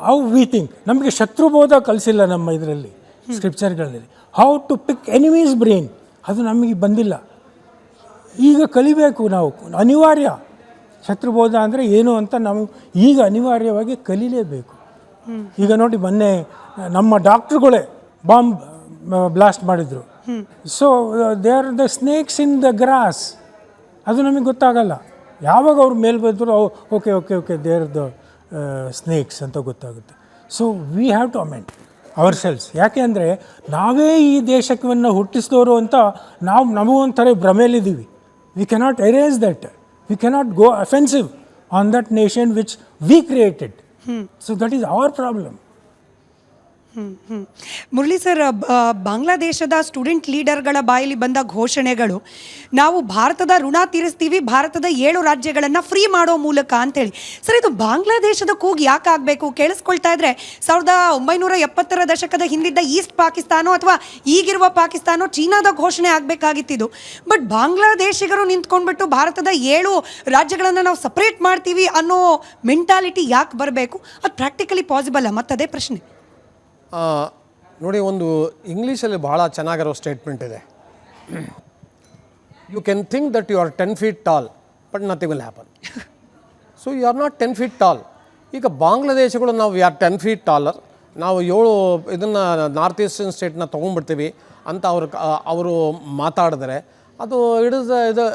how we think. ನಮಗೆ ಶತ್ರುಬೋಧ ಕಲಿಸಿಲ್ಲ ನಮ್ಮ ಇದರಲ್ಲಿ ಸ್ಕ್ರಿಪ್ಚರ್ಗಳಲ್ಲಿ. How to pick enemies brain, ಅದು ನಮಗೆ ಬಂದಿಲ್ಲ. ಈಗ ಕಲಿಬೇಕು ನಾವು, ಅನಿವಾರ್ಯ. ಶತ್ರುಬೋಧ ಅಂದರೆ ಏನು ಅಂತ ನಾವು ಈಗ ಅನಿವಾರ್ಯವಾಗಿ ಕಲೀಲೇಬೇಕು. ಈಗ ನೋಡಿ, ಮೊನ್ನೆ ನಮ್ಮ ಡಾಕ್ಟ್ರುಗಳೇ ಬಾಂಬ್ ಬ್ಲಾಸ್ಟ್ ಮಾಡಿದರು. So they are the snakes in the grass. ಅದು ನಮಗೆ ಗೊತ್ತಾಗಲ್ಲ. ಯಾವಾಗ ಅವ್ರ ಮೇಲೆ ಬಂದರು okay okay okay they are the snakes ಅಂತ ಗೊತ್ತಾಗುತ್ತೆ. So we have to amend our selves. ಯಾಕೆ ಅಂದರೆ ನಾವೇ ಈ ದೇಶವನ್ನು ಹುಟ್ಟಿಸಿದವರು ಅಂತ ನಾವು ನಮಗೊಂಥರ ಭ್ರಮೆಯಲ್ಲಿದ್ದೀವಿ. We cannot erase that. We cannot go offensive on that nation which we created. So that is our problem. Murali sir, ಬಾಂಗ್ಲಾದೇಶದ ಸ್ಟೂಡೆಂಟ್ ಲೀಡರ್ಗಳ ಬಾಯಲ್ಲಿ ಬಂದ ಘೋಷಣೆಗಳು, ನಾವು ಭಾರತದ ಋಣ ತೀರಿಸ್ತೀವಿ, ಭಾರತದ 7 ರಾಜ್ಯಗಳನ್ನು ಫ್ರೀ ಮಾಡೋ ಮೂಲಕ ಅಂತೇಳಿ. ಸರ್, ಇದು ಬಾಂಗ್ಲಾದೇಶದ ಕೂಗು ಯಾಕೆ ಆಗಬೇಕು? ಕೇಳಿಸ್ಕೊಳ್ತಾ ಇದ್ರೆ 1970ರ ದಶಕದ ಹಿಂದಿದ್ದ ಈಸ್ಟ್ ಪಾಕಿಸ್ತಾನೋ ಅಥವಾ ಈಗಿರುವ ಪಾಕಿಸ್ತಾನೋ ಚೀನಾದ ಘೋಷಣೆ ಆಗಬೇಕಾಗಿತ್ತಿದ್ದು. ಬಟ್ ಬಾಂಗ್ಲಾದೇಶಿಗರು ನಿಂತ್ಕೊಂಡ್ಬಿಟ್ಟು ಭಾರತದ 7 ರಾಜ್ಯಗಳನ್ನು ನಾವು ಸಪ್ರೇಟ್ ಮಾಡ್ತೀವಿ ಅನ್ನೋ ಮೆಂಟಾಲಿಟಿ ಯಾಕೆ ಬರಬೇಕು? ಅದು ಪ್ರಾಕ್ಟಿಕಲಿ ಪಾಸಿಬಲ್? ಮತ್ತದೇ ಪ್ರಶ್ನೆ. ನೋಡಿ, ಒಂದು ಇಂಗ್ಲೀಷಲ್ಲಿ ಭಾಳ ಚೆನ್ನಾಗಿರೋ ಸ್ಟೇಟ್ಮೆಂಟ್ ಇದೆ. You can think that you are 10 feet tall but nothing will happen. So you are not 10 feet tall. ಈಗ ಬಾಂಗ್ಲಾದೇಶಗಳು ನಾವು ಆರ್ 10 feet ಟಾಲರ್, ನಾವು 7 ಇದನ್ನು ನಾರ್ತ್ ಈಸ್ಟರ್ನ್ ಸ್ಟೇಟ್ನ ತೊಗೊಂಡ್ಬಿಡ್ತೀವಿ ಅಂತ ಅವರು ಮಾತಾಡಿದ್ರೆ ಅದು ಇಟ್ ಇಸ್ ಇದು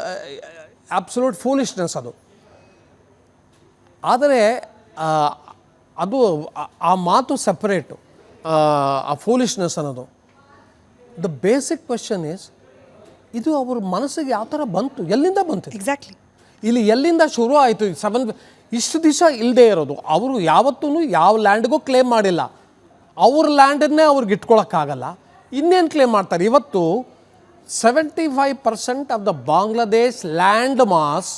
ಆಬ್ಸಲ್ಯೂಟ್ ಫೂಲಿಶ್ನೆಸ್ ಅದು. ಆದರೆ ಅದು ಆ ಮಾತು ಸಪ್ರೇಟು, ಆ ಫೂಲಿಶ್ನೆಸ್ ಅನ್ನೋದು. ದ ಬೇಸಿಕ್ ಕ್ವೆಶನ್ ಈಸ್, ಇದು ಅವ್ರ ಮನಸ್ಸಿಗೆ ಯಾವ ಥರ ಬಂತು, ಎಲ್ಲಿಂದ ಬಂತು? ಎಕ್ಸಾಕ್ಟ್ಲಿ. ಇಲ್ಲಿ ಎಲ್ಲಿಂದ ಶುರು ಆಯಿತು ಇಷ್ಟು ದಿವಸ ಇಲ್ಲದೆ ಇರೋದು? ಅವರು ಯಾವತ್ತೂ ಯಾವ ಲ್ಯಾಂಡ್ಗೂ ಕ್ಲೇಮ್ ಮಾಡಿಲ್ಲ. ಅವ್ರ ಲ್ಯಾಂಡನ್ನೇ ಅವ್ರಿಗೆ ಇಟ್ಕೊಳ್ಳೋಕ್ಕಾಗಲ್ಲ, ಇನ್ನೇನು ಕ್ಲೇಮ್ ಮಾಡ್ತಾರೆ? ಇವತ್ತು 75% of the Bangladesh land mass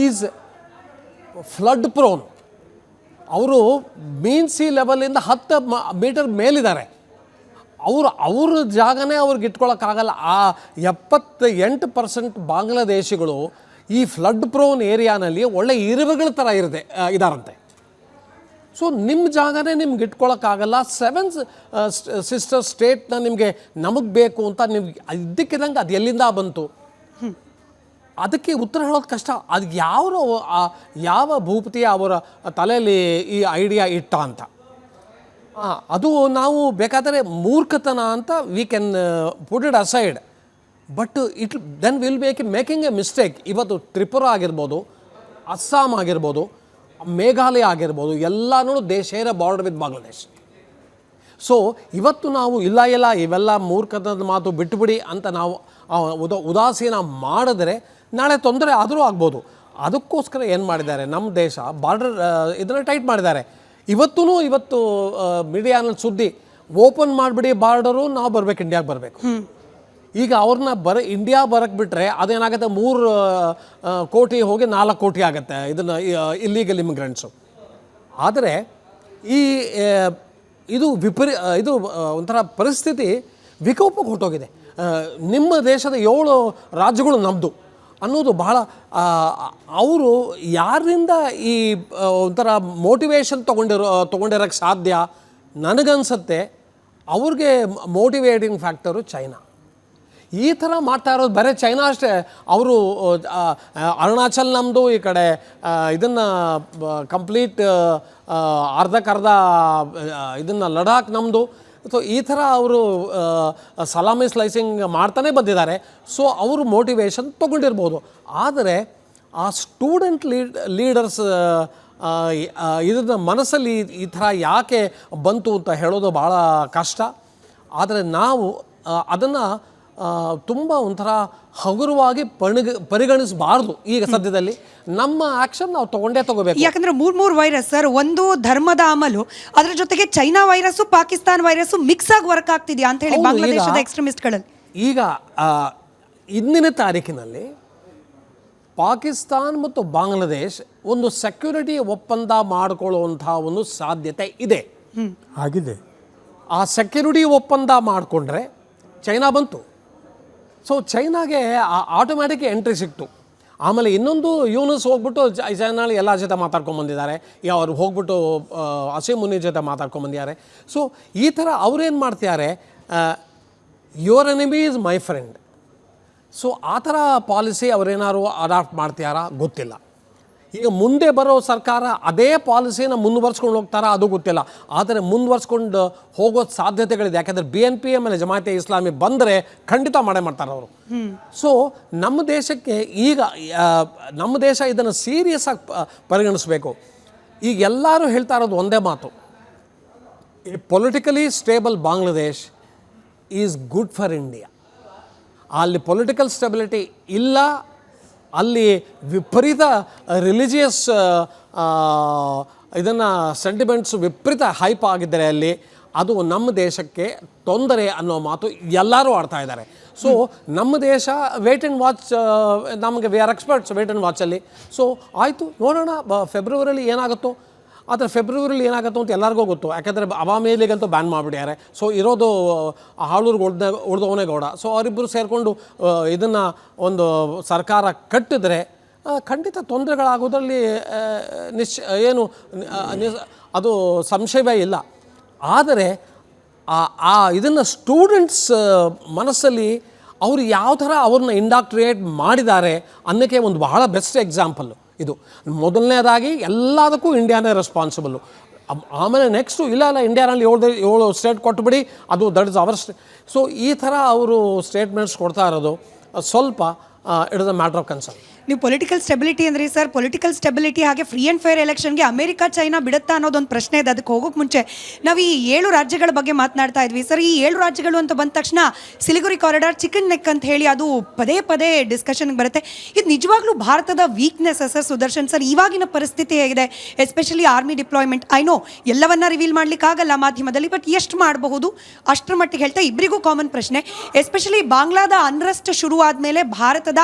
is flood prone. ಅವರು ಮೀನ್ ಸಿ ಲೆವೆಲಿಂದ 10 ಮೀಟರ್ ಮೇಲಿದ್ದಾರೆ. ಅವ್ರ ಜಾಗನೇ ಅವ್ರಿಗೆ ಇಟ್ಕೊಳ್ಳೋಕ್ಕಾಗಲ್ಲ. ಆ 78% ಬಾಂಗ್ಲಾದೇಶಿಗಳು ಈ ಫ್ಲಡ್ ಪ್ರೋನ್ ಏರಿಯಾನಲ್ಲಿ ಒಳ್ಳೆ ಇರುವೆಗಳ ಥರ ಇದಾರಂತೆ. ಸೊ ನಿಮ್ಮ ಜಾಗನೇ ನಿಮ್ಗೆ ಇಟ್ಕೊಳ್ಳೋಕ್ಕಾಗಲ್ಲ. 7 ಸಿಸ್ಟರ್ ಸ್ಟೇಟ್ನ ನಮಗೆ ಬೇಕು ಅಂತ ನಿಮ್ಗೆ ಇದ್ದಕ್ಕಿದ್ದಂಗೆ ಅದು ಎಲ್ಲಿಂದ ಬಂತು? ಅದಕ್ಕೆ ಉತ್ತರ ಹೇಳೋದು ಕಷ್ಟ. ಅದು ಯಾವ ಭೂಪತಿ ಅವರ ತಲೆಯಲ್ಲಿ ಈ ಐಡಿಯಾ ಇಟ್ಟ ಅಂತ. ಅದು ನಾವು ಬೇಕಾದರೆ ಮೂರ್ಖತನ ಅಂತ we can put it aside, but it then will making a mistake. ಇವತ್ತು ತ್ರಿಪುರ ಆಗಿರ್ಬೋದು, ಅಸ್ಸಾಂ ಆಗಿರ್ಬೋದು, ಮೇಘಾಲಯ ಆಗಿರ್ಬೋದು, ಎಲ್ಲನೂ they share a border with Bangladesh. So ಇವತ್ತು ನಾವು ಇಲ್ಲ ಇವೆಲ್ಲ ಮೂರ್ಖತನದ ಮಾತು ಬಿಟ್ಟುಬಿಡಿ ಅಂತ ನಾವು ಉದಾಸೀನ ಮಾಡಿದ್ರೆ ನಾಳೆ ತೊಂದರೆ ಆದರೂ ಆಗ್ಬೋದು. ಅದಕ್ಕೋಸ್ಕರ ಏನು ಮಾಡಿದ್ದಾರೆ, ನಮ್ಮ ದೇಶ ಬಾರ್ಡರ್ ಇದನ್ನು ಟೈಟ್ ಮಾಡಿದ್ದಾರೆ. ಇವತ್ತು ಮೀಡಿಯಾನಲ್ಲಿ ಸುದ್ದಿ, ಓಪನ್ ಮಾಡಿಬಿಡಿ ಬಾರ್ಡರು, ನಾವು ಬರಬೇಕು, ಇಂಡಿಯಾಗೆ ಬರಬೇಕು. ಈಗ ಅವ್ರನ್ನ ಇಂಡಿಯಾ ಬರಕ್ಕೆ ಬಿಟ್ಟರೆ ಅದೇನಾಗುತ್ತೆ, 3 ಕೋಟಿ ಹೋಗಿ 4 ಕೋಟಿ ಆಗುತ್ತೆ ಇದನ್ನು ಇಲ್ಲೀಗಲ್ ಇಮಿಗ್ರೆಂಟ್ಸು. ಆದರೆ ಇದು ಒಂಥರ ಪರಿಸ್ಥಿತಿ ವಿಕೋಪಕ್ಕೆ ಹೊರಟೋಗಿದೆ. ನಿಮ್ಮ ದೇಶದ 7 ರಾಜ್ಯಗಳು ನಮ್ಮದು ಅನ್ನೋದು ಬಹಳ, ಅವರು ಯಾರಿಂದ ಈ ಒಂಥರ ಮೋಟಿವೇಶನ್ ತೊಗೊಂಡಿರೋಕ್ಕೆ ಸಾಧ್ಯ? ನನಗನ್ಸುತ್ತೆ ಅವ್ರಿಗೆ ಮೋಟಿವೇಟಿಂಗ್ ಫ್ಯಾಕ್ಟರು ಚೈನಾ. ಈ ಥರ ಮಾಡ್ತಾ ಇರೋದು ಬರೀ ಚೈನಾ ಅಷ್ಟೇ. ಅವರು ಅರುಣಾಚಲ್ ನಮ್ಮದು, ಈ ಕಡೆ ಇದನ್ನು ಕಂಪ್ಲೀಟ್ ಅರ್ಧಕ್ಕರ್ಧ ಇದನ್ನು ಲಡಾಖ್ ನಮ್ಮದು. ಸೊ ಈ ಥರ ಅವರು ಸಲಾಮಿ ಸ್ಲೈಸಿಂಗ್ ಮಾಡ್ತಾನೆ ಬಂದಿದ್ದಾರೆ. ಸೊ ಅವರು ಮೋಟಿವೇಶನ್ ತೊಗೊಂಡಿರ್ಬೋದು. ಆದರೆ ಆ ಸ್ಟೂಡೆಂಟ್ ಲೀಡರ್ಸ್ ಇದನ್ನ ಮನಸ್ಸಲ್ಲಿ ಈ ಥರ ಯಾಕೆ ಬಂತು ಅಂತ ಹೇಳೋದು ಭಾಳ ಕಷ್ಟ. ಆದರೆ ನಾವು ಅದನ್ನು ತುಂಬ ಒಂಥರ ಹಗುರವಾಗಿ ಪರಿಗಣಿಸಬಾರ್ದು. ಈಗ ಸದ್ಯದಲ್ಲಿ ನಮ್ಮ ಆ್ಯಕ್ಷನ್ ನಾವು ತಗೋಬೇಕು. ಯಾಕಂದ್ರೆ ಮೂರ್ ವೈರಸ್ ಸರ್, ಒಂದು ಧರ್ಮದ ಅಮಲು, ಅದ್ರ ಜೊತೆಗೆ China virus Pakistan virus mix ಆಗಿ ವರ್ಕ್ ಆಗ್ತಿದ್ಯಾ ಅಂತ ಹೇಳಿ ಬಾಂಗ್ಲಾದೇಶದ ಎಕ್ಸ್ಟ್ರೀಮಿಸ್ಟ್ಗಳಲ್ಲಿ. ಈಗ ಇಂದಿನ ತಾರೀಕಿನಲ್ಲಿ ಪಾಕಿಸ್ತಾನ್ ಮತ್ತು ಬಾಂಗ್ಲಾದೇಶ್ ಒಂದು ಸೆಕ್ಯೂರಿಟಿ ಒಪ್ಪಂದ ಮಾಡಿಕೊಳ್ಳುವಂಥ ಒಂದು ಸಾಧ್ಯತೆ ಇದೆ, ಆಗಿದೆ. ಆ ಸೆಕ್ಯೂರಿಟಿ ಒಪ್ಪಂದ ಮಾಡಿಕೊಂಡ್ರೆ ಚೈನಾ ಬಂತು. ಸೊ ಚೈನಾಗೆ ಆಟೋಮ್ಯಾಟಿಕ್ ಎಂಟ್ರಿ ಸಿಕ್ತು. ಆಮೇಲೆ ಇನ್ನೊಂದು ಯೂನಸ್ ಹೋಗ್ಬಿಟ್ಟು ಚೈನಾಳಿ ಎಲ್ಲ ಜೊತೆ ಮಾತಾಡ್ಕೊಂಬಂದಿದ್ದಾರೆ, ಅವ್ರು ಹೋಗ್ಬಿಟ್ಟು ಅಸೀಮ್ ಮುನಿ ಜೊತೆ ಮಾತಾಡ್ಕೊಂಬಂದಿದ್ದಾರೆ. ಸೊ ಈ ಥರ ಅವ್ರೇನು ಮಾಡ್ತಿದ್ದಾರೆ, your enemy is my friend. So ಆ ಥರ ಪಾಲಿಸಿ ಅವರೇನಾದ್ರು ಅಡಾಪ್ಟ್ ಮಾಡ್ತಾರಾ ಗೊತ್ತಿಲ್ಲ. ಈಗ ಮುಂದೆ ಬರೋ ಸರ್ಕಾರ ಅದೇ ಪಾಲಿಸಿನ ಮುಂದುವರ್ಸ್ಕೊಂಡು ಹೋಗ್ತಾರಾ ಅದು ಗೊತ್ತಿಲ್ಲ. ಆದರೆ ಮುಂದುವರ್ಸ್ಕೊಂಡು ಹೋಗೋ ಸಾಧ್ಯತೆಗಳಿದೆ. ಯಾಕೆಂದರೆ BNP ಆಮೇಲೆ ಜಮಾತೆ ಇಸ್ಲಾಮಿ ಬಂದರೆ ಖಂಡಿತ ಮಾಡ್ತಾರೆ ಅವರು. ಸೊ ನಮ್ಮ ದೇಶಕ್ಕೆ ಈಗ ನಮ್ಮ ದೇಶ ಇದನ್ನು ಸೀರಿಯಸ್ ಆಗಿ ಪರಿಗಣಿಸಬೇಕು. ಈಗ ಎಲ್ಲರೂ ಹೇಳ್ತಾ ಇರೋದು ಒಂದೇ ಮಾತು, A politically stable Bangladesh is good for India. ಅಲ್ಲಿ ಪೊಲಿಟಿಕಲ್ ಸ್ಟೆಬಿಲಿಟಿ ಇಲ್ಲ, ಅಲ್ಲಿ ವಿಪರೀತ ರಿಲಿಜಿಯಸ್ ಇದನ್ನು ಸೆಂಟಿಮೆಂಟ್ಸ್ ವಿಪರೀತ ಹೈಪ್ ಆಗಿದ್ದಾರೆ ಅಲ್ಲಿ, ಅದು ನಮ್ಮ ದೇಶಕ್ಕೆ ತೊಂದರೆ ಅನ್ನೋ ಮಾತು ಎಲ್ಲರೂ ಆಡ್ತಾ ಇದ್ದಾರೆ. ಸೊ ನಮ್ಮ ದೇಶ ವೇಟ್ ಆ್ಯಂಡ್ ವಾಚ್, ನಮಗೆ we are experts wait and ವಾಚಲ್ಲಿ. ಸೊ ಆಯಿತು, ನೋಡೋಣ ಫೆಬ್ರವರಿಲಿ ಏನಾಗುತ್ತೋ. ಆದರೆ ಫೆಬ್ರವರಿಲಿ ಏನಾಗುತ್ತೋ ಅಂತ ಎಲ್ಲರಿಗೂ ಗೊತ್ತು, ಯಾಕಂದರೆ ಅವಾಮಿ ಲೀಗಂತೂ ಬ್ಯಾನ್ ಮಾಡಿಬಿಡ್ಯಾರೆ. ಸೊ ಇರೋದು ಹಾಳೂರಿಗೆ ಉಳ್ದವನೇ ಗೌಡ. ಸೊ ಅವರಿಬ್ಬರು ಸೇರಿಕೊಂಡು ಇದನ್ನು ಒಂದು ಸರ್ಕಾರ ಕಟ್ಟಿದ್ರೆ ಖಂಡಿತ ತೊಂದರೆಗಳಾಗೋದ್ರಲ್ಲಿ ಅದು ಸಂಶಯವೇ ಇಲ್ಲ. ಆದರೆ ಇದನ್ನು ಸ್ಟೂಡೆಂಟ್ಸ್ ಮನಸ್ಸಲ್ಲಿ ಅವರು ಯಾವ ಥರ ಅವ್ರನ್ನ ಇಂಡಾಕ್ಟ್ರಿಯೇಟ್ ಮಾಡಿದ್ದಾರೆ ಅನ್ನೋಕ್ಕೆ ಒಂದು ಬಹಳ ಬೆಸ್ಟ್ ಎಕ್ಸಾಂಪಲ್ಲು ಇದು. ಮೊದಲನೇದಾಗಿ ಎಲ್ಲದಕ್ಕೂ ಇಂಡಿಯಾನೇ ರೆಸ್ಪಾನ್ಸಿಬಲ್ಲು. ಆಮೇಲೆ ನೆಕ್ಸ್ಟು ಇಲ್ಲ ಇಂಡಿಯಾನಲ್ಲಿ 7 ಸ್ಟೇಟ್ ಕೊಟ್ಬಿಡಿ, ಅದು ದಟ್ ಇಸ್ ಅವರ್ ಸೊ ಈ ಥರ ಅವರು ಸ್ಟೇಟ್ಮೆಂಟ್ಸ್ ಕೊಡ್ತಾ ಇರೋದು ಸ್ವಲ್ಪ it is a matter of concern. ನೀವು ಪೊಲಿಟಿಕಲ್ ಸ್ಟೆಬಿಲಿಟಿ ಅಂದರೆ ಸರ್, ಪೊಲಿಟಿಕಲ್ ಸ್ಟೆಬಿಲಿಟಿ ಹಾಗೆ ಫ್ರೀ ಆ್ಯಂಡ್ ಫೇರ್ ಎಲೆಕ್ಷನ್ಗೆ ಅಮೆರಿಕ ಚೈನಾ ಬಿಡುತ್ತಾ ಅನ್ನೋದೊಂದು ಪ್ರಶ್ನೆ ಇದೆ. ಅದಕ್ಕೆ ಹೋಗೋಕ್ಕೆ ಮುಂಚೆ ನಾವು ಈ 7 ರಾಜ್ಯಗಳ ಬಗ್ಗೆ ಮಾತನಾಡ್ತಾ ಇದ್ವಿ ಸರ್. ಈ 7 ರಾಜ್ಯಗಳು ಅಂತ ಬಂದ ತಕ್ಷಣ ಸಿಲಿಗುರಿ ಕಾರಿಡಾರ್, ಚಿಕನ್ ನೆಕ್ ಅಂತ ಹೇಳಿ ಅದು ಪದೇ ಪದೇ ಡಿಸ್ಕಷನ್ಗೆ ಬರುತ್ತೆ. ಇದು ನಿಜವಾಗ್ಲೂ ಭಾರತದ ವೀಕ್ನೆಸ್ ಸರ್ ಸುದರ್ಶನ್ ಸರ್? ಇವಾಗಿನ ಪರಿಸ್ಥಿತಿ ಹೇಗಿದೆ, especially army deployment? I know ಎಲ್ಲವನ್ನ ರಿವೀಲ್ ಮಾಡಲಿಕ್ಕಾಗಲ್ಲ ಮಾಧ್ಯಮದಲ್ಲಿ, ಬಟ್ ಎಷ್ಟು ಮಾಡಬಹುದು ಅಷ್ಟರ ಮಟ್ಟಿಗೆ ಹೇಳ್ತಾ ಇಬ್ಬರಿಗೂ ಕಾಮನ್ ಪ್ರಶ್ನೆ, ಎಸ್ಪೆಷಲಿ ಬಾಂಗ್ಲಾದ ಅನ್ರೆಸ್ಟ್ ಶುರು ಆದಮೇಲೆ ಭಾರತದ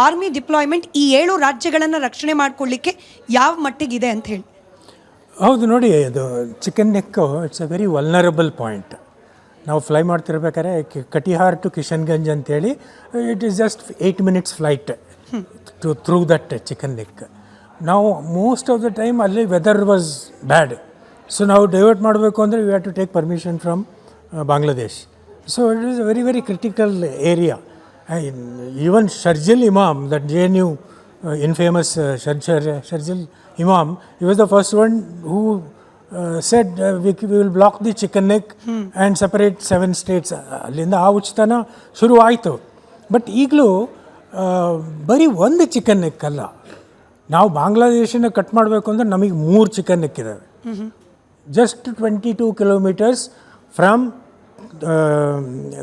ಆರ್ಮಿ ಡಿಪ್ಲಾಯ್ಮೆಂಟ್ ಈ 7 ರಾಜ್ಯಗಳನ್ನು ರಕ್ಷಣೆ ಮಾಡ್ಕೊಳ್ಳಿಕ್ಕೆ ಯಾವ ಮಟ್ಟಿಗಿದೆ ಅಂತ ಹೇಳಿ. ಹೌದು ನೋಡಿ, ಅದು chicken neck it's a very vulnerable point. ನಾವು ಫ್ಲೈ ಮಾಡ್ತಿರ್ಬೇಕಾದ್ರೆ ಕಟಿಹಾರ್ ಟು ಕಿಶನ್ಗಂಜ್ ಅಂತೇಳಿ it is just 8 minutes flight through that chicken neck. ನಾವು ಮೋಸ್ಟ್ ಆಫ್ ದ ಟೈಮ್ ಅಲ್ಲಿ ವೆದರ್ ವಾಸ್ ಬ್ಯಾಡ್, ಸೊ ನಾವು ಡೈವರ್ಟ್ ಮಾಡಬೇಕು ಅಂದರೆ we have to take permission from Bangladesh. So it is a very very critical area. Even Sharjil Imam, that JNU infamous Sharjil Imam, he was the first one who said we will block the chicken neck and separate 7 states. ಅಲ್ಲಿಂದ ಆ ಉಚಿತನ ಶುರು ಆಯಿತು. But ಈಗಲೂ ಬರೀ ಒಂದು chicken neck ಅಲ್ಲ, ನಾವು ಬಾಂಗ್ಲಾದೇಶನ cut ಮಾಡಬೇಕು ಅಂದರೆ ನಮಗೆ 3 ಚಿಕನ್ ನೆಕ್ ಇದ್ದಾವೆ. Just 22 kilometers from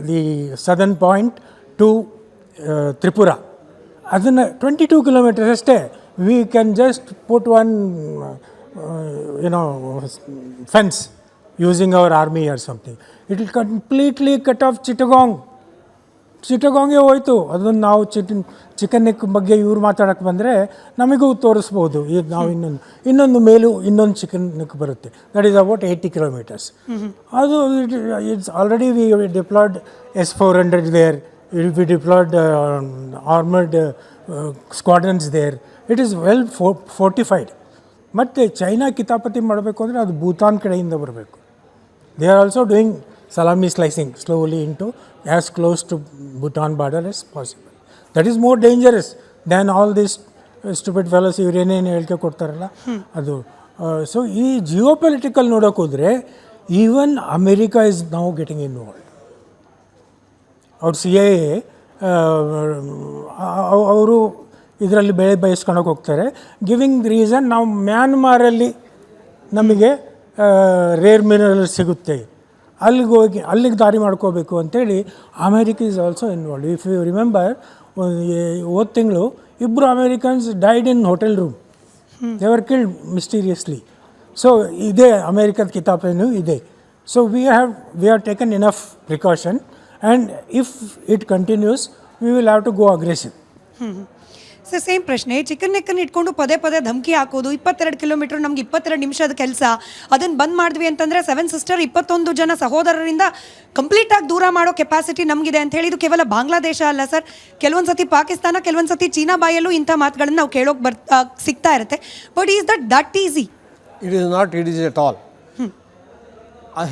the southern point to Tripura. ಅದನ್ನು 22 kilometers ಅಷ್ಟೇ. We can just put one fence using our army or something. It will completely cut off ಚಿಟಗಾಂಗೆ ಹೋಯ್ತು. ಅದನ್ನು ನಾವು ಚಿಕನ್ ನೆಕ್ ಬಗ್ಗೆ ಇವ್ರು ಮಾತಾಡೋಕ್ಕೆ ಬಂದರೆ ನಮಗೂ ತೋರಿಸ್ಬೋದು. ಈಗ ನಾವು ಇನ್ನೊಂದು ಚಿಕನ್ ನೆಕ್ ಬರುತ್ತೆ, ದಟ್ ಈಸ್ ಅಬೌಟ್ 80 kilometers. ಅದು it's already we deployed S-400 there, we deployed armored squadrons there. It is well fortified. ಮತ್ತು ಚೈನಾ ಕಿತಾಪತಿ ಮಾಡಬೇಕು ಅಂದರೆ ಅದು ಭೂತಾನ್ ಕಡೆಯಿಂದ ಬರಬೇಕು. They are also doing salami slicing slowly into as close to Bhutan border as possible. That is more dangerous than all these stupid fellows ಇವರೇನೇನು ಹೇಳಿಕೆ ಕೊಡ್ತಾರಲ್ಲ ಅದು. So ಈ ಜಿಯೋ ಪೊಲಿಟಿಕಲ್ ನೋಡೋಕೆ ಹೋದರೆ even America is now getting involved. ಅವ್ರ CIA ಅವರು ಇದರಲ್ಲಿ ಬೆಳೆ ಬಯಸ್ಕೊಳಕ್ಕೆ ಹೋಗ್ತಾರೆ. ಗಿವಿಂಗ್ ರೀಸನ್ ನಾವು ಮ್ಯಾನ್ಮಾರಲ್ಲಿ ನಮಗೆ ರೇರ್ ಮಿನರಲ್ ಸಿಗುತ್ತೆ, ಅಲ್ಲಿಗೆ ದಾರಿ ಮಾಡ್ಕೋಬೇಕು ಅಂತೇಳಿ America is also involve. If you remember, ಹೋದ ತಿಂಗಳು 2 Americans died in hotel room, they were killed mysteriously. So ಇದೇ ಅಮೇರಿಕದ ಕಿತಾಪೇನು ಇದೆ. So we are taken enough precaution, and if it continues we will have to go aggressive. Sir, same ಪ್ರಶ್ನೆ. Chicken ನೆಕ್ಕನ್ನು ಇಟ್ಕೊಂಡು ಪದೇ ಪದೇ ಧಮಕಿ ಹಾಕೋದು, 22 ಕಿಲೋಮೀಟರ್ ನಮ್ಗೆ 22 ನಿಮಿಷದ ಕೆಲಸ, ಅದನ್ನು ಬಂದ್ ಮಾಡಿದ್ವಿ ಅಂತಂದರೆ 7 ಸಿಸ್ಟರ್ 21 ಜನ ಸಹೋದರರಿಂದ ಕಂಪ್ಲೀಟಾಗಿ ದೂರ ಮಾಡೋ ಕೆಪಾಸಿಟಿ ನಮಗಿದೆ ಅಂತ ಹೇಳಿದ್ದು ಕೇವಲ ಬಾಂಗ್ಲಾದೇಶ ಅಲ್ಲ ಸರ್, ಕೆಲವೊಂದು ಸತಿ ಪಾಕಿಸ್ತಾನ, ಕೆಲವೊಂದು ಸತಿ ಚೀನಾ ಬಾಯಲ್ಲೂ ಇಂಥ ಮಾತುಗಳನ್ನು ನಾವು ಕೇಳೋಕೆ ಸಿಗ್ತಾ ಇರುತ್ತೆ. But is that easy? It is not it is at all.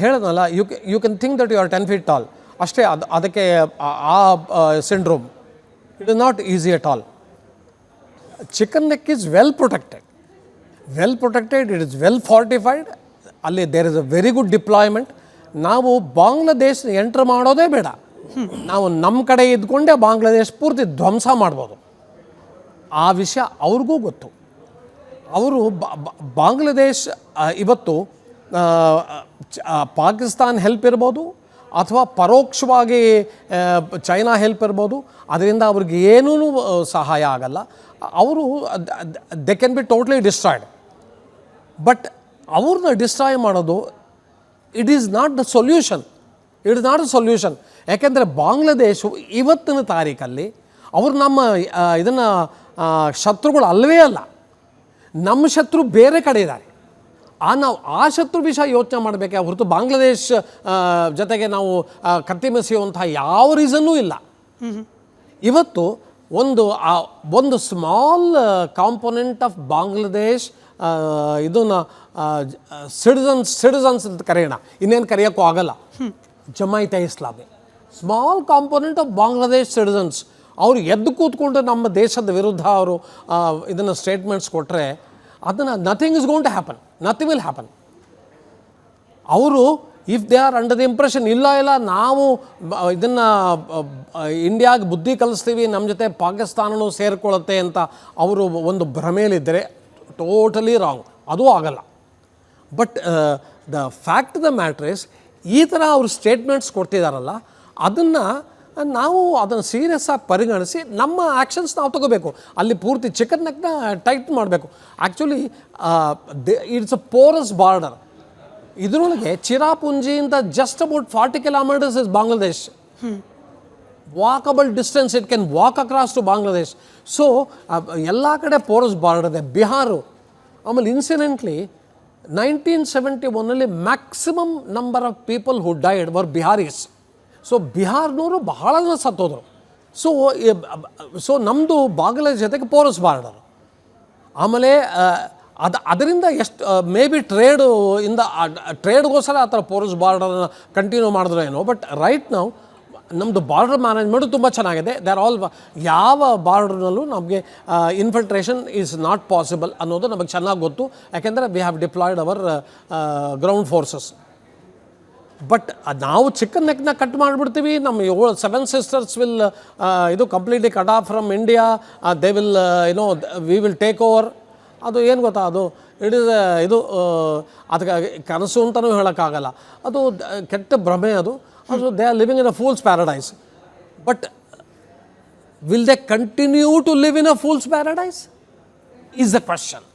ಹೇಳೋದಲ್ಲ, you can think that you are 10 feet tall ಅಷ್ಟೇ. ಅದಕ್ಕೆ ಆ syndrome. It is not easy at all. Chicken neck is well protected, it is well fortified. ಅಲ್ಲಿ there is a very good deployment. ನಾವು Bangladesh entry ಮಾಡೋದೇ ಬೇಡ, ನಾವು ನಮ್ಮ ಕಡೆ ಇದ್ಕೊಂಡೇ ಬಾಂಗ್ಲಾದೇಶ ಪೂರ್ತಿ ಧ್ವಂಸ ಮಾಡ್ಬೋದು. ಆ ವಿಷಯ ಅವ್ರಿಗೂ ಗೊತ್ತು. ಅವರು ಬಾಂಗ್ಲಾದೇಶ್ ಇವತ್ತು ಪಾಕಿಸ್ತಾನ್ ಹೆಲ್ಪ್ ಇರ್ಬೋದು ಅಥವಾ ಪರೋಕ್ಷವಾಗಿ ಚೈನಾ ಹೆಲ್ಪ್ ಇರ್ಬೋದು, ಅದರಿಂದ ಅವ್ರಿಗೆ ಏನೂ ಸಹಾಯ ಆಗಲ್ಲ. ಅವರು they can be totally destroyed. But ಅವ್ರನ್ನ ಡಿಸ್ಟ್ರಾಯ್ ಮಾಡೋದು it is not the solution. ಯಾಕೆಂದರೆ ಬಾಂಗ್ಲಾದೇಶ ಇವತ್ತಿನ ತಾರೀಕಲ್ಲಿ ಅವರು ನಮ್ಮ ಇದನ್ನು ಶತ್ರುಗಳು ಅಲ್ಲವೇ ಅಲ್ಲ. ನಮ್ಮ ಶತ್ರು ಬೇರೆ ಕಡೆ ಇದ್ದಾರೆ. ನಾವು ಆ ಶತ್ರು ವಿಷಯ ಯೋಚನೆ ಮಾಡಬೇಕೆ ಹೊರತು ಬಾಂಗ್ಲಾದೇಶ ಜೊತೆಗೆ ನಾವು ಕತ್ತಿ ಮೆಸೆಯುವಂತಹ ಯಾವ ರೀಸನ್ನೂ ಇಲ್ಲ. ಇವತ್ತು ಒಂದು ಸ್ಮಾಲ್ ಕಾಂಪೊನೆಂಟ್ ಆಫ್ ಬಾಂಗ್ಲಾದೇಶ್ ಇದನ್ನು ಸಿಟಿಸನ್ಸ್ ಅಂತ ಕರೆಯೋಣ, ಇನ್ನೇನು ಕರೆಯೋಕ್ಕೂ ಆಗಲ್ಲ. Jamaat Islami small component of Bangladesh citizens ಅವರು ಎದ್ದು ಕೂತ್ಕೊಂಡು ನಮ್ಮ ದೇಶದ ವಿರುದ್ಧ ಅವರು ಇದನ್ನು ಸ್ಟೇಟ್ಮೆಂಟ್ಸ್ ಕೊಟ್ಟರೆ ಅದನ್ನು ನಥಿಂಗ್ ವಿಲ್ ಹ್ಯಾಪನ್. ಅವರು if they are under the impression ಇಲ್ಲ ನಾವು ಇದನ್ನು ಇಂಡಿಯಾಗೆ ಬುದ್ಧಿ ಕಲಿಸ್ತೀವಿ, ನಮ್ಮ ಜೊತೆ ಪಾಕಿಸ್ತಾನನೂ ಸೇರಿಕೊಳ್ಳುತ್ತೆ ಅಂತ ಅವರು ಒಂದು ಭ್ರಮೆಯಲ್ಲಿದ್ದರೆ ಟೋಟಲಿ ರಾಂಗ್, ಅದೂ ಆಗಲ್ಲ. But the fact the matter is, ಈ ಥರ ಅವರು ಸ್ಟೇಟ್ಮೆಂಟ್ಸ್ ಕೊಡ್ತಿದ್ದಾರಲ್ಲ, ನಾವು ಅದನ್ನು ಸೀರಿಯಸ್ ಆಗಿ ಪರಿಗಣಿಸಿ ನಮ್ಮ ಆ್ಯಕ್ಷನ್ಸ್ ನಾವು ತಗೋಬೇಕು. ಅಲ್ಲಿ ಪೂರ್ತಿ ಚಿಕನ್ ನೆಕ್ನ ಟೈಟ್ ಮಾಡಬೇಕು. Actually it's a porous border. ಇದರೊಳಗೆ ಚಿರಾಪುಂಜಿಯಿಂದ just about 40 kilometers is Bangladesh. Walkable distance, it can walk across to Bangladesh. So ಎಲ್ಲ ಕಡೆ ಪೋರಸ್ ಬಾರ್ಡರ್ ಇದೆ. ಬಿಹಾರು ಆಮೇಲೆ incidentally 1971 maximum number of people who died were Biharis. So ಬಿಹಾರ್ನವರು ಬಹಳ ಜನ ಸತ್ತೋದ್ರು. ಸೊ ನಮ್ಮದು ಬಾಂಗ್ಲಾದೇಶ ಜೊತೆಗೆ ಪೋರಸ್ ಬಾರ್ಡರ್. ಆಮೇಲೆ ಅದರಿಂದ ಎಷ್ಟು ಮೇ ಬಿ ಟ್ರೇಡ್ಗೋಸ್ಕರ ಆ ಥರ ಪೋರಸ್ ಬಾರ್ಡರ್ನ ಕಂಟಿನ್ಯೂ ಮಾಡಿದ್ರು ಏನೋ. ಬಟ್ ರೈಟ್ ನಾವು ನಮ್ಮದು ಬಾರ್ಡರ್ ಮ್ಯಾನೇಜ್ಮೆಂಟು ತುಂಬ ಚೆನ್ನಾಗಿದೆ. ದೇ ಆರ್ ಆಲ್ ಯಾವ ಬಾರ್ಡರ್ನಲ್ಲೂ ನಮಗೆ ಇನ್ಫಿಲ್ಟ್ರೇಷನ್ ಈಸ್ ನಾಟ್ ಪಾಸಿಬಲ್ ಅನ್ನೋದು ನಮಗೆ ಚೆನ್ನಾಗಿ ಗೊತ್ತು. ಯಾಕೆಂದರೆ we have deployed our ground forces. But ನಾವು ಚಿಕನ್ ನೆಕ್ನ ಕಟ್ ಮಾಡಿಬಿಡ್ತೀವಿ, ನಮ್ಮ 7 sisters ವಿಲ್ ಇದು completely cut off from India, they will we will take over. ಅದು ಏನು ಗೊತ್ತಾ, ಅದು ಇಟ್ ಈಸ್ ಇದು ಅದಕ್ಕೆ ಕನಸು ಅಂತಲೂ ಹೇಳೋಕ್ಕಾಗಲ್ಲ. ಅದು ಕೆಟ್ಟ ಭ್ರಮೆ. ಅದು they are living in a fool's paradise. But will they continue to live in a fool's paradise is the question.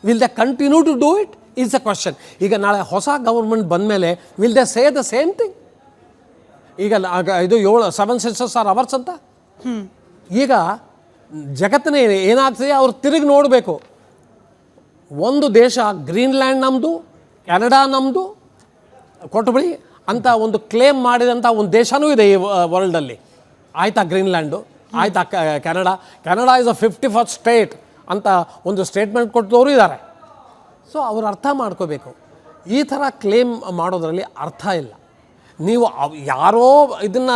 Will they continue to do it is the question. ಈಗ ನಾಳೆ ಹೊಸ ಗೌರ್ಮೆಂಟ್ ಬಂದ ಮೇಲೆ will they say the same thing? ಈಗ ಇದು 7 sisters R hours ಅಂತ. ಈಗ ಜಗತ್ತಿನ ಏನಾಗ್ತದೆ ಅವ್ರು ತಿರುಗಿ ನೋಡಬೇಕು. ಒಂದು ದೇಶ ಗ್ರೀನ್ಲ್ಯಾಂಡ್ ನಮ್ಮದು, ಕೆನಡಾ ನಮ್ಮದು ಕೊಟ್ಬಿಡಿ ಅಂತ ಒಂದು ಕ್ಲೇಮ್ ಮಾಡಿದಂಥ ಒಂದು ದೇಶನೂ ಇದೆ ಈ ವರ್ಲ್ಡಲ್ಲಿ. ಆಯಿತಾ ಗ್ರೀನ್ಲ್ಯಾಂಡು, ಆಯಿತಾ Canada is a 51st state ಅಂತ ಒಂದು ಸ್ಟೇಟ್ಮೆಂಟ್ ಕೊಟ್ಟವರು ಇದ್ದಾರೆ. ಸೊ ಅವ್ರು ಅರ್ಥ ಮಾಡ್ಕೋಬೇಕು, ಈ ಥರ ಕ್ಲೇಮ್ ಮಾಡೋದ್ರಲ್ಲಿ ಅರ್ಥ ಇಲ್ಲ. ನೀವು ಯಾರೋ ಇದನ್ನು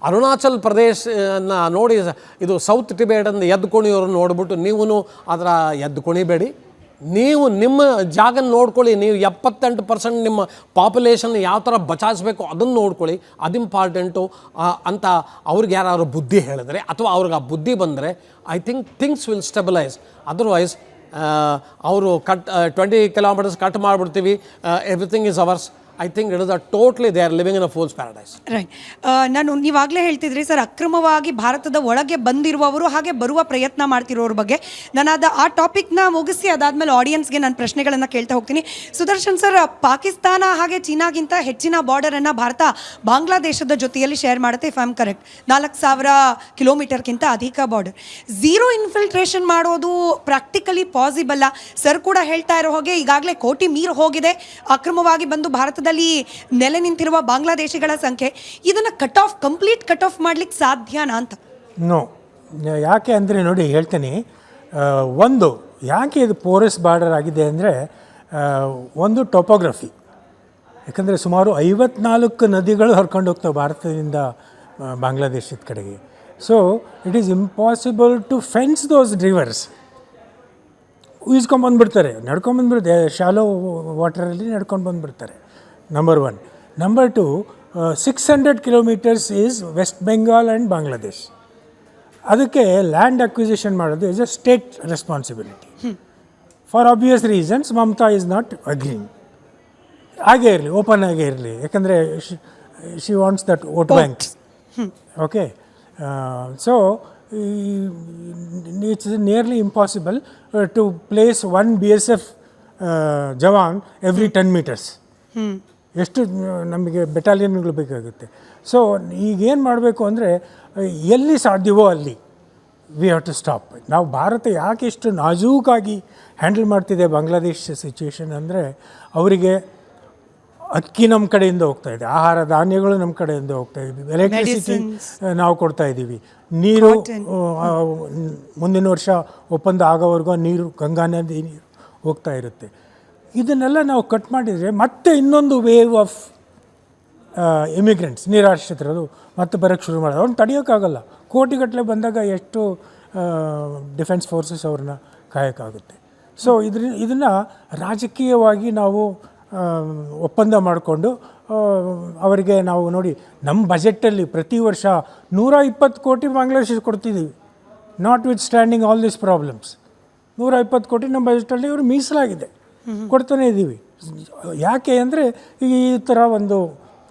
ಅರುಣಾಚಲ್ ಪ್ರದೇಶನ ನೋಡಿ ಇದು ಸೌತ್ ಟಿಬೇಟನ್ನು ಎದ್ದು ಕುಣಿಯೋರು ನೋಡಿಬಿಟ್ಟು ನೀವು ಅದರ ಎದ್ದು ಕುಣಿಬೇಡಿ. ನೀವು ನಿಮ್ಮ ಜಾಗ ನೋಡ್ಕೊಳ್ಳಿ. ನೀವು 78% ನಿಮ್ಮ ಪಾಪ್ಯುಲೇಷನ್ ಯಾವ ಥರ ಬಚಾಯಿಸ್ಬೇಕು ಅದನ್ನು ನೋಡ್ಕೊಳ್ಳಿ, ಅದು ಇಂಪಾರ್ಟೆಂಟು ಅಂತ ಅವ್ರಿಗೆ ಯಾರು ಬುದ್ಧಿ ಹೇಳಿದ್ರೆ ಅಥವಾ ಅವ್ರಿಗೆ ಆ ಬುದ್ಧಿ ಬಂದರೆ I think things will stabilise. Otherwise ಅವರು 20 ಕಿಲೋಮೀಟರ್ಸ್ ಕಟ್ ಮಾಡಿಬಿಡ್ತೀವಿ, everything is ours. I think it is totally they are living in a fool's paradise. Right. ನಾನು ನೀವಾಗಲೇ ಹೇಳ್ತಿದ್ರಿ ಸರ್, ಅಕ್ರಮವಾಗಿ ಭಾರತದ ಒಳಗೆ ಬಂದಿರುವವರು ಹಾಗೆ ಬರುವ ಪ್ರಯತ್ನ ಮಾಡ್ತಿರೋರ ಬಗ್ಗೆ. ನಾನು ಆ ಟಾಪಿಕ್ನ ಮುಗಿಸಿ ಅದಾದಮೇಲೆ ಆಡಿಯನ್ಸ್ಗೆ ನಾನು ಪ್ರಶ್ನೆಗಳನ್ನು ಕೇಳ್ತಾ ಹೋಗ್ತೀನಿ. ಸುದರ್ಶನ್ ಸರ್, ಪಾಕಿಸ್ತಾನ ಹಾಗೆ ಚೀನಾಗಿಂತ ಹೆಚ್ಚಿನ ಬಾರ್ಡರನ್ನು ಭಾರತ ಬಾಂಗ್ಲಾದೇಶದ ಜೊತೆಯಲ್ಲಿ ಶೇರ್ ಮಾಡುತ್ತೆ, ಇಫ್ ಐ ಆಮ್ ಕರೆಕ್ಟ್. 4,000 ಕಿಲೋಮೀಟರ್ಗಿಂತ ಅಧಿಕ ಬಾರ್ಡರ್. ಝೀರೋ ಇನ್ಫಿಲ್ಟ್ರೇಷನ್ ಮಾಡೋದು ಪ್ರಾಕ್ಟಿಕಲಿ ಪಾಸಿಬಲ್ಲ? ಸರ್ ಕೂಡ ಹೇಳ್ತಾ ಇರೋ ಹಾಗೆ ಈಗಾಗಲೇ ಕೋಟಿ ಮೀರಿ ಹೋಗಿದೆ ಅಕ್ರಮವಾಗಿ ಬಂದು ಭಾರತದಲ್ಲಿ ನೆಲೆ ನಿಂತಿರುವ ಬಾಂಗ್ಲಾದೇಶಿಗಳ ಸಂಖ್ಯೆ. ಇದನ್ನು ಕಂಪ್ಲೀಟ್ ಕಟ್ ಆಫ್ ಮಾಡ್ಲಿಕ್ಕೆ ಸಾಧ್ಯನಾ ಅಂತ? ನೋ. ಯಾಕೆ ಅಂದರೆ ನೋಡಿ ಹೇಳ್ತೀನಿ, ಒಂದು ಯಾಕೆ ಇದು ಪೋರಸ್ ಬಾರ್ಡರ್ ಆಗಿದೆ ಅಂದರೆ ಒಂದು ಟೋಪೋಗ್ರಫಿ. ಯಾಕಂದರೆ ಸುಮಾರು 54 ನದಿಗಳು ಹರ್ಕೊಂಡು ಹೋಗ್ತವೆ ಭಾರತದಿಂದ ಬಾಂಗ್ಲಾದೇಶದ ಕಡೆಗೆ. So it is impossible to fence those rivers. ಈಸ್ಕೊಂಬಂದ್ಬಿಡ್ತಾರೆ, ನಡ್ಕೊಂಬಂದ್ಬಿಡ್ತಾರೆ, ಶಾಲೋ ವಾಟರಲ್ಲಿ ನಡ್ಕೊಂಡು ಬಂದುಬಿಡ್ತಾರೆ. Number 1. Number 2, 600 kilometres is West Bengal and Bangladesh. ಅದಕ್ಕೆ ಲ್ಯಾಂಡ್ ಅಕ್ವಿಸಿಷನ್ ಮಾಡೋದು is a state responsibility. For obvious reasons Mamata is not agreeing. ಹಾಗೇ ಇರಲಿ, ಓಪನ್ ಆಗೇ ಇರಲಿ, ಯಾಕಂದರೆ she wants that vote bank. Okay, so it's nearly impossible to place 1 BSF jawan every 10 meters. ಎಷ್ಟು ನಮಗೆ ಬೆಟಾಲಿಯನ್ಗಳು ಬೇಕಾಗುತ್ತೆ. ಸೊ ಈಗೇನು ಮಾಡಬೇಕು ಅಂದರೆ ಎಲ್ಲಿ ಸಾಧ್ಯವೋ ಅಲ್ಲಿ ವಿ ಹ್ಯಾವ್ ಟು ಸ್ಟಾಪ್. ನಾವು ಭಾರತ ಯಾಕೆ ಇಷ್ಟು ನಾಜೂಕಾಗಿ ಹ್ಯಾಂಡಲ್ ಮಾಡ್ತಿದೆ ಬಾಂಗ್ಲಾದೇಶ ಸಿಚುವೇಶನ್ ಅಂದರೆ, ಅವರಿಗೆ ಅಕ್ಕಿ ನಮ್ಮ ಕಡೆಯಿಂದ ಹೋಗ್ತಾ ಇದೆ, ಆಹಾರ ಧಾನ್ಯಗಳು ನಮ್ಮ ಕಡೆಯಿಂದ ಹೋಗ್ತಾ ಇದ್ದೀವಿ, ಎಲೆಕ್ಟ್ರಿಸಿಟಿ ನಾವು ಕೊಡ್ತಾ ಇದ್ದೀವಿ, ನೀರು ಮುಂದಿನ ವರ್ಷ ಒಪ್ಪಂದ ಆಗೋವರೆಗೂ ನೀರು ಗಂಗಾ ನದಿ ನೀರು ಹೋಗ್ತಾ ಇರುತ್ತೆ. ಇದನ್ನೆಲ್ಲ ನಾವು ಕಟ್ ಮಾಡಿದರೆ ಮತ್ತೆ ಇನ್ನೊಂದು ವೇವ್ ಆಫ್ ಇಮಿಗ್ರೆಂಟ್ಸ್, ನಿರಾಶ್ರಿತರದು ಮತ್ತೆ ಬರೋಕ್ಕೆ ಶುರು ಮಾಡೋದು. ಅವ್ರನ್ನ ತಡೆಯೋಕ್ಕಾಗಲ್ಲ. ಕೋಟಿಗಟ್ಟಲೆ ಬಂದಾಗ ಎಷ್ಟು ಡಿಫೆನ್ಸ್ ಫೋರ್ಸಸ್ ಅವ್ರನ್ನ ಕಾಯೋಕ್ಕಾಗುತ್ತೆ. ಸೊ ಇದನ್ನು ರಾಜಕೀಯವಾಗಿ ನಾವು ಒಪ್ಪಂದ ಮಾಡಿಕೊಂಡು ಅವರಿಗೆ ನಾವು ನೋಡಿ, ನಮ್ಮ ಬಜೆಟಲ್ಲಿ ಪ್ರತಿ ವರ್ಷ 120 ಕೋಟಿ ಬಾಂಗ್ಲಾದೇಶ ಕೊಡ್ತಿದ್ದೀವಿ. Notwithstanding all these problems. 120 ಕೋಟಿ ನಮ್ಮ ಬಜೆಟಲ್ಲಿ ಇವರು ಮೀಸಲಾಗಿದೆ, ಕೊಡ್ತಾನೆ ಇದ್ದೀವಿ. ಯಾಕೆ ಅಂದರೆ ಈ ಥರ ಒಂದು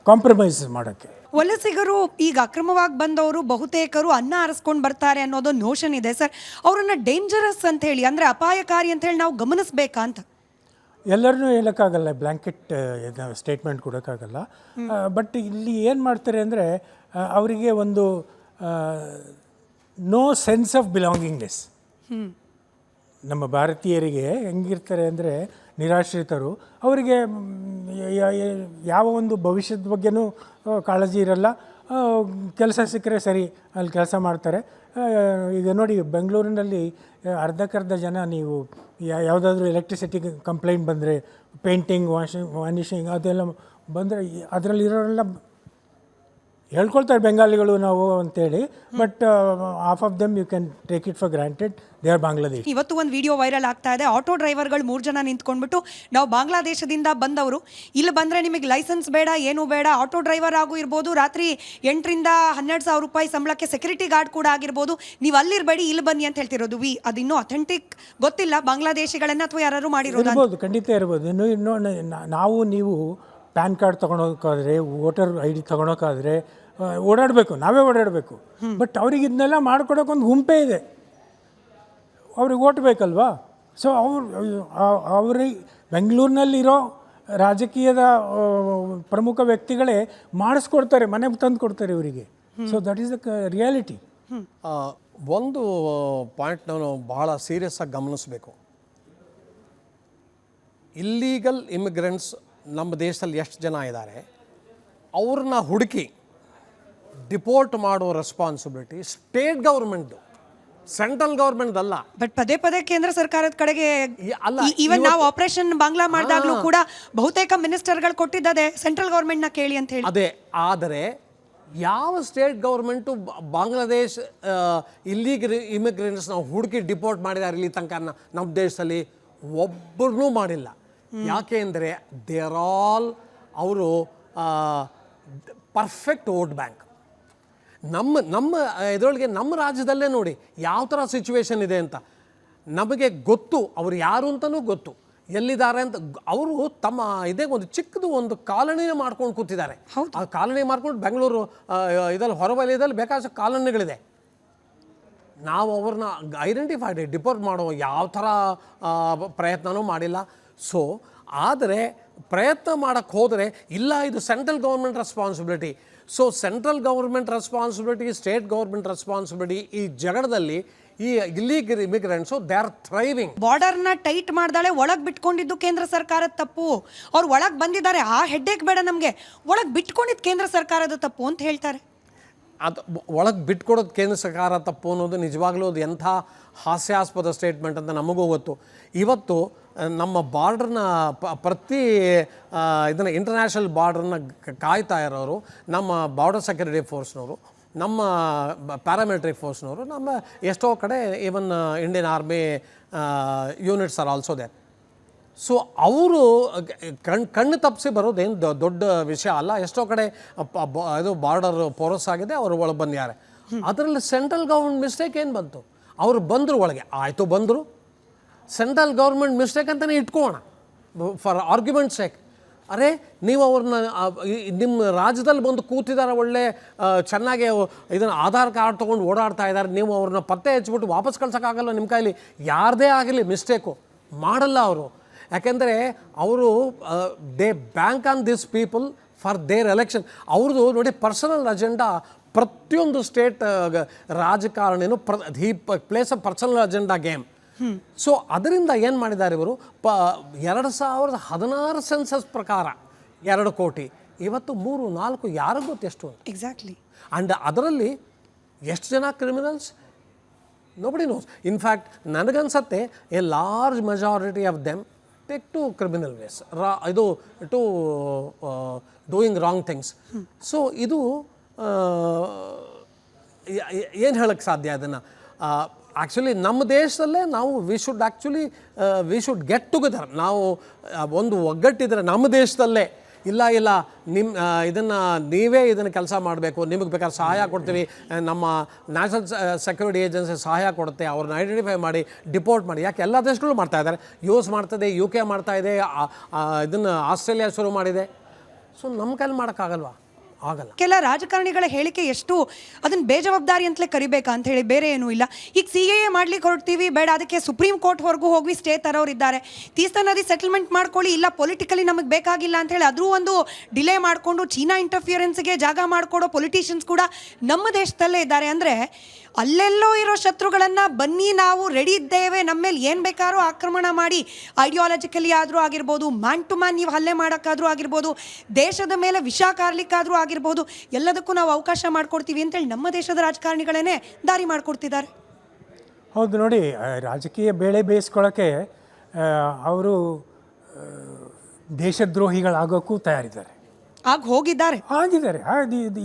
ಕಾಂಪ್ರಮೈಸ್ ಮಾಡೋಕ್ಕೆ. ವಲಸಿಗರು ಈಗ ಅಕ್ರಮವಾಗಿ ಬಂದವರು ಬಹುತೇಕರು ಅನ್ನ ಆರಿಸ್ಕೊಂಡು ಬರ್ತಾರೆ ಅನ್ನೋದು ನೋಷನ್ ಇದೆ ಸರ್. ಅವರನ್ನು ಡೇಂಜರಸ್ ಅಂತ ಹೇಳಿ, ಅಂದರೆ ಅಪಾಯಕಾರಿ ಅಂತ ಹೇಳಿ ನಾವು ಗಮನಿಸಬೇಕಾ ಅಂತ? ಎಲ್ಲರನ್ನೂ ಹೇಳೋಕ್ಕಾಗಲ್ಲ, ಬ್ಲ್ಯಾಂಕೆಟ್ ಸ್ಟೇಟ್ಮೆಂಟ್ ಕೊಡೋಕ್ಕಾಗಲ್ಲ. ಬಟ್ ಇಲ್ಲಿ ಏನು ಮಾಡ್ತಾರೆ ಅಂದರೆ ಅವರಿಗೆ ಒಂದು ನೋ ಸೆನ್ಸ್ ಆಫ್ ಬಿಲಾಂಗಿಂಗ್ನೆಸ್. ನಮ್ಮ ಭಾರತೀಯರಿಗೆ ಹೆಂಗಿರ್ತಾರೆ ಅಂದರೆ ನಿರಾಶ್ರಿತರು, ಅವರಿಗೆ ಯಾವ ಒಂದು ಭವಿಷ್ಯದ ಬಗ್ಗೆನೂ ಕಾಳಜಿ ಇರಲ್ಲ. ಕೆಲಸ ಸಿಕ್ಕರೆ ಸರಿ, ಅಲ್ಲಿ ಕೆಲಸ ಮಾಡ್ತಾರೆ. ಈಗ ನೋಡಿ, ಬೆಂಗಳೂರಿನಲ್ಲಿ ಅರ್ಧಕ್ಕರ್ಧ ಜನ ನೀವು ಯಾವುದಾದ್ರೂ ಎಲೆಕ್ಟ್ರಿಸಿಟಿ ಕಂಪ್ಲೇಂಟ್ ಬಂದರೆ, ಪೇಂಟಿಂಗ್, ವಾನಿಷಿಂಗ್ ಅದೆಲ್ಲ ಬಂದರೆ ಅದರಲ್ಲಿರೋರೆಲ್ಲ ಹೇಳ್ಕೊಳ್ತಾರೆ ಬೆಂಗಾಲಿಗಳು ನಾವು ಅಂತೇಳಿ. But half of them you can take it for granted they are Bangladesh. ಇವತ್ತು ಒಂದು ವಿಡಿಯೋ ವೈರಲ್ ಆಗ್ತಾ ಇದೆ. ಆಟೋ ಡ್ರೈವರ್ಗಳು 3 ಜನ ನಿಂತ್ಕೊಂಡ್ಬಿಟ್ಟು, ನಾವು ಬಾಂಗ್ಲಾದೇಶದಿಂದ ಬಂದವರು, ಇಲ್ಲಿ ಬಂದರೆ ನಿಮಗೆ ಲೈಸೆನ್ಸ್ ಬೇಡ, ಏನೂ ಬೇಡ, ಆಟೋ ಡ್ರೈವರ್ ಆಗೂ ಇರ್ಬೋದು, ರಾತ್ರಿ 8,000 to 12,000 ರೂಪಾಯಿ ಸಂಬಳಕ್ಕೆ ಸೆಕ್ಯೂರಿಟಿ ಗಾರ್ಡ್ ಕೂಡ ಆಗಿರ್ಬೋದು, ನೀವು ಅಲ್ಲಿರಬೇಡಿ, ಇಲ್ಲಿ ಬನ್ನಿ ಅಂತ ಹೇಳ್ತಿರೋದು. ಅದಿನ್ನೂ ಅಥೆಂಟಿಕ್ ಗೊತ್ತಿಲ್ಲ ಬಾಂಗ್ಲಾದೇಶಿಗಳನ್ನ ಅಥವಾ ಯಾರು ಮಾಡಿರೋದು. ಇರ್ಬೋದು, ಖಂಡಿತ ಇರ್ಬೋದು. ನಾವು ನೀವು ಪ್ಯಾನ್ ಕಾರ್ಡ್ ತೊಗೊಳೋಕ್ಕಾದ್ರೆ, ವೋಟರ್ ID ತೊಗೊಳೋಕ್ಕಾದ್ರೆ ಓಡಾಡಬೇಕು, ನಾವೇ ಓಡಾಡಬೇಕು. ಬಟ್ ಅವ್ರಿಗೆ ಇದನ್ನೆಲ್ಲ ಮಾಡ್ಕೊಡೋಕೆ ಒಂದು ಗುಂಪೇ ಇದೆ, ಅವ್ರಿಗೆ ಓಟ್ ಬೇಕಲ್ವಾ. ಸೊ ಅವ್ರಿಗೆ ಬೆಂಗಳೂರಿನಲ್ಲಿರೋ ರಾಜಕೀಯದ ಪ್ರಮುಖ ವ್ಯಕ್ತಿಗಳೇ ಮಾಡಿಸ್ಕೊಡ್ತಾರೆ, ಮನೆಗೆ ತಂದು ಕೊಡ್ತಾರೆ ಇವರಿಗೆ. So that is the reality. ಒಂದು ಪಾಯಿಂಟ್ ನಾವು ಬಹಳ ಸೀರಿಯಸ್ ಆಗಿ ಗಮನಿಸಬೇಕು. ಇಲ್ಲೀಗಲ್ ಇಮಿಗ್ರೆಂಟ್ಸ್ ನಮ್ಮ ದೇಶದಲ್ಲಿ ಎಷ್ಟು ಜನ ಇದ್ದಾರೆ, ಅವ್ರನ್ನ ಹುಡುಕಿ ಡಿಪೋರ್ಟ್ ಮಾಡೋ ರೆಸ್ಪಾನ್ಸಿಬಿಲಿಟಿ ಸ್ಟೇಟ್ ಗೌರ್ಮೆಂಟ್ದು, ಸೆಂಟ್ರಲ್ ಗೌರ್ಮೆಂಟ್ ಅಲ್ಲ. ಬಟ್ ಪದೇ ಪದೇ ಕೇಂದ್ರ ಸರ್ಕಾರದ ಕಡೆಗೆ ಅಲ್ಲ, ಈವನ್ ನಾವು ಆಪರೇಷನ್ ಬಾಂಗ್ಲಾ ಮಾಡಿದಾಗಲೂ ಕೂಡ ಬಹುತೇಕ ಮಿನಿಸ್ಟರ್ಗಳು ಕೊಟ್ಟಿದ್ದದೆ ಸೆಂಟ್ರಲ್ ಗೌರ್ಮೆಂಟ್ನ ಕೇಳಿ ಅಂತ ಹೇಳಿ. ಅದೇ, ಆದರೆ ಯಾವ ಸ್ಟೇಟ್ ಗೌರ್ಮೆಂಟು ಬಾಂಗ್ಲಾದೇಶ್ ಇಲ್ಲಿಗೆ ಇಮಿಗ್ರೆಂಟ್ಸ್ ನಾವು ಹುಡುಕಿ ಡಿಪೋರ್ಟ್ ಮಾಡಿದ್ದಾರೆ ಇಲ್ಲಿ ತನಕ ನಮ್ಮ ದೇಶದಲ್ಲಿ? ಒಬ್ಬರನ್ನೂ ಮಾಡಿಲ್ಲ. ಯಾಕೆ ಅಂದರೆ ದೇ ಆರ್ ಆಲ್ ಅವರು ಪರ್ಫೆಕ್ಟ್ ವೋಟ್ ಬ್ಯಾಂಕ್. ನಮ್ಮ ಇದರೊಳಗೆ ನಮ್ಮ ರಾಜ್ಯದಲ್ಲೇ ನೋಡಿ ಯಾವ ಥರ ಸಿಚುವೇಶನ್ ಇದೆ ಅಂತ ನಮಗೆ ಗೊತ್ತು. ಅವರು ಯಾರು ಅಂತಲೂ ಗೊತ್ತು, ಎಲ್ಲಿದ್ದಾರೆ ಅಂತ. ಅವರು ತಮ್ಮ ಇದೇ ಒಂದು ಚಿಕ್ಕದು ಒಂದು ಕಾಲೋನಿನೇ ಮಾಡ್ಕೊಂಡು ಕೂತಿದ್ದಾರೆ. ಆ ಕಾಲೋನಿ ಮಾಡ್ಕೊಂಡು ಬೆಂಗಳೂರು ಇದರಲ್ಲಿ ಹೊರವಲಯದಲ್ಲಿ ಬೇಕಾದಷ್ಟು ಕಾಲೋನಿಗಳಿದೆ. ನಾವು ಅವ್ರನ್ನ ಐಡೆಂಟಿಫೈಡ್ ಡಿಪೋರ್ಟ್ ಮಾಡೋ ಯಾವ ಥರ ಪ್ರಯತ್ನವೂ ಮಾಡಿಲ್ಲ. ಸೊ ಆದರೆ ಪ್ರಯತ್ನ ಮಾಡೋಕ್ಕೆ ಹೋದರೆ ಇಲ್ಲ, ಇದು central government responsibility. So central government responsibility, state government responsibility, ಈ ಜಗಡದಲ್ಲಿ ಈ illegal immigrants they are thriving. ಬಾರ್ಡರ್ನ ಟೈಟ್ ಮಾಡ್ದಾಳೆ, ಒಳಗೆ ಬಿಟ್ಕೊಂಡಿದ್ದು ಕೇಂದ್ರ ಸರ್ಕಾರದ ತಪ್ಪು. ಅವ್ರು ಒಳಗೆ ಬಂದಿದ್ದಾರೆ, ಆ ಹೆಡ್ಡೇಕ್ ಬೇಡ ನಮಗೆ, ಒಳಗೆ ಬಿಟ್ಕೊಂಡಿದ್ದು ಕೇಂದ್ರ ಸರ್ಕಾರದ ತಪ್ಪು ಅಂತ ಹೇಳ್ತಾರೆ. ಅದು ಒಳಗೆ ಬಿಟ್ಕೊಡೋದು ಕೇಂದ್ರ ಸರ್ಕಾರ ತಪ್ಪು ಅನ್ನೋದು ನಿಜವಾಗ್ಲೂ ಅದು ಎಂಥ ಹಾಸ್ಯಾಸ್ಪದ ಸ್ಟೇಟ್ಮೆಂಟ್ ಅಂತ ನಮಗೂ ಗೊತ್ತು. ಇವತ್ತು ನಮ್ಮ ಬಾರ್ಡ್ರನ್ನ ಪ್ರತಿ ಇದನ್ನು ಇಂಟರ್ನ್ಯಾಷನಲ್ ಬಾರ್ಡ್ರನ್ನ ಕಾಯ್ತಾ ಇರೋರು ನಮ್ಮ ಬಾರ್ಡರ್ ಸೆಕ್ಯೂರಿಟಿ ಫೋರ್ಸ್ನವರು, ನಮ್ಮ ಪ್ಯಾರಾಮಿಲಿಟರಿ ಫೋರ್ಸ್ನವರು, ನಮ್ಮ ಎಷ್ಟೋ ಕಡೆ even Indian army units are also there. So ಅವರು ಕಣ್ಣು ತಪ್ಪಿಸಿ ಬರೋದೇನು ದೊಡ್ಡ ವಿಷಯ ಅಲ್ಲ. ಎಷ್ಟೋ ಕಡೆ ಇದು ಬಾರ್ಡರ್ ಪೋರಸ್ ಆಗಿದೆ, ಅವರು ಒಳಗೆ ಬಂದಿದ್ದಾರೆ. ಅದರಲ್ಲಿ ಸೆಂಟ್ರಲ್ ಗೌರ್ಮೆಂಟ್ ಮಿಸ್ಟೇಕ್ ಏನು ಬಂತು? ಅವರು ಬಂದರು ಒಳಗೆ, ಆಯಿತು ಬಂದರು, ಸೆಂಟ್ರಲ್ ಗೌರ್ಮೆಂಟ್ ಮಿಸ್ಟೇಕ್ ಅಂತಲೇ ಇಟ್ಕೋಣ ಫಾರ್ ಆರ್ಗ್ಯುಮೆಂಟ್ ಸೇಕ್. ಅರೆ ನೀವು ಅವ್ರನ್ನ ನಿಮ್ಮ ರಾಜ್ಯದಲ್ಲಿ ಬಂದು ಕೂತಿದ್ದಾರೆ, ಒಳ್ಳೆ ಚೆನ್ನಾಗಿ ಇದನ್ನು ಆಧಾರ್ ಕಾರ್ಡ್ ತೊಗೊಂಡು ಓಡಾಡ್ತಾ ಇದ್ದಾರೆ, ನೀವು ಅವ್ರನ್ನ ಪತ್ತೆ ಹಚ್ಬಿಟ್ಟು ವಾಪಸ್ ಕಳ್ಸೋಕ್ಕಾಗಲ್ಲ. ನಿಮ್ಮ ಕೈಲಿ ಯಾರದೇ ಆಗಲಿ ಮಿಸ್ಟೇಕು ಮಾಡಲ್ಲ ಅವರು. ಯಾಕೆಂದರೆ ಅವರು they bank on this people for their election. ಅವ್ರದ್ದು ನೋಡಿ ಪರ್ಸನಲ್ ಅಜೆಂಡಾ. ಪ್ರತಿಯೊಂದು ಸ್ಟೇಟ್ ರಾಜಕಾರಣಿನೂ he plays a personal agenda game. So ಅದರಿಂದ ಏನು ಮಾಡಿದ್ದಾರೆ ಇವರು 2016 ಸೆನ್ಸಸ್ ಪ್ರಕಾರ 2 ಕೋಟಿ, ಇವತ್ತು 3-4 ಯಾರಿಗೂ ಗೊತ್ತೆಷ್ಟು ಅಂತ. ಎಕ್ಸಾಕ್ಟ್ಲಿ. ಆ್ಯಂಡ್ ಅದರಲ್ಲಿ ಎಷ್ಟು ಜನ ಕ್ರಿಮಿನಲ್ಸ್ ನೋಬಡಿ ನೋಸ್. ಇನ್ಫ್ಯಾಕ್ಟ್ ನನಗನ್ಸತ್ತೆ a large majority of them take to criminal ways, ಇದು to doing wrong things. So ಇದು ಏನು ಹೇಳಕ್ಕೆ ಸಾಧ್ಯ ಅದನ್ನು? ಆ್ಯಕ್ಚುಲಿ ನಮ್ಮ ದೇಶದಲ್ಲೇ ನಾವು ವಿ ಶುಡ್ ಗೆಟ್ ಟುಗೆದರ್. ನಾವು ಒಂದು ಒಗ್ಗಟ್ಟಿದ್ರೆ ನಮ್ಮ ದೇಶದಲ್ಲೇ, ಇಲ್ಲ ಇದನ್ನು ನೀವೇ ಇದನ್ನು ಕೆಲಸ ಮಾಡಬೇಕು, ನಿಮಗೆ ಬೇಕಾದ್ರೆ ಸಹಾಯ ಕೊಡ್ತೀವಿ, ನಮ್ಮ ನ್ಯಾಷನಲ್ ಸೆಕ್ಯೂರಿಟಿ ಏಜೆನ್ಸಿ ಸಹಾಯ ಕೊಡುತ್ತೆ, ಅವ್ರನ್ನ ಐಡೆಂಟಿಫೈ ಮಾಡಿ ಡಿಪೋರ್ಟ್ ಮಾಡಿ. ಯಾಕೆ ಎಲ್ಲ ದೇಶಗಳು ಮಾಡ್ತಾ ಇದ್ದಾರೆ, US ಮಾಡ್ತದೆ, UK ಮಾಡ್ತಾ ಇದೆ, ಇದನ್ನು ಆಸ್ಟ್ರೇಲಿಯಾ ಶುರು ಮಾಡಿದೆ. ಸೊ ನಮ್ಮ ಕೈಲಿ ಮಾಡೋಕ್ಕಾಗಲ್ವಾ? ಆಗಲ್ಲ. ಕೆಲ ರಾಜಕಾರಣಿಗಳ ಹೇಳಿಕೆ ಎಷ್ಟು ಅದನ್ನ ಬೇಜವಾಬ್ದಾರಿ ಅಂತಲೇ ಕರಿಬೇಕಾ ಅಂತ ಹೇಳಿ, ಬೇರೆ ಏನೂ ಇಲ್ಲ. ಈಗ CAA ಮಾಡ್ಲಿಕ್ಕೆ ಹೊರಡ್ತೀವಿ, ಬೇಡ ಅದಕ್ಕೆ ಸುಪ್ರೀಂ ಕೋರ್ಟ್ವರೆಗೂ ಹೋಗಿ ಸ್ಟೇ ತರೋರಿದ್ದಾರೆ. ತೀಸ್ತಾ ನದಿ ಸೆಟಲ್ಮೆಂಟ್ ಮಾಡ್ಕೊಳ್ಳಿ, ಇಲ್ಲ ಪೊಲಿಟಿಕಲಿ ನಮಗೆ ಬೇಕಾಗಿಲ್ಲ ಅಂತ ಹೇಳಿ ಅದ್ರೂ ಒಂದು ಡಿಲೇ ಮಾಡಿಕೊಂಡು ಚೀನಾ ಇಂಟರ್ಫಿಯರೆನ್ಸ್ಗೆ ಜಾಗ ಮಾಡಿಕೊಡೋ ಪೊಲಿಟಿಷಿಯನ್ಸ್ ಕೂಡ ನಮ್ಮ ದೇಶದಲ್ಲೇ ಇದ್ದಾರೆ. ಅಂದರೆ ಅಲ್ಲೆಲ್ಲೋ ಇರೋ ಶತ್ರುಗಳನ್ನು ಬನ್ನಿ ನಾವು ರೆಡಿ ಇದ್ದೇವೆ, ನಮ್ಮ ಮೇಲೆ ಏನು ಬೇಕಾದ್ರೂ ಆಕ್ರಮಣ ಮಾಡಿ, ಐಡಿಯಾಲಜಿಕಲಿ ಆದರೂ ಆಗಿರ್ಬೋದು, ಮ್ಯಾನ್ ಟು ಮ್ಯಾನ್ ನೀವು ಹಲ್ಲೆ ಮಾಡೋಕ್ಕಾದ್ರೂ ಆಗಿರ್ಬೋದು, ದೇಶದ ಮೇಲೆ ವಿಷ ಕಾರ್ಲಿಕ್ಕಾದರೂ ಆಗಿರ್ಬೋದು, ಎಲ್ಲದಕ್ಕೂ ನಾವು ಅವಕಾಶ ಮಾಡಿಕೊಡ್ತೀವಿ ಅಂತೇಳಿ ನಮ್ಮ ದೇಶದ ರಾಜಕಾರಣಿಗಳೇ ದಾರಿ ಮಾಡಿಕೊಡ್ತಿದ್ದಾರೆ. ಹೌದು ನೋಡಿ, ರಾಜಕೀಯ ಬೇಳೆ ಬೇಯಿಸ್ಕೊಳ್ಳೋಕ್ಕೆ ಅವರು ದೇಶದ್ರೋಹಿಗಳಾಗೋಕ್ಕೂ ತಯಾರಿದ್ದಾರೆ, ಆಗಿದ್ದಾರೆ.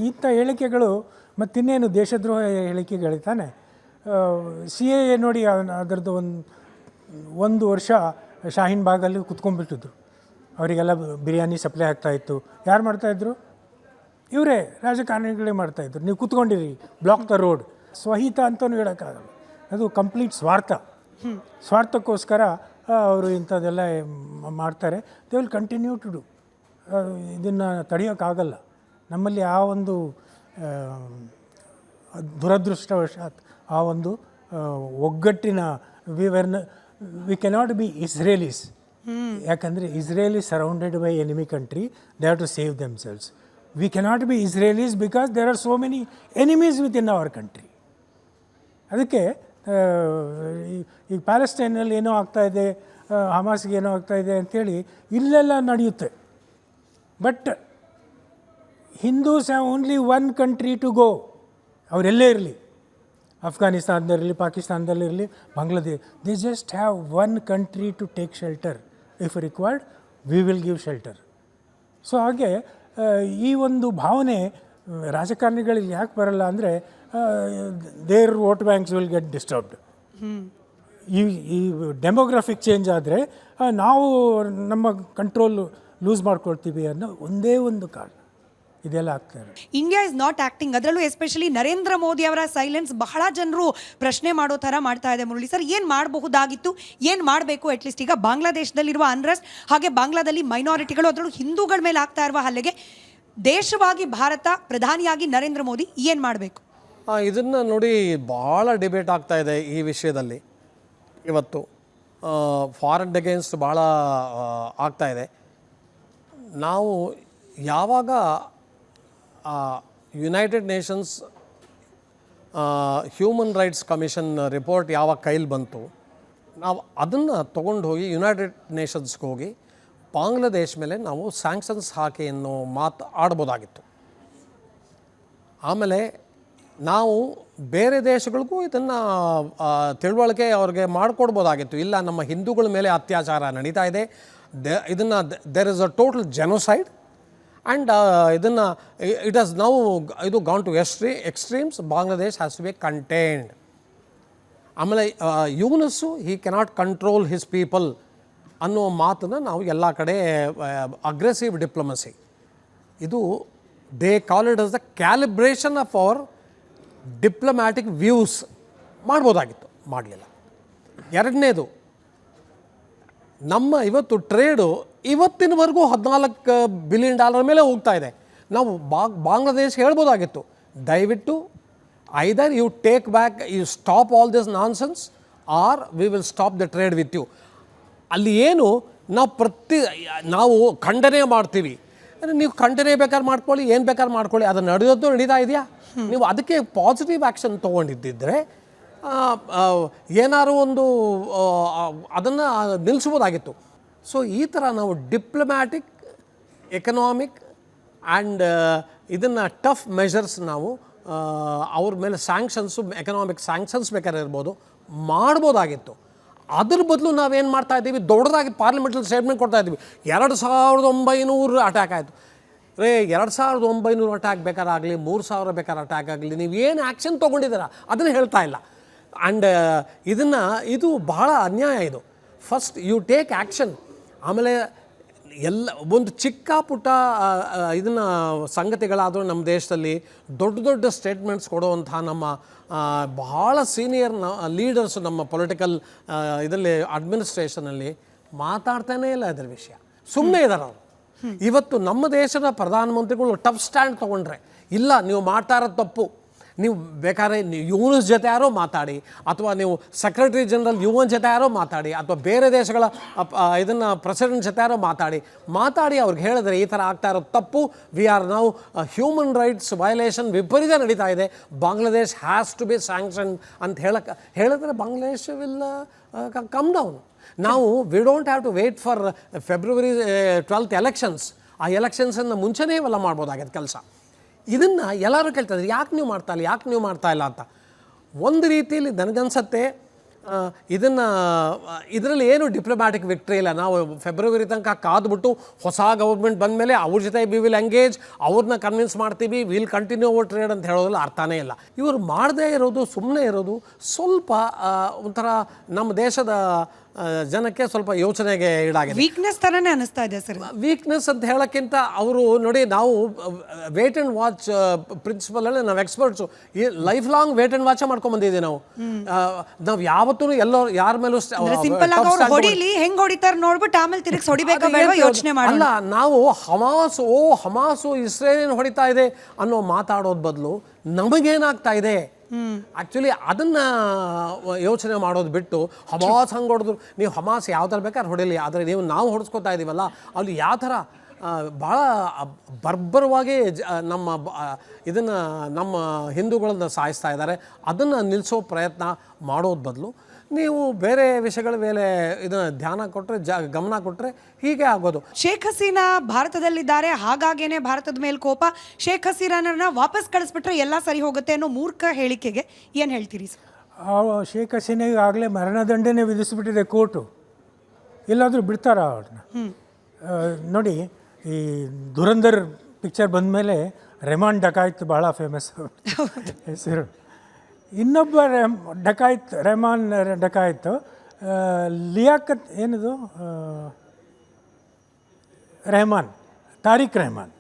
ಇಂಥ ಹೇಳಿಕೆಗಳು ಮತ್ತಿನ್ನೇನು ದೇಶದ್ರೋಹ ಹೇಳಿಕೆಗಳು ತಾನೆ. CAA ನೋಡಿ, ಅದರದ್ದು ಒಂದು ವರ್ಷ ಶಾಹೀನ್ ಬಾಗಲ್ಲಿ ಕುತ್ಕೊಂಡ್ಬಿಟ್ಟಿದ್ರು. ಅವರಿಗೆಲ್ಲ ಬಿರಿಯಾನಿ ಸಪ್ಲೈ ಆಗ್ತಾಯಿತ್ತು. ಯಾರು ಮಾಡ್ತಾಯಿದ್ರು? ಇವರೇ ರಾಜಕಾರಣಿಗಳೇ ಮಾಡ್ತಾಯಿದ್ರು. ನೀವು ಕುತ್ಕೊಂಡಿರಿ, ಬ್ಲಾಕ್ ದ ರೋಡ್. ಸ್ವಹಿತ ಅಂತಲೂ ಹೇಳೋಕ್ಕಾಗಲ್ಲ, ಅದು ಕಂಪ್ಲೀಟ್ ಸ್ವಾರ್ಥಕ್ಕೋಸ್ಕರ ಅವರು ಇಂಥದ್ದೆಲ್ಲ ಮಾಡ್ತಾರೆ. They will continue to do. ಇದನ್ನು ತಡೆಯೋಕ್ಕಾಗಲ್ಲ. ನಮ್ಮಲ್ಲಿ ಆ ಒಂದು ದುರದೃಷ್ಟವಶಾತ್ ಆ ಒಂದು ಒಗ್ಗಟ್ಟಿನ ವಿ ಕೆನಾಟ್ ಬಿ ಇಸ್ರೇಲೀಸ್. ಯಾಕಂದರೆ Israel is surrounded by enemy country, they have to save themselves. We cannot be Israelis because there are so many enemies within our country. ಅದಕ್ಕೆ ಈಗ ಪ್ಯಾಲೆಸ್ಟೈನಲ್ಲಿ ಏನೋ ಆಗ್ತಾಯಿದೆ, ಹಮಾಸ್ಗೆ ಏನೋ ಆಗ್ತಾಯಿದೆ ಅಂಥೇಳಿ ಇಲ್ಲೆಲ್ಲ ನಡೆಯುತ್ತೆ. But Hindus have only one country to go. ಅವರೆಲ್ಲೇ ಇರಲಿ, ಅಫ್ಘಾನಿಸ್ತಾನದಲ್ಲಿರಲಿ, ಪಾಕಿಸ್ತಾನದಲ್ಲಿರಲಿ, Bangladesh, they just have one country to take shelter. If required we will give shelter. So ಹಾಗೆ ಈ ಒಂದು ಭಾವನೆ ರಾಜಕಾರಣಿಗಳಿಗೆ ಯಾಕೆ ಬರಲ್ಲ ಅಂದರೆ there vote banks will get disturbed. ಈ ಈ ಡೆಮೋಗ್ರಫಿಕ್ ಚೇಂಜ್ ಆದರೆ ನಾವು ನಮ್ಮ ಕಂಟ್ರೋಲ್ ಲೂಸ್ ಮಾಡ್ಕೊಳ್ತೀವಿ ಅನ್ನೋ ಒಂದೇ ಒಂದು ಕಾರಣ ಇದೆಲ್ಲ ಆಗ್ತಾರೆ. ಇಂಡಿಯಾ ಇಸ್ ನಾಟ್ ಆಕ್ಟಿಂಗ್, ಅದರಲ್ಲೂ ಎಸ್ಪೆಷಲಿ ನರೇಂದ್ರ ಮೋದಿ ಅವರ ಸೈಲೆನ್ಸ್ ಬಹಳ ಜನರು ಪ್ರಶ್ನೆ ಮಾಡೋ ಥರ ಮಾಡ್ತಾ ಇದೆ. ಮುರಳಿ ಸರ್, ಏನು ಮಾಡಬಹುದಾಗಿತ್ತು, ಏನು ಮಾಡಬೇಕು? ಅಟ್ಲೀಸ್ಟ್ ಈಗ ಬಾಂಗ್ಲಾದೇಶದಲ್ಲಿರುವ ಅನ್ರೆಸ್ಟ್, ಹಾಗೆ ಬಾಂಗ್ಲಾದಲ್ಲಿ ಮೈನಾರಿಟಿಗಳು, ಅದರಲ್ಲೂ ಹಿಂದೂಗಳ ಮೇಲೆ ಆಗ್ತಾ ಇರುವ ಹಲ್ಲೆಗೆ ದೇಶವಾಗಿ ಭಾರತ, ಪ್ರಧಾನಿಯಾಗಿ ನರೇಂದ್ರ ಮೋದಿ ಏನು ಮಾಡಬೇಕು? ಇದನ್ನು ನೋಡಿ, ಭಾಳ ಡಿಬೇಟ್ ಆಗ್ತಾ ಇದೆ ಈ ವಿಷಯದಲ್ಲಿ. ಇವತ್ತು ಫಾರ್ ಆ್ಯಂಡ್ ಅಗೇನ್ಸ್ಟ್ ಭಾಳ ಆಗ್ತಾ ಇದೆ. ನಾವು ಯಾವಾಗ United Nations human rights commission report ಯಾವಾಗ ಕೈಲಿ ಬಂತು, ನಾವು ಅದನ್ನು ತೊಗೊಂಡು ಹೋಗಿ ಯುನೈಟೆಡ್ ನೇಷನ್ಸ್ಗೆ ಹೋಗಿ ಬಾಂಗ್ಲಾದೇಶ ಮೇಲೆ ನಾವು ಸ್ಯಾಂಕ್ಷನ್ಸ್ ಹಾಕಿ ಅನ್ನೋ ಮಾತು ಆಡ್ಬೋದಾಗಿತ್ತು. ಆಮೇಲೆ ನಾವು ಬೇರೆ ದೇಶಗಳಿಗೂ ಇದನ್ನು ತಿಳುವಳಿಕೆ ಅವ್ರಿಗೆ ಮಾಡಿಕೊಡ್ಬೋದಾಗಿತ್ತು. ಇಲ್ಲ, ನಮ್ಮ ಹಿಂದೂಗಳ ಮೇಲೆ ಅತ್ಯಾಚಾರ ನಡೀತಾ ಇದೆ, ಇದನ್ನು there is a total genocide and ಇದನ್ನು ಇಟ್ ಹಸ್ ನೌ ಇದು gone to extremes. Bangladesh has to be contained. ಆಮೇಲೆ Yunus he cannot control his people ಅನ್ನೋ ಮಾತನ್ನು ನಾವು ಎಲ್ಲ ಕಡೆ ಅಗ್ರೆಸಿವ್ ಡಿಪ್ಲೊಮಸಿ, ಇದು they call it as the calibration of our diplomatic views ಮಾಡ್ಬೋದಾಗಿತ್ತು, ಮಾಡಲಿಲ್ಲ. ಎರಡನೇದು, ನಮ್ಮ ಇವತ್ತು ಟ್ರೇಡು ಇವತ್ತಿನವರೆಗೂ $14 ಬಿಲಿಯನ್ ಮೇಲೆ ಹೋಗ್ತಾ ಇದೆ. ನಾವು ಬಾಂಗ್ಲಾದೇಶ ಹೇಳ್ಬೋದಾಗಿತ್ತು, ದಯವಿಟ್ಟು either you take back, you stop all this nonsense, or we will stop the trade with you. ಅಲ್ಲಿ ಏನು ನಾವು ಖಂಡನೆ ಮಾಡ್ತೀವಿ, ನೀವು ಖಂಡನೆ ಬೇಕಾದ್ರೆ ಮಾಡ್ಕೊಳ್ಳಿ, ಏನು ಬೇಕಾದ್ರೆ ಮಾಡ್ಕೊಳ್ಳಿ, ಅದು ನಡೆಯೋದು ನಡೀತಾ ಇದೆಯಾ? ನೀವು ಅದಕ್ಕೆ ಪಾಸಿಟಿವ್ ಆ್ಯಕ್ಷನ್ ತೊಗೊಂಡಿದ್ದಿದ್ರೆ ಏನಾದ್ರು ಒಂದು ಅದನ್ನು ನಿಲ್ಲಿಸ್ಬೋದಾಗಿತ್ತು. ಸೊ ಈ ಥರ ನಾವು ಡಿಪ್ಲೊಮ್ಯಾಟಿಕ್, ಎಕನಾಮಿಕ್ ಆ್ಯಂಡ್ ಇದನ್ನು ಟಫ್ ಮೆಷರ್ಸ್ ನಾವು ಅವ್ರ ಮೇಲೆ ಸ್ಯಾಂಕ್ಷನ್ಸು, ಎಕನಾಮಿಕ್ ಸ್ಯಾಂಕ್ಷನ್ಸ್ ಬೇಕಾದ್ರೆ ಇರ್ಬೋದು, ಮಾಡ್ಬೋದಾಗಿತ್ತು. ಅದ್ರ ಬದಲು ನಾವೇನು ಮಾಡ್ತಾಯಿದ್ದೀವಿ, ದೊಡ್ಡದಾಗಿ ಪಾರ್ಲಿಮೆಂಟಲ್ಲಿ ಸ್ಟೇಟ್ಮೆಂಟ್ ಕೊಡ್ತಾಯಿದ್ದೀವಿ. 2900 ಅಟ್ಯಾಕ್ ಆಯಿತು. 2900 ಅಟ್ಯಾಕ್ ಬೇಕಾರಾಗಲಿ, 3000 ಬೇಕಾದ್ರೆ ಅಟ್ಯಾಕ್ ಆಗಲಿ, ನೀವು ಏನು ಆ್ಯಕ್ಷನ್ ತೊಗೊಂಡಿದ್ದೀರಾ ಅದನ್ನು ಹೇಳ್ತಾ ಇಲ್ಲ. ಆ್ಯಂಡ್ ಇದು ಬಹಳ ಅನ್ಯಾಯ. ಇದು ಫಸ್ಟ್ ಯು ಟೇಕ್ ಆ್ಯಕ್ಷನ್. ಆಮೇಲೆ ಎಲ್ಲ ಒಂದು ಚಿಕ್ಕ ಪುಟ್ಟ ಇದನ್ನು ಸಂಗತಿಗಳಾದರೂ ನಮ್ಮ ದೇಶದಲ್ಲಿ ದೊಡ್ಡ ದೊಡ್ಡ ಸ್ಟೇಟ್ಮೆಂಟ್ಸ್ ಕೊಡುವಂತಹ ನಮ್ಮ ಬಹಳ ಸೀನಿಯರ್ ಲೀಡರ್ಸು ನಮ್ಮ ಪೊಲಿಟಿಕಲ್ ಇದರಲ್ಲಿ ಅಡ್ಮಿನಿಸ್ಟ್ರೇಷನಲ್ಲಿ ಮಾತಾಡ್ತಾನೇ ಇಲ್ಲ ಇದರ ವಿಷಯ, ಸುಮ್ಮನೆ ಇದ್ದಾರೆ ಅವರು. ಇವತ್ತು ನಮ್ಮ ದೇಶದ ಪ್ರಧಾನಮಂತ್ರಿಗಳು ಟಫ್ ಸ್ಟ್ಯಾಂಡ್ ತೊಗೊಂಡ್ರೆ, ಇಲ್ಲ ನೀವು ಮಾಡ್ತಾ ಇರೋದು ತಪ್ಪು, ನೀವು ಬೇಕಾದ್ರೆ ಯುಎನ್ ಜೊತೆ ಯಾರೋ ಮಾತಾಡಿ, ಅಥವಾ ನೀವು ಸೆಕ್ರೆಟರಿ ಜನರಲ್ UN ಜೊತೆ ಯಾರೋ ಮಾತಾಡಿ, ಅಥವಾ ಬೇರೆ ದೇಶಗಳ ಇದನ್ನು ಪ್ರೆಸಿಡೆಂಟ್ ಜೊತೆ ಯಾರೋ ಮಾತಾಡಿ ಅವ್ರಿಗೆ ಹೇಳಿದ್ರೆ ಈ ಥರ ಆಗ್ತಾ ಇರೋದು ತಪ್ಪು, we are now human rights violation ವಿಪರೀತ ನಡೀತಾ ಇದೆ, Bangladesh has to be sanction ಅಂತ ಹೇಳಿದ್ರೆ ಬಾಂಗ್ಲಾದೇಶ್ ವಿಲ್ ಕಮ್ ಡೌನ್. ನಾವು we don't have to wait for February 12th elections. ಆ ಎಲೆಕ್ಷನ್ಸನ್ನು ಮುಂಚೆನೇ ಇವೆಲ್ಲ ಮಾಡ್ಬೋದಾಗ್ಯದ ಕೆಲಸ. ಇದನ್ನು ಎಲ್ಲರೂ ಕೇಳ್ತಾರೆ, ಯಾಕೆ ನೀವು ಮಾಡ್ತಾ ಇಲ್ಲ ಅಂತ. ಒಂದು ರೀತಿಯಲ್ಲಿ ನನಗನ್ಸತ್ತೆ ಇದರಲ್ಲಿ ಏನು ಡಿಪ್ಲೊಮ್ಯಾಟಿಕ್ ವಿಕ್ಟ್ರಿ ಇಲ್ಲ. ನಾವು ಫೆಬ್ರವರಿ ತನಕ ಕಾದ್ಬಿಟ್ಟು ಹೊಸ ಗೌರ್ಮೆಂಟ್ ಬಂದ ಮೇಲೆ ಅವ್ರ ಜೊತೆ ವಿ ವಿಲ್ ಎಂಗೇಜ್, ಅವ್ರನ್ನ ಕನ್ವಿನ್ಸ್ ಮಾಡ್ತೀವಿ, ವಿಲ್ ಕಂಟಿನ್ಯೂ ಅವರ್ ಟ್ರೇಡ್ ಅಂತ ಹೇಳೋದ್ರಲ್ಲಿ ಅರ್ಥನೇ ಇಲ್ಲ. ಇವರು ಮಾಡದೇ ಇರೋದು, ಸುಮ್ಮನೆ ಇರೋದು ಸ್ವಲ್ಪ ಒಂಥರ ನಮ್ಮ ದೇಶದ ಜನಕ್ಕೆ ಸ್ವಲ್ಪ ಯೋಚನೆಗೆ ಈಡಾಗಿದೆ. ವೀಕ್ನೆಸ್ ಥರನೇ ಅನಿಸ್ತಾ ಇದೆ ಸರ್. ವೀಕ್ನೆಸ್ ಅಂತ ಹೇಳೋಕ್ಕಿಂತ ಅವರು ನೋಡಿ, ನಾವು ವೇಟ್ ಆ್ಯಂಡ್ ವಾಚ್ ಪ್ರಿನ್ಸಿಪಲಲ್ಲಿ ನಾವು ಎಕ್ಸ್ಪರ್ಟ್ಸು ಈ ಲೈಫ್ ಲಾಂಗ್ ವೇಟ್ ಆ್ಯಂಡ್ ವಾಚೇ ಮಾಡ್ಕೊಂಡ್ಬಂದಿದ್ದೀವಿ. ನಾವು ಯಾವತ್ತೂ ಎಲ್ಲೋ ಯಾರ ಮೇಲೂ ಸಿಂಪಲ್ ಆಗಿ ಅವ್ರು ಹೊಡಿಲಿ, ಹೆಂಗ್ ಹೊಡಿತಾರ ನೋಡ್ಬಿಟ್ಟು ಆಮೇಲೆ ತಿರುಗಿ ಹೊಡಿಬೇಕಾ ಬೇಡ ಯೋಚನೆ ಮಾಡಲ್ಲ. ನಾವು ಹಮಾಸು ಇಸ್ರೇಲಿನ ಹೊಡಿತಾ ಇದೆ ಅನ್ನೋ ಮಾತಾಡೋದ್ ಬದಲು ನಮಗೇನಾಗ್ತಾ ಇದೆ ಆ್ಯಕ್ಚುಲಿ ಅದನ್ನು ಯೋಚನೆ ಮಾಡೋದು ಬಿಟ್ಟು, ಹಮಾಸ್ ಹಂಗೆ ಹೊಡೆದ್ರು, ನೀವು ಹಮಾಸ್ ಯಾವ ಥರ ಬೇಕಾದ್ರೆ ಹೊಡಿಲಿ, ಆದರೆ ನಾವು ಹೊಡೆಸ್ಕೊತಾ ಇದ್ದೀವಲ್ಲ ಅಲ್ಲಿ ಯಾವ ಥರ ಭಾಳ ಬರ್ಬರವಾಗಿ ನಮ್ಮ ಹಿಂದೂಗಳನ್ನ ಸಾಯಿಸ್ತಾ ಇದ್ದಾರೆ. ಅದನ್ನು ನಿಲ್ಲಿಸೋ ಪ್ರಯತ್ನ ಮಾಡೋದು ಬದಲು ನೀವು ಬೇರೆ ವಿಷಯಗಳ ಮೇಲೆ ಇದನ್ನು ಧ್ಯಾನ ಕೊಟ್ಟರೆ, ಗಮನ ಕೊಟ್ಟರೆ ಹೀಗೆ ಆಗೋದು. ಶೇಖ್ ಹಸೀನಾ ಭಾರತದಲ್ಲಿದ್ದಾರೆ, ಹಾಗಾಗೇನೆ ಭಾರತದ ಮೇಲೆ ಕೋಪ. ಶೇಖ್ ಹಸೀನಾನ ವಾಪಸ್ ಕಳಿಸ್ಬಿಟ್ರೆ ಎಲ್ಲ ಸರಿ ಹೋಗುತ್ತೆ ಅನ್ನೋ ಮೂರ್ಖ ಹೇಳಿಕೆಗೆ ಏನು ಹೇಳ್ತೀರಿ ಸರ್? ಶೇಖ್ ಹಸೀನಾಗೆ ಆಗಲೇ ಮರಣದಂಡನೆ ವಿಧಿಸಿಬಿಟ್ಟಿದೆ ಕೋರ್ಟು, ಎಲ್ಲಾದರೂ ಬಿಡ್ತಾರ ಅವ್ರನ್ನ? ನೋಡಿ, ಈ ಧುರಂಧರ್ ಪಿಕ್ಚರ್ ಬಂದಮೇಲೆ ರೆಮಾನ್ ಡಕಾಯ್ತ್ ಭಾಳ ಫೇಮಸ್ ಹೆಸರು. ಇನ್ನೊಬ್ಬ ರೆಹಮಾನ್ ಡಕಾಯ್ತ್ ಲಿಯಾಕತ್ ಏನದು ರೆಹಮಾನ್, ತಾರಿಕ್ ರೆಹಮಾನ್.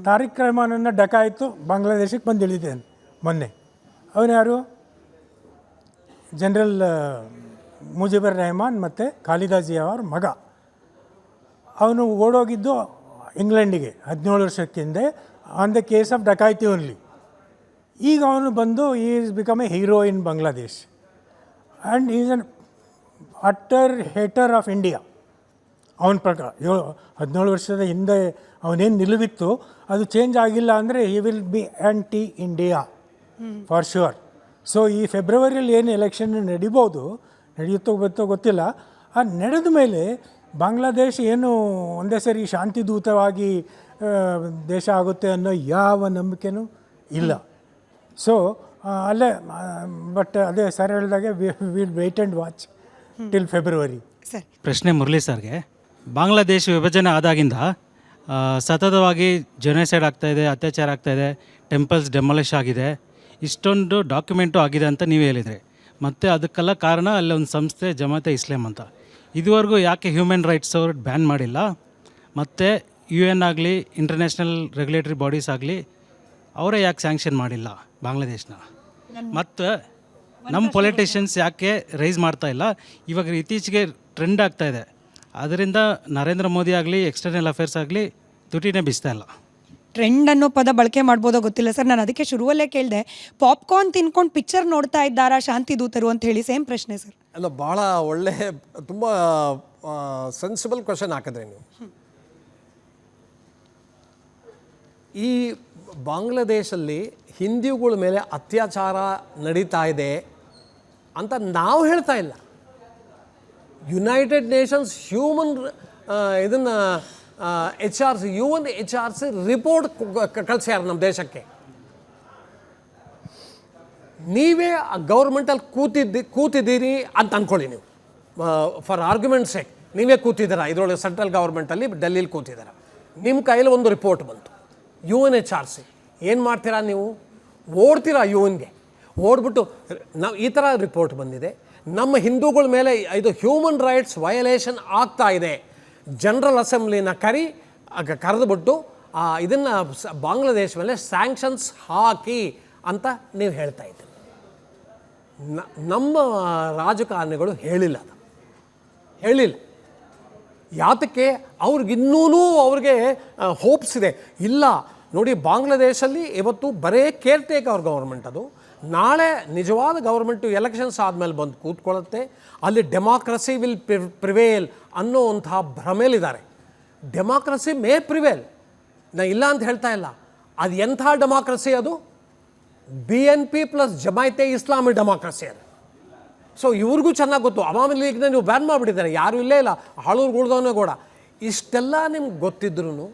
ತಾರಿಕ್ ರೆಹಮಾನನ್ನು ಡಕಾಯಿತು ಬಾಂಗ್ಲಾದೇಶಕ್ಕೆ ಬಂದು ಇಳಿದ್ದೇನೆ ಮೊನ್ನೆ. ಅವನು ಯಾರು? ಜನರಲ್ ಮುಜಿಬುರ್ ರೆಹಮಾನ್ ಮತ್ತು ಖಾಲಿದಾ ಜಿಯಾ ಅವ್ರ ಮಗ. ಅವನು ಓಡೋಗಿದ್ದು ಇಂಗ್ಲೆಂಡಿಗೆ 17 ವರ್ಷಕ್ಕೆ ಹಿಂದೆ ಆನ್ ದ ಕೇಸ್ ಆಫ್ ಡಕಾಯಿತಿ ಓನ್ಲಿ. ಈಗ ಅವನು ಬಂದು ಈ is become a hero in Bangladesh and is an utter hater of India. ಅವನ ಪ್ರಕಾರ 17 ವರ್ಷದ ಹಿಂದೆ ಅವನೇನು ನಿಲುವಿತ್ತು ಅದು ಚೇಂಜ್ ಆಗಿಲ್ಲ ಅಂದರೆ he will be anti India for sure. So ಈ ಫೆಬ್ರವರಿಯಲ್ಲಿ ಏನು ಎಲೆಕ್ಷನ್ ನಡೆಯುತ್ತೋ ಗೊತ್ತಿಲ್ಲ. ಆ ನಡೆದ ಮೇಲೆ ಬಾಂಗ್ಲಾದೇಶ ಏನು ಒಂದೇ ಸರಿ ಶಾಂತಿದೂತವಾಗಿ ದೇಶ ಆಗುತ್ತೆ ಅನ್ನೋ ಯಾವ ನಂಬಿಕೆನೂ ಇಲ್ಲ. ಸೊ ಅಲ್ಲೇ ಬಟ್ ಅದೇ ಸರ್ ಹೇಳಿದಾಗೆ will wait and watch till February. ಪ್ರಶ್ನೆ ಮುರಳಿ ಸರ್ಗೆ. ಬಾಂಗ್ಲಾದೇಶ ವಿಭಜನೆ ಆದಾಗಿಂದ ಸತತವಾಗಿ ಜೊನೋಸೈಡ್ ಆಗ್ತಾಯಿದೆ, ಅತ್ಯಾಚಾರ ಆಗ್ತಾಯಿದೆ, ಟೆಂಪಲ್ಸ್ ಡೆಮಾಲಿಷ್ ಆಗಿದೆ, ಇಷ್ಟೊಂದು ಡಾಕ್ಯುಮೆಂಟು ಆಗಿದೆ ಅಂತ ನೀವು ಹೇಳಿದ್ರಿ. ಮತ್ತು ಅದಕ್ಕೆಲ್ಲ ಕಾರಣ ಅಲ್ಲಿ ಒಂದು ಸಂಸ್ಥೆ ಜಮಾತೆ ಇಸ್ಲಾಂ ಅಂತ. ಇದುವರೆಗೂ ಯಾಕೆ ಹ್ಯೂಮನ್ ರೈಟ್ಸ್ ಅವರು ಬ್ಯಾನ್ ಮಾಡಿಲ್ಲ? ಮತ್ತು UN ಆಗಲಿ ಇಂಟರ್ನ್ಯಾಷನಲ್ ರೆಗ್ಯುಲೇಟರಿ ಬಾಡೀಸ್ ಆಗಲಿ ಅವರೇ ಯಾಕೆ ಸ್ಯಾಂಕ್ಷನ್ ಮಾಡಿಲ್ಲ ಬಾಂಗ್ಲಾದೇಶನ? ಮತ್ತು ನಮ್ಮ ಪೊಲಿಟಿಷಿಯನ್ಸ್ ಯಾಕೆ ರೈಸ್ ಮಾಡ್ತಾ ಇಲ್ಲ? ಇವಾಗ ಇತ್ತೀಚೆಗೆ ಟ್ರೆಂಡ್ ಆಗ್ತಾಯಿದೆ, ಅದರಿಂದ ನರೇಂದ್ರ ಮೋದಿ ಆಗಲಿ ಎಕ್ಸ್ಟರ್ನಲ್ ಅಫೇರ್ಸ್ ಆಗಲಿ ತುಟಿನೇ ಬಿಸ್ತಾ ಇಲ್ಲ. ಟ್ರೆಂಡ್ ಅನ್ನೋ ಪದ ಬಳಕೆ ಮಾಡ್ಬೋದೋ ಗೊತ್ತಿಲ್ಲ ಸರ್. ನಾನು ಅದಕ್ಕೆ ಶುರುವಲ್ಲೇ ಕೇಳಿದೆ, ಪಾಪ್ಕಾರ್ನ್ ತಿನ್ಕೊಂಡು ಪಿಕ್ಚರ್ ನೋಡ್ತಾ ಇದ್ದಾರಾ ಶಾಂತಿ ದೂತರು ಅಂತ ಹೇಳಿ. ಸೇಮ್ ಪ್ರಶ್ನೆ ಸರ್. ಅಲ್ಲ, ಭಾಳ ಒಳ್ಳೆ ತುಂಬ ಸೆನ್ಸಿಬಲ್ ಕ್ವಶನ್ ಹಾಕಿದ್ರಿ ನೀವು. ಈ ಬಾಂಗ್ಲಾದೇಶಲ್ಲಿ ಹಿಂದೂಗಳ ಮೇಲೆ ಅತ್ಯಾಚಾರ ನಡೀತಾ ಇದೆ ಅಂತ ನಾವು ಹೇಳ್ತಾ ಇಲ್ಲ. ಯುನೈಟೆಡ್ ನೇಷನ್ಸ್ ಹ್ಯೂಮನ್ ಇದನ್ನು HRC ರಿಪೋರ್ಟ್ ಕಳಿಸ್ಯಾರ ನಮ್ಮ ದೇಶಕ್ಕೆ. ನೀವೇ ಗೌರ್ಮೆಂಟಲ್ಲಿ ಕೂತಿದ್ದೀರಿ ಅಂತ ಅಂದ್ಕೊಳ್ಳಿ. ನೀವು ಫಾರ್ ಆರ್ಗ್ಯುಮೆಂಟ್ ಸೇಕ್ ನೀವೇ ಕೂತಿದ್ದೀರಾ ಇದರೊಳಗೆ, ಸೆಂಟ್ರಲ್ ಗೌರ್ಮೆಂಟಲ್ಲಿ ಡೆಲ್ಲಿಲಿ ಕೂತಿದ್ದೀರಾ. ನಿಮ್ಮ ಕೈಯಲ್ಲಿ ಒಂದು ರಿಪೋರ್ಟ್ ಬಂತು UNHRC. ಏನು ಮಾಡ್ತೀರಾ ನೀವು? ಓಡ್ತೀರಾ UN-ಗೆ. ಓಡ್ಬಿಟ್ಟು ನಾವು ಈ ಥರ ರಿಪೋರ್ಟ್ ಬಂದಿದೆ, ನಮ್ಮ ಹಿಂದೂಗಳ ಮೇಲೆ ಇದು ಹ್ಯೂಮನ್ ರೈಟ್ಸ್ ವಯಲೇಷನ್ ಆಗ್ತಾ ಇದೆ, ಜನರಲ್ ಅಸೆಂಬ್ಲಿನ ಕರೆದುಬಿಟ್ಟು ಇದನ್ನು ಬಾಂಗ್ಲಾದೇಶ ಮೇಲೆ ಸ್ಯಾಂಕ್ಷನ್ಸ್ ಹಾಕಿ ಅಂತ ನೀವು ಹೇಳ್ತಾ ಇದ್ದೀರಿ. ನಮ್ಮ ರಾಜಕಾರಣಿಗಳು ಹೇಳಿಲ್ಲ. ಯಾತಕ್ಕೆ? ಅವ್ರಿಗೆ ಹೋಪ್ಸ್ ಇದೆ. ಇಲ್ಲ ನೋಡಿ, ಬಾಂಗ್ಲಾದೇಶಲ್ಲಿ ಇವತ್ತು ಬರೇ ಕೇರ್ ಟೇಕರ್ ಗೌರ್ಮೆಂಟ್, ಅದು ನಾಳೆ ನಿಜವಾದ ಗೌರ್ಮೆಂಟು ಎಲೆಕ್ಷನ್ಸ್ ಆದಮೇಲೆ ಬಂದು ಕೂತ್ಕೊಳ್ಳುತ್ತೆ. ಅಲ್ಲಿ ಡೆಮಾಕ್ರಸಿ ವಿಲ್ ಪ್ರಿವೇಲ್ ಅನ್ನೋವಂತಹ ಭ್ರಮೇಲಿದ್ದಾರೆ. ಡೆಮಾಕ್ರಸಿ ಮೇ ಪ್ರಿವೇಲ್, ನಾ ಇಲ್ಲ ಅಂತ ಹೇಳ್ತಾ ಇಲ್ಲ. ಅದು ಎಂಥ ಡೆಮಾಕ್ರಸಿ? ಅದು BNP ಪ್ಲಸ್ ಜಮಾಯಿತೆ ಇಸ್ಲಾಮಿ ಡೆಮಾಕ್ರಸಿ ಅದು. ಸೊ ಇವ್ರಿಗೂ ಚೆನ್ನಾಗಿ ಗೊತ್ತು. ಅವಾಮಿ ಲೀಗ್ನ ನೀವು ಬ್ಯಾನ್ ಮಾಡಿಬಿಟ್ಟಿದ್ದಾರೆ, ಯಾರೂ ಇಲ್ಲೇ ಇಲ್ಲ, ಹಾಳೂರು ಉಳ್ದವನೇ ಕೂಡ. ಇಷ್ಟೆಲ್ಲ ನಿಮ್ಗೆ ಗೊತ್ತಿದ್ರು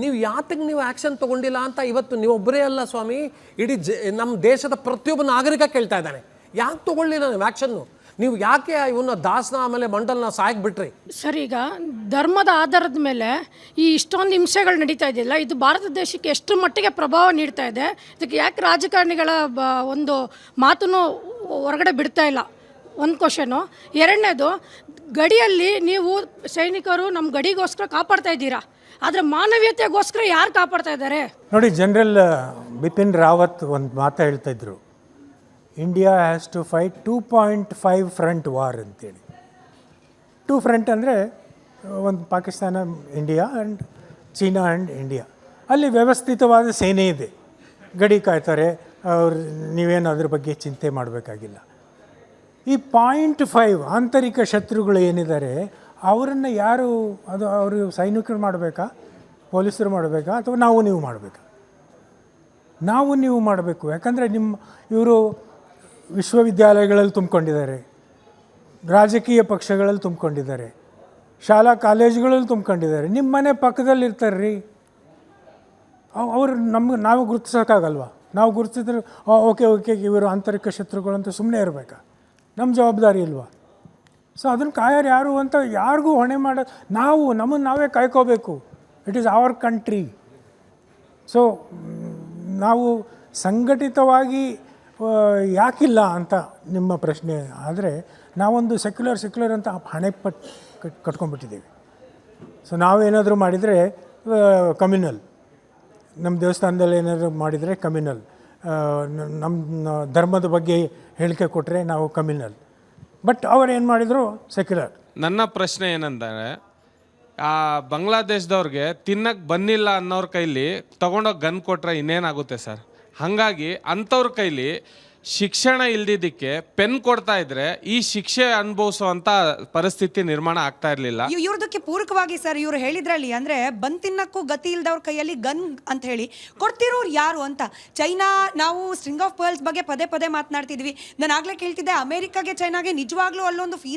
ನೀವು ಯಾತಕ್ಕೆ ನೀವು ಆ್ಯಕ್ಷನ್ ತೊಗೊಂಡಿಲ್ಲ ಅಂತ ಇವತ್ತು ನೀವೊಬ್ಬರೇ ಅಲ್ಲ ಸ್ವಾಮಿ, ಇಡೀ ನಮ್ಮ ದೇಶದ ಪ್ರತಿಯೊಬ್ಬ ನಾಗರಿಕ ಕೇಳ್ತಾ ಇದ್ದಾನೆ. ಯಾಕೆ ತೊಗೊಳ್ಳಿಲ್ಲ ನೀವು ಆ್ಯಕ್ಷನ್ನು? ನೀವು ಯಾಕೆ ಇವನ್ನ ದಾಸನ ಆಮೇಲೆ ಮಂಡಲ್ನ ಸಾಯಕ್ಕೆ ಬಿಟ್ರಿ? ಸರ್, ಈಗ ಧರ್ಮದ ಆಧಾರದ ಮೇಲೆ ಈ ಇಷ್ಟೊಂದು ಹಿಂಸೆಗಳು ನಡೀತಾ ಇದೆಯಲ್ಲ, ಇದು ಭಾರತ ದೇಶಕ್ಕೆ ಎಷ್ಟು ಮಟ್ಟಿಗೆ ಪ್ರಭಾವ ನೀಡ್ತಾ ಇದೆ? ಇದಕ್ಕೆ ಯಾಕೆ ರಾಜಕಾರಣಿಗಳ ಒಂದು ಮಾತನ್ನು ಹೊರಗಡೆ ಬಿಡ್ತಾ ಇಲ್ಲ? ಒಂದು ಕ್ವಶನು. ಎರಡನೇದು, ಗಡಿಯಲ್ಲಿ ನೀವು ಸೈನಿಕರು ನಮ್ಮ ಗಡಿಗೋಸ್ಕರ ಕಾಪಾಡ್ತಾ ಇದ್ದೀರಾ, ಆದರೆ ಮಾನವೀಯತೆಗೋಸ್ಕರ ಯಾರು ಕಾಪಾಡ್ತಾ ಇದ್ದಾರೆ? ನೋಡಿ, ಜನರಲ್ ಬಿಪಿನ್ ರಾವತ್ ಒಂದು ಮಾತು ಹೇಳ್ತಾ ಇದ್ರು, India has to fight 2.5 front war ಅಂತೇಳಿ. 2 ಫ್ರಂಟ್ ಅಂದರೆ ಒಂದು Pakistan, India and China and India. ಅಲ್ಲಿ ವ್ಯವಸ್ಥಿತವಾದ ಸೇನೆ ಇದೆ, ಗಡಿ ಕಾಯ್ತಾರೆ ಅವ್ರು, ನೀವೇನು ಅದ್ರ ಬಗ್ಗೆ ಚಿಂತೆ ಮಾಡಬೇಕಾಗಿಲ್ಲ. ಈ 0.5 ಆಂತರಿಕ ಶತ್ರುಗಳು ಏನಿದ್ದಾರೆ ಅವರನ್ನು ಯಾರು, ಅದು ಅವರು ಸೈನಿಕರು ಮಾಡಬೇಕಾ, ಪೊಲೀಸರು ಮಾಡಬೇಕಾ, ಅಥವಾ ನಾವು ನೀವು ಮಾಡಬೇಕಾ? ನಾವು ನೀವು ಮಾಡಬೇಕು. ಯಾಕಂದರೆ ಇವರು ವಿಶ್ವವಿದ್ಯಾಲಯಗಳಲ್ಲಿ ತುಂಬಿಕೊಂಡಿದ್ದಾರೆ, ರಾಜಕೀಯ ಪಕ್ಷಗಳಲ್ಲಿ ತುಂಬಿಕೊಂಡಿದ್ದಾರೆ, ಶಾಲಾ ಕಾಲೇಜುಗಳಲ್ಲಿ ತುಂಬಿಕೊಂಡಿದ್ದಾರೆ. ನಿಮ್ಮ ಮನೆ ಪಕ್ಕದಲ್ಲಿ ಇರ್ತಾರೆ ರೀ. ಅವರು ನಾವು ಗುರುತಿಸೋಕ್ಕಾಗಲ್ವಾ? ನಾವು ಗುರುತಿಸಿದ್ರೆ ಓಕೆ ಇವರು ಆಂತರಿಕ ಶತ್ರುಗಳಂತ ಸುಮ್ಮನೆ ಇರಬೇಕಾ? ನಮ್ಮ ಜವಾಬ್ದಾರಿ ಇಲ್ವಾ? ಸೊ ಅದನ್ನು ಕಾಯೋರು ಯಾರು ಅಂತ ಯಾರಿಗೂ ಹೊಣೆ ಮಾಡೋದು ನಮ್ಮನ್ನು ನಾವೇ ಕಾಯ್ಕೋಬೇಕು. It is our country. So ನಾವು ಸಂಘಟಿತವಾಗಿ ಯಾಕಿಲ್ಲ ಅಂತ ನಿಮ್ಮ ಪ್ರಶ್ನೆ. ಆದರೆ ನಾವೊಂದು ಸೆಕ್ಯುಲರ್ ಅಂತ ಹಣೆ ಕಟ್ಕೊಂಡ್ಬಿಟ್ಟಿದ್ದೀವಿ. ಸೊ ನಾವೇನಾದರೂ ಮಾಡಿದರೆ ಕಮ್ಯುನಲ್, ನಮ್ಮ ದೇವಸ್ಥಾನದಲ್ಲಿ ಏನಾದರೂ ಮಾಡಿದರೆ ಕಮ್ಯುನಲ್, ನಮ್ಮ ಧರ್ಮದ ಬಗ್ಗೆ ಹೇಳಿಕೆ ಕೊಟ್ಟರೆ ನಾವು ಕಮ್ಯುನಲ್. ಬಟ್ ಅವ್ರು ಏನು ಮಾಡಿದರು, ಸೆಕ್ಯುಲರ್. ನನ್ನ ಪ್ರಶ್ನೆ ಏನಂದರೆ, ಆ ಬಾಂಗ್ಲಾದೇಶದವ್ರಿಗೆ ತಿನ್ನಕ್ಕೆ ಬಂದಿಲ್ಲ ಅನ್ನೋರ ಕೈಲಿ ತೊಗೊಂಡೋಗಿ ಗನ್ ಕೊಟ್ಟರೆ ಇನ್ನೇನಾಗುತ್ತೆ ಸರ್? ಹಾಗಾಗಿ ಅಂಥವ್ರ ಕೈಲಿ ಶಿಕ್ಷಣ ಇಲ್ದಿದ್ದಕ್ಕೆ ಪೆನ್ ಕೊಡ್ತಾ ಇದ್ರೆ ಈ ಶಿಕ್ಷೆ ಅನುಭವಿಸುವಂಥ ಪರಿಸ್ಥಿತಿ ನಿರ್ಮಾಣ ಆಗ್ತಾ ಇರಲಿಲ್ಲ. ಇವ್ರದಕ್ಕೆ ಪೂರಕವಾಗಿ ಸರ್ ಇವ್ರು ಹೇಳಿದ್ರಲ್ಲಿ ಅಂದರೆ ಬಂದ್ ತಿನ್ನಕ್ಕೂ ಗತಿ ಇಲ್ದವ್ರ ಕೈಯಲ್ಲಿ ಗನ್ ಅಂತ ಹೇಳಿ ಕೊಡ್ತಿರೋರು ಯಾರು ಅಂತ. ಚೈನಾ, ನಾವು ಸ್ಟ್ರಿಂಗ್ ಆಫ್ ಪರ್ಲ್ಸ್ ಬಗ್ಗೆ ಪದೇ ಪದೇ ಮಾತನಾಡ್ತಿದ್ವಿ. ನಾನು ಆಗಲೇ ಕೇಳ್ತಿದ್ದೆ, ಅಮೇರಿಕಾಗೆ ಚೈನಾಗೆ ನಿಜವಾಗ್ಲೂ ಅಲ್ಲೊಂದು ಫ್ರೀ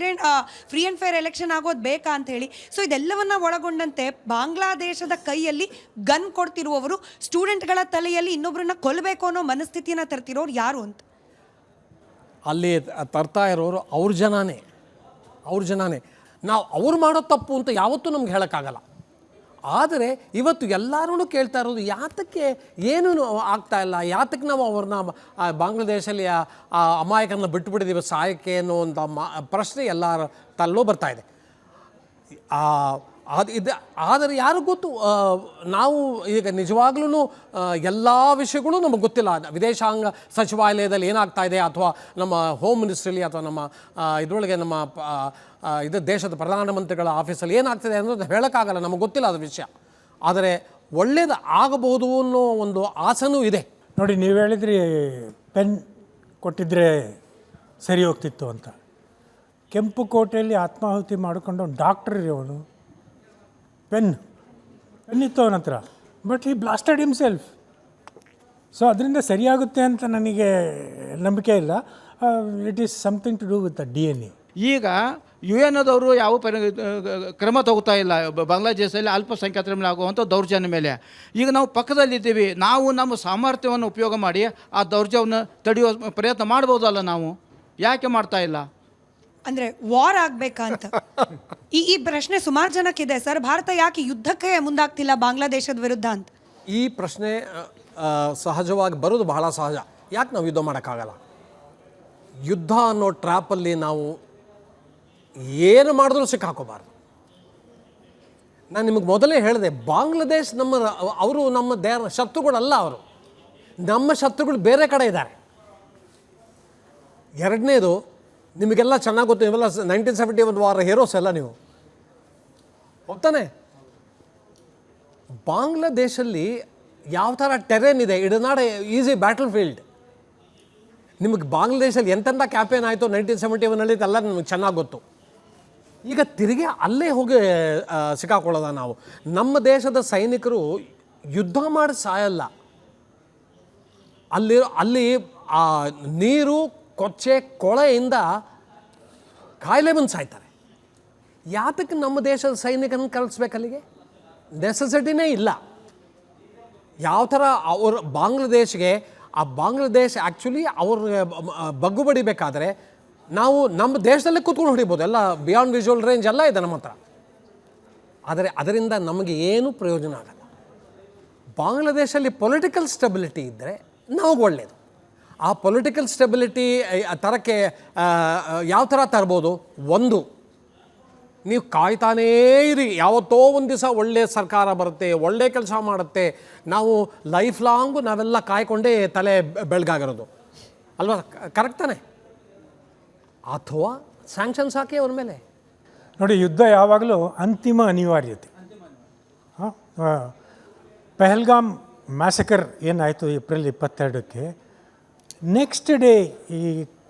ಆ್ಯಂಡ್ ಫೇರ್ ಎಲೆಕ್ಷನ್ ಆಗೋದು ಬೇಕಾ ಅಂತ ಹೇಳಿ. ಸೊ ಇದೆಲ್ಲವನ್ನ ಒಳಗೊಂಡಂತೆ ಬಾಂಗ್ಲಾದೇಶದ ಕೈಯಲ್ಲಿ ಗನ್ ಕೊಡ್ತಿರುವವರು ಸ್ಟೂಡೆಂಟ್ಗಳ ತಲೆಯಲ್ಲಿ ಇನ್ನೊಬ್ಬರನ್ನ ಕೊಲ್ಲಬೇಕು ಅನ್ನೋ ಮನಸ್ಥಿತಿಯನ್ನು ತರ್ತಿರೋರು ಯಾರು ಅಂತ. ಅಲ್ಲಿ ತರ್ತಾ ಇರೋರು ಅವ್ರ ಜನನೇ. ನಾವು ಅವ್ರು ಮಾಡೋ ತಪ್ಪು ಅಂತ ಯಾವತ್ತೂ ನಮ್ಗೆ ಹೇಳೋಕ್ಕಾಗಲ್ಲ. ಆದರೆ ಇವತ್ತು ಎಲ್ಲರೂ ಕೇಳ್ತಾ ಇರೋದು, ಯಾತಕ್ಕೆ ಏನೂ ಆಗ್ತಾ ಇಲ್ಲ, ಯಾತಕ್ಕೆ ನಾವು ಅವ್ರನ್ನ ಬಾಂಗ್ಲಾದೇಶಲ್ಲಿ ಆ ಅಮಾಯಕರನ್ನ ಬಿಟ್ಟುಬಿಟ್ಟಿದ್ದೀವಿ ಸಾಯಕ್ಕೆ ಅನ್ನುವಂಥ ಪ್ರಶ್ನೆ ಎಲ್ಲರ ತಲ್ಲೂ ಬರ್ತಾ ಇದೆ. ಆದರೆ ಯಾರಿಗೂ ಗೊತ್ತು, ನಾವು ಈಗ ನಿಜವಾಗ್ಲೂ ಎಲ್ಲ ವಿಷಯಗಳು ನಮಗೆ ಗೊತ್ತಿಲ್ಲ. ವಿದೇಶಾಂಗ ಸಚಿವಾಲಯದಲ್ಲಿ ಏನಾಗ್ತಾ ಇದೆ, ಅಥವಾ ನಮ್ಮ ಹೋಮ್ ಮಿನಿಸ್ಟ್ರಿಲಿ, ಅಥವಾ ನಮ್ಮ ಇದರೊಳಗೆ ನಮ್ಮ ಇದು ದೇಶದ ಪ್ರಧಾನಮಂತ್ರಿಗಳ ಆಫೀಸಲ್ಲಿ ಏನಾಗ್ತಿದೆ ಅನ್ನೋದು ಹೇಳೋಕ್ಕಾಗಲ್ಲ, ನಮಗೆ ಗೊತ್ತಿಲ್ಲ ಅದು ವಿಷಯ. ಆದರೆ ಒಳ್ಳೇದು ಆಗಬಹುದು ಅನ್ನೋ ಒಂದು ಆಸೆನೂ ಇದೆ. ನೋಡಿ, ನೀವು ಹೇಳಿದ್ರಿ ಪೆನ್ ಕೊಟ್ಟಿದ್ದರೆ ಸರಿ ಹೋಗ್ತಿತ್ತು ಅಂತ. ಕೆಂಪು ಕೋಟೆಯಲ್ಲಿ ಆತ್ಮಾಹುತಿ ಮಾಡಿಕೊಂಡು ಡಾಕ್ಟರ್ ಅವನು, ಪೆನ್ ಇತ್ತು ಅವನ ಹತ್ರ, but he blasted himself. So ಅದರಿಂದ ಸರಿಯಾಗುತ್ತೆ ಅಂತ ನನಗೆ ನಂಬಿಕೆ ಇಲ್ಲ. It is something to do with the DNA. ಈಗ UN ದವರು ಯಾವ ಕ್ರಮ ತಗೋತಾ ಇಲ್ಲ ಬಾಂಗ್ಲಾದೇಶದಲ್ಲಿ ಅಲ್ಪಸಂಖ್ಯಾತರ ಮೇಲೆ ಆಗುವಂಥ ದೌರ್ಜನ್ಯ ಮೇಲೆ. ಈಗ ನಾವು ಪಕ್ಕದಲ್ಲಿದ್ದೀವಿ, ನಾವು ನಮ್ಮ ಸಾಮರ್ಥ್ಯವನ್ನು ಉಪಯೋಗ ಮಾಡಿ ಆ ದೌರ್ಜನ್ಯವನ್ನು ತಡೆಯುವ ಪ್ರಯತ್ನ ಮಾಡ್ಬೋದಲ್ಲ, ನಾವು ಯಾಕೆ ಮಾಡ್ತಾ ಇಲ್ಲ? ಅಂದರೆ ವಾರ್ ಆಗಬೇಕಾ ಅಂತ ಈ ಪ್ರಶ್ನೆ ಸುಮಾರು ಜನಕ್ಕಿದೆ ಸರ್. ಭಾರತ ಯಾಕೆ ಯುದ್ಧಕ್ಕೆ ಮುಂದಾಗ್ತಿಲ್ಲ ಬಾಂಗ್ಲಾದೇಶದ ವಿರುದ್ಧ ಅಂತ? ಈ ಪ್ರಶ್ನೆ ಸಹಜವಾಗಿ ಬರೋದು ಬಹಳ ಸಹಜ. ಯಾಕೆ ನಾವು ಯುದ್ಧ ಮಾಡೋಕ್ಕಾಗಲ್ಲ? ಯುದ್ಧ ಅನ್ನೋ ಟ್ರ್ಯಾಪಲ್ಲಿ ನಾವು ಏನು ಮಾಡಿದ್ರೂ ಸಿಕ್ಕಾಕೋಬಾರ್ದು. ನಾನು ನಿಮಗೆ ಮೊದಲೇ ಹೇಳಿದೆ, ಬಾಂಗ್ಲಾದೇಶ್ ಅವರು ನಮ್ಮ ಶತ್ರುಗಳಲ್ಲ. ಅವರು ನಮ್ಮ ಶತ್ರುಗಳು ಬೇರೆ ಕಡೆ ಇದ್ದಾರೆ. ಎರಡನೇದು, ನಿಮಗೆಲ್ಲ ಚೆನ್ನಾಗಿ ಗೊತ್ತು, ನೀವೆಲ್ಲ 1971 ವಾರ ಹೀರೋಸ್ ಎಲ್ಲ ನೀವು ಹೋಗ್ತಾನೆ. ಬಾಂಗ್ಲಾದೇಶಲ್ಲಿ ಯಾವ ಥರ ಟೆರೇನ್ ಇದೆ, it is not easy battle field. ನಿಮಗೆ ಬಾಂಗ್ಲಾದೇಶಲ್ಲಿ ಎಂತೆಂಥ ಕ್ಯಾಂಪೇನ್ ಆಯಿತು 1971 ಎಲ್ಲ ನಿಮಗೆ ಚೆನ್ನಾಗಿ ಗೊತ್ತು. ಈಗ ತಿರುಗಿ ಅಲ್ಲೇ ಹೋಗಿ ಸಿಕ್ಕಾಕೊಳ್ಳೋದ ನಾವು. ನಮ್ಮ ದೇಶದ ಸೈನಿಕರು ಯುದ್ಧ ಮಾಡಿ ಸಾಯಲ್ಲ, ಅಲ್ಲಿ ಆ ನೀರು ಕೊಚ್ಚೆ ಕೊಳೆಯಿಂದ ಕಾಯಿಲೆ ಬಂದು ಸಾಯ್ತಾರೆ. ಯಾತಕ್ಕೆ ನಮ್ಮ ದೇಶದ ಸೈನಿಕರನ್ನು ಕಳಿಸ್ಬೇಕು ಅಲ್ಲಿಗೆ? ನೆಸೆಸಿಟಿನೇ ಇಲ್ಲ. ಯಾವ ಥರ ಅವರು ಬಾಂಗ್ಲಾದೇಶ್ಗೆ, ಆ ಬಾಂಗ್ಲಾದೇಶ ಆ್ಯಕ್ಚುಲಿ ಅವ್ರಿಗೆ ಬಗ್ಗು ಬಡಿಬೇಕಾದ್ರೆ ನಾವು ನಮ್ಮ ದೇಶದಲ್ಲೇ ಕೂತ್ಕೊಂಡು ಹೊಡಿಬೋದು, ಎಲ್ಲ ಬಿಯಾಂಡ್ ವಿಜುವಲ್ ರೇಂಜ್ ಎಲ್ಲ ಇದೆ ನಮ್ಮ ಹತ್ರ. ಆದರೆ ಅದರಿಂದ ನಮಗೆ ಏನೂ ಪ್ರಯೋಜನ ಆಗಲ್ಲ. ಬಾಂಗ್ಲಾದೇಶಲ್ಲಿ ಪೊಲಿಟಿಕಲ್ ಸ್ಟೆಬಿಲಿಟಿ ಇದ್ದರೆ ನಮಗೆ ಒಳ್ಳೆಯದು. ಆ ಪೊಲಿಟಿಕಲ್ ಸ್ಟೆಬಿಲಿಟಿ ತರಕ್ಕೆ ಯಾವ ಥರ ತರ್ಬೋದು? ಒಂದು, ನೀವು ಕಾಯ್ತಾನೇ ಇರಿ, ಯಾವತ್ತೋ ಒಂದು ದಿವಸ ಒಳ್ಳೆಯ ಸರ್ಕಾರ ಬರುತ್ತೆ, ಒಳ್ಳೆ ಕೆಲಸ ಮಾಡುತ್ತೆ, ನಾವು ಲೈಫ್ ಲಾಂಗು ನಾವೆಲ್ಲ ಕಾಯ್ಕೊಂಡೇ ತಲೆ ಬೆಳಗಾಗಿರೋದು ಅಲ್ವಾ? ಕರೆಕ್ಟ್ ತಾನೆ? ಅಥವಾ ಸ್ಯಾಂಕ್ಷನ್ಸ್ ಹಾಕಿ ಅವ್ರ ಮೇಲೆ. ನೋಡಿ, ಯುದ್ಧ ಯಾವಾಗಲೂ ಅಂತಿಮ ಅನಿವಾರ್ಯತೆ. ಪೆಹಲ್ಗಾಮ್ ಮ್ಯಾಸಕರ್ ಏನಾಯಿತು ಏಪ್ರಿಲ್ 22ಕ್ಕೆ, ನೆಕ್ಸ್ಟ್ ಡೇ ಈ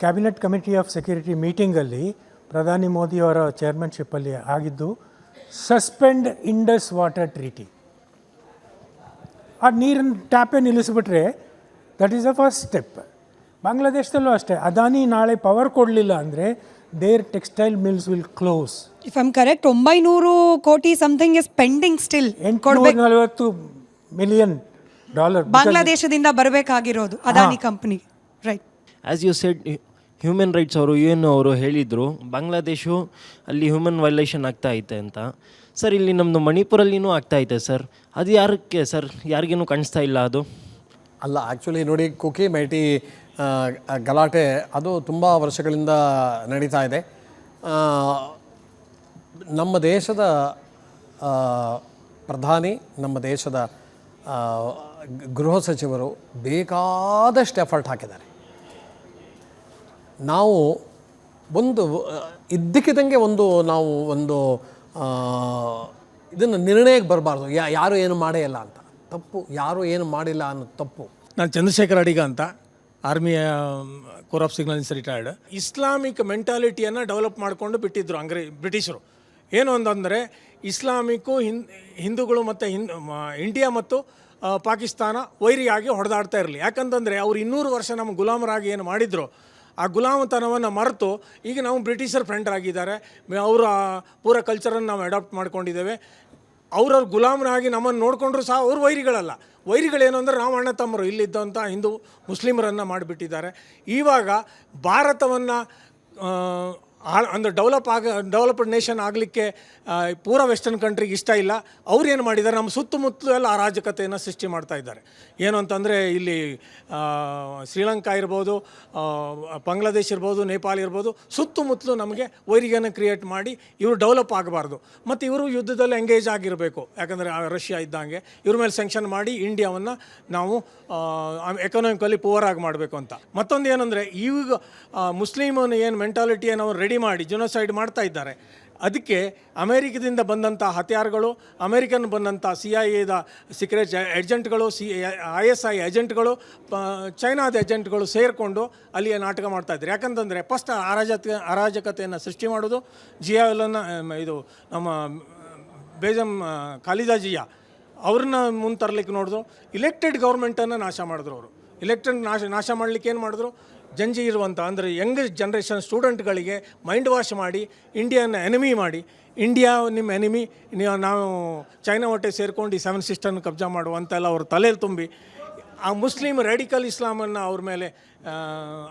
ಕ್ಯಾಬಿನೆಟ್ ಕಮಿಟಿ ಆಫ್ ಸೆಕ್ಯೂರಿಟಿ ಮೀಟಿಂಗಲ್ಲಿ ಪ್ರಧಾನಿ ಮೋದಿಯವರ ಚೇರ್ಮನ್ಶಿಪ್ಪಲ್ಲಿ ಆಗಿದ್ದು ಸಸ್ಪೆಂಡ್ ಇಂಡಸ್ ವಾಟರ್ ಟ್ರೀಟಿ. ಆ ನೀರಿನ ಟ್ಯಾಪೇ ನಿಲ್ಲಿಸ್ಬಿಟ್ರೆ that is the first step. ಬಾಂಗ್ಲಾದೇಶದಲ್ಲೂ ಅಷ್ಟೇ, ಅದಾನಿ ನಾಳೆ ಪವರ್ ಕೊಡಲಿಲ್ಲ ಅಂದರೆ there textile mills will close. If I'm correct, 900 ಕೋಟಿ something is pending still. $840 million ಬಾಂಗ್ಲಾದೇಶದಿಂದ ಬರಬೇಕಾಗಿರೋದು Adani company, right? As you said, human rights ಅವರು UN ಅವರು ಹೇಳಿದರು ಬಾಂಗ್ಲಾದೇಶು ಅಲ್ಲಿ ಹ್ಯೂಮನ್ ವೈಲೇಷನ್ ಆಗ್ತಾ ಐತೆ ಅಂತ. ಸರ್, ಇಲ್ಲಿ ನಮ್ಮದು ಮಣಿಪುರಲ್ಲಿನೂ ಆಗ್ತಾ ಐತೆ ಸರ್. ಅದು ಯಾರಕ್ಕೆ ಸರ್? ಯಾರಿಗೇನು ಕಾಣಿಸ್ತಾ ಇಲ್ಲ ಅದು? ಅಲ್ಲ, ಆ್ಯಕ್ಚುಲಿ ನೋಡಿ, ಕುಕಿ ಮೈಟಿ ಗಲಾಟೆ ಅದು ತುಂಬ ವರ್ಷಗಳಿಂದ ನಡೀತಾ ಇದೆ. ನಮ್ಮ ದೇಶದ ಪ್ರಧಾನಿ, ನಮ್ಮ ದೇಶದ ಗೃಹ ಸಚಿವರು ಬೇಕಾದಷ್ಟು ಎಫರ್ಟ್ ಹಾಕಿದ್ದಾರೆ. ನಾವು ಒಂದು ಇದ್ದಕ್ಕಿದ್ದಂಗೆ ನಾವು ಒಂದು ಇದನ್ನು ನಿರ್ಣಯಕ್ಕೆ ಬರಬಾರ್ದು. ಯಾರು ಏನು ಮಾಡೇ ಇಲ್ಲ ಅಂತ ತಪ್ಪು, ಯಾರು ಏನು ಮಾಡಿಲ್ಲ ಅನ್ನೋದು ತಪ್ಪು. ನಾನು ಚಂದ್ರಶೇಖರ್ ಅಡಿಗ ಅಂತ, ಆರ್ಮಿಯ corps of signals retired. Islamic ಮೆಂಟಾಲಿಟಿಯನ್ನು ಡೆವಲಪ್ ಮಾಡಿಕೊಂಡು ಬಿಟ್ಟಿದ್ದರು ಬ್ರಿಟಿಷರು. ಏನು ಅಂತಂದರೆ ಇಸ್ಲಾಮಿಕ್ಕು ಹಿಂದೂಗಳು ಮತ್ತು ಇಂಡಿಯಾ ಮತ್ತು ಪಾಕಿಸ್ತಾನ ವೈರಿಯಾಗಿ ಹೊಡೆದಾಡ್ತಾ ಇರಲಿ. ಯಾಕಂತಂದರೆ ಅವ್ರು 200 ವರ್ಷ ನಮ್ಮ ಗುಲಾಮರಾಗಿ ಏನು ಮಾಡಿದ್ರು, ಆ ಗುಲಾಮತನವನ್ನು ಮರೆತು ಈಗ ನಾವು ಬ್ರಿಟಿಷರ್ ಫ್ರೆಂಡರಾಗಿದ್ದಾರೆ. ಅವರ ಪೂರ ಕಲ್ಚರನ್ನು ನಾವು ಅಡಾಪ್ಟ್ ಮಾಡ್ಕೊಂಡಿದ್ದೇವೆ. ಅವ್ರವ್ರ ಗುಲಾಮರಾಗಿ ನಮ್ಮನ್ನು ನೋಡಿಕೊಂಡ್ರು ಸಹ ಅವ್ರ ವೈರಿಗಳಲ್ಲ. ವೈರಿಗಳೇನು ಅಂದರೆ ನಾವು ಅಣ್ಣ ತಮ್ಮರು, ಇಲ್ಲಿದ್ದಂಥ ಹಿಂದೂ ಮುಸ್ಲಿಮರನ್ನು ಮಾಡಿಬಿಟ್ಟಿದ್ದಾರೆ. ಇವಾಗ ಭಾರತವನ್ನು ಅಂದರೆ ಡೆವಲಪ್ಡ್ ನೇಷನ್ ಆಗಲಿಕ್ಕೆ ಪೂರಾ ವೆಸ್ಟರ್ನ್ ಕಂಟ್ರಿಗೆ ಇಷ್ಟ ಇಲ್ಲ. ಅವ್ರು ಏನು ಮಾಡಿದ್ದಾರೆ, ನಮ್ಮ ಸುತ್ತಮುತ್ತಲು ಎಲ್ಲ ಅರಾಜಕತೆಯನ್ನು ಸೃಷ್ಟಿ ಮಾಡ್ತಾ ಇದ್ದಾರೆ. ಏನು ಅಂತಂದರೆ ಇಲ್ಲಿ ಶ್ರೀಲಂಕಾ ಇರ್ಬೋದು, ಬಾಂಗ್ಲಾದೇಶ್ ಇರ್ಬೋದು, ನೇಪಾಳ ಇರ್ಬೋದು, ಸುತ್ತಮುತ್ತಲು ನಮಗೆ ವೈರಿಯನ್ನು ಕ್ರಿಯೇಟ್ ಮಾಡಿ ಇವರು ಡೆವಲಪ್ ಆಗಬಾರ್ದು. ಮತ್ತು ಇವರು ಯುದ್ಧದಲ್ಲಿ ಎಂಗೇಜ್ ಆಗಿರಬೇಕು. ಯಾಕಂದರೆ ರಷ್ಯಾ ಇದ್ದಂಗೆ ಇವ್ರ ಮೇಲೆ ಸ್ಯಾಂಕ್ಷನ್ ಮಾಡಿ ಇಂಡಿಯಾವನ್ನು ನಾವು ಎಕನಾಮಿಕಲಿ ಪೂವರ್ ಆಗಿ ಮಾಡಬೇಕು ಅಂತ. ಮತ್ತೊಂದು ಏನಂದರೆ ಈಗ ಮುಸ್ಲಿಮನ ಏನು ಮೆಂಟಾಲಿಟಿಯನ್ನು ಅವ್ರು ರೆಡಿ ಮಾಡಿ ಜೊನೋಸೈಡ್ ಮಾಡ್ತಾ ಇದ್ದಾರೆ. ಅದಕ್ಕೆ ಅಮೇರಿಕದಿಂದ ಬಂದಂಥ ಹತ್ಯಾರಗಳು, ಅಮೇರಿಕನ್ ಬಂದಂಥ CIA ಸೀಕ್ರೆಟ್ ಏಜೆಂಟ್ಗಳು, ISI ಏಜೆಂಟ್ಗಳು, ಚೈನಾದ ಏಜೆಂಟ್ಗಳು ಸೇರಿಕೊಂಡು ಅಲ್ಲಿಯ ನಾಟಕ ಮಾಡ್ತಾಯಿದ್ರು. ಯಾಕಂತಂದರೆ ಫಸ್ಟ್ ಅರಾಜಕತೆಯನ್ನು ಸೃಷ್ಟಿ ಮಾಡೋದು ಜಿಯಾವನ್ನು, ಇದು ನಮ್ಮ ಬೇಗಂ ಖಾಲಿದಾ ಜಿಯಾ ಅವ್ರನ್ನ ಮುಂದೆ ತರಲಿಕ್ಕೆ ನೋಡಿದ್ರು. ಇಲೆಕ್ಟೆಡ್ ಗೌರ್ಮೆಂಟನ್ನು ನಾಶ ಮಾಡಿದ್ರು. ಅವರು ಇಲೆಕ್ಟೆಡ್ ನಾಶ ಮಾಡಲಿಕ್ಕೆ ಏನು ಮಾಡಿದ್ರು, ಜಂಜಿ ಇರುವಂಥ ಅಂದರೆ ಯಂಗ್ ಜನ್ರೇಷನ್ ಸ್ಟೂಡೆಂಟ್ಗಳಿಗೆ ಮೈಂಡ್ ವಾಶ್ ಮಾಡಿ ಇಂಡಿಯಾನ ಎನಿಮಿ ಮಾಡಿ, ಇಂಡಿಯಾ ನಿಮ್ಮ ಎನಿಮಿ, ನಾವು ಚೈನಾ ಹೊಟ್ಟೆ ಸೇರ್ಕೊಂಡು ಈ 7 ಸಿಸ್ಟರ್ನ ಕಬ್ಜಾ ಮಾಡುವಂತೆಲ್ಲ ಅವ್ರ ತಲೆಯಲ್ಲಿ ತುಂಬಿ ಆ ಮುಸ್ಲಿಮ್ ರ್ಯಾಡಿಕಲ್ ಇಸ್ಲಾಮನ್ನು ಅವ್ರ ಮೇಲೆ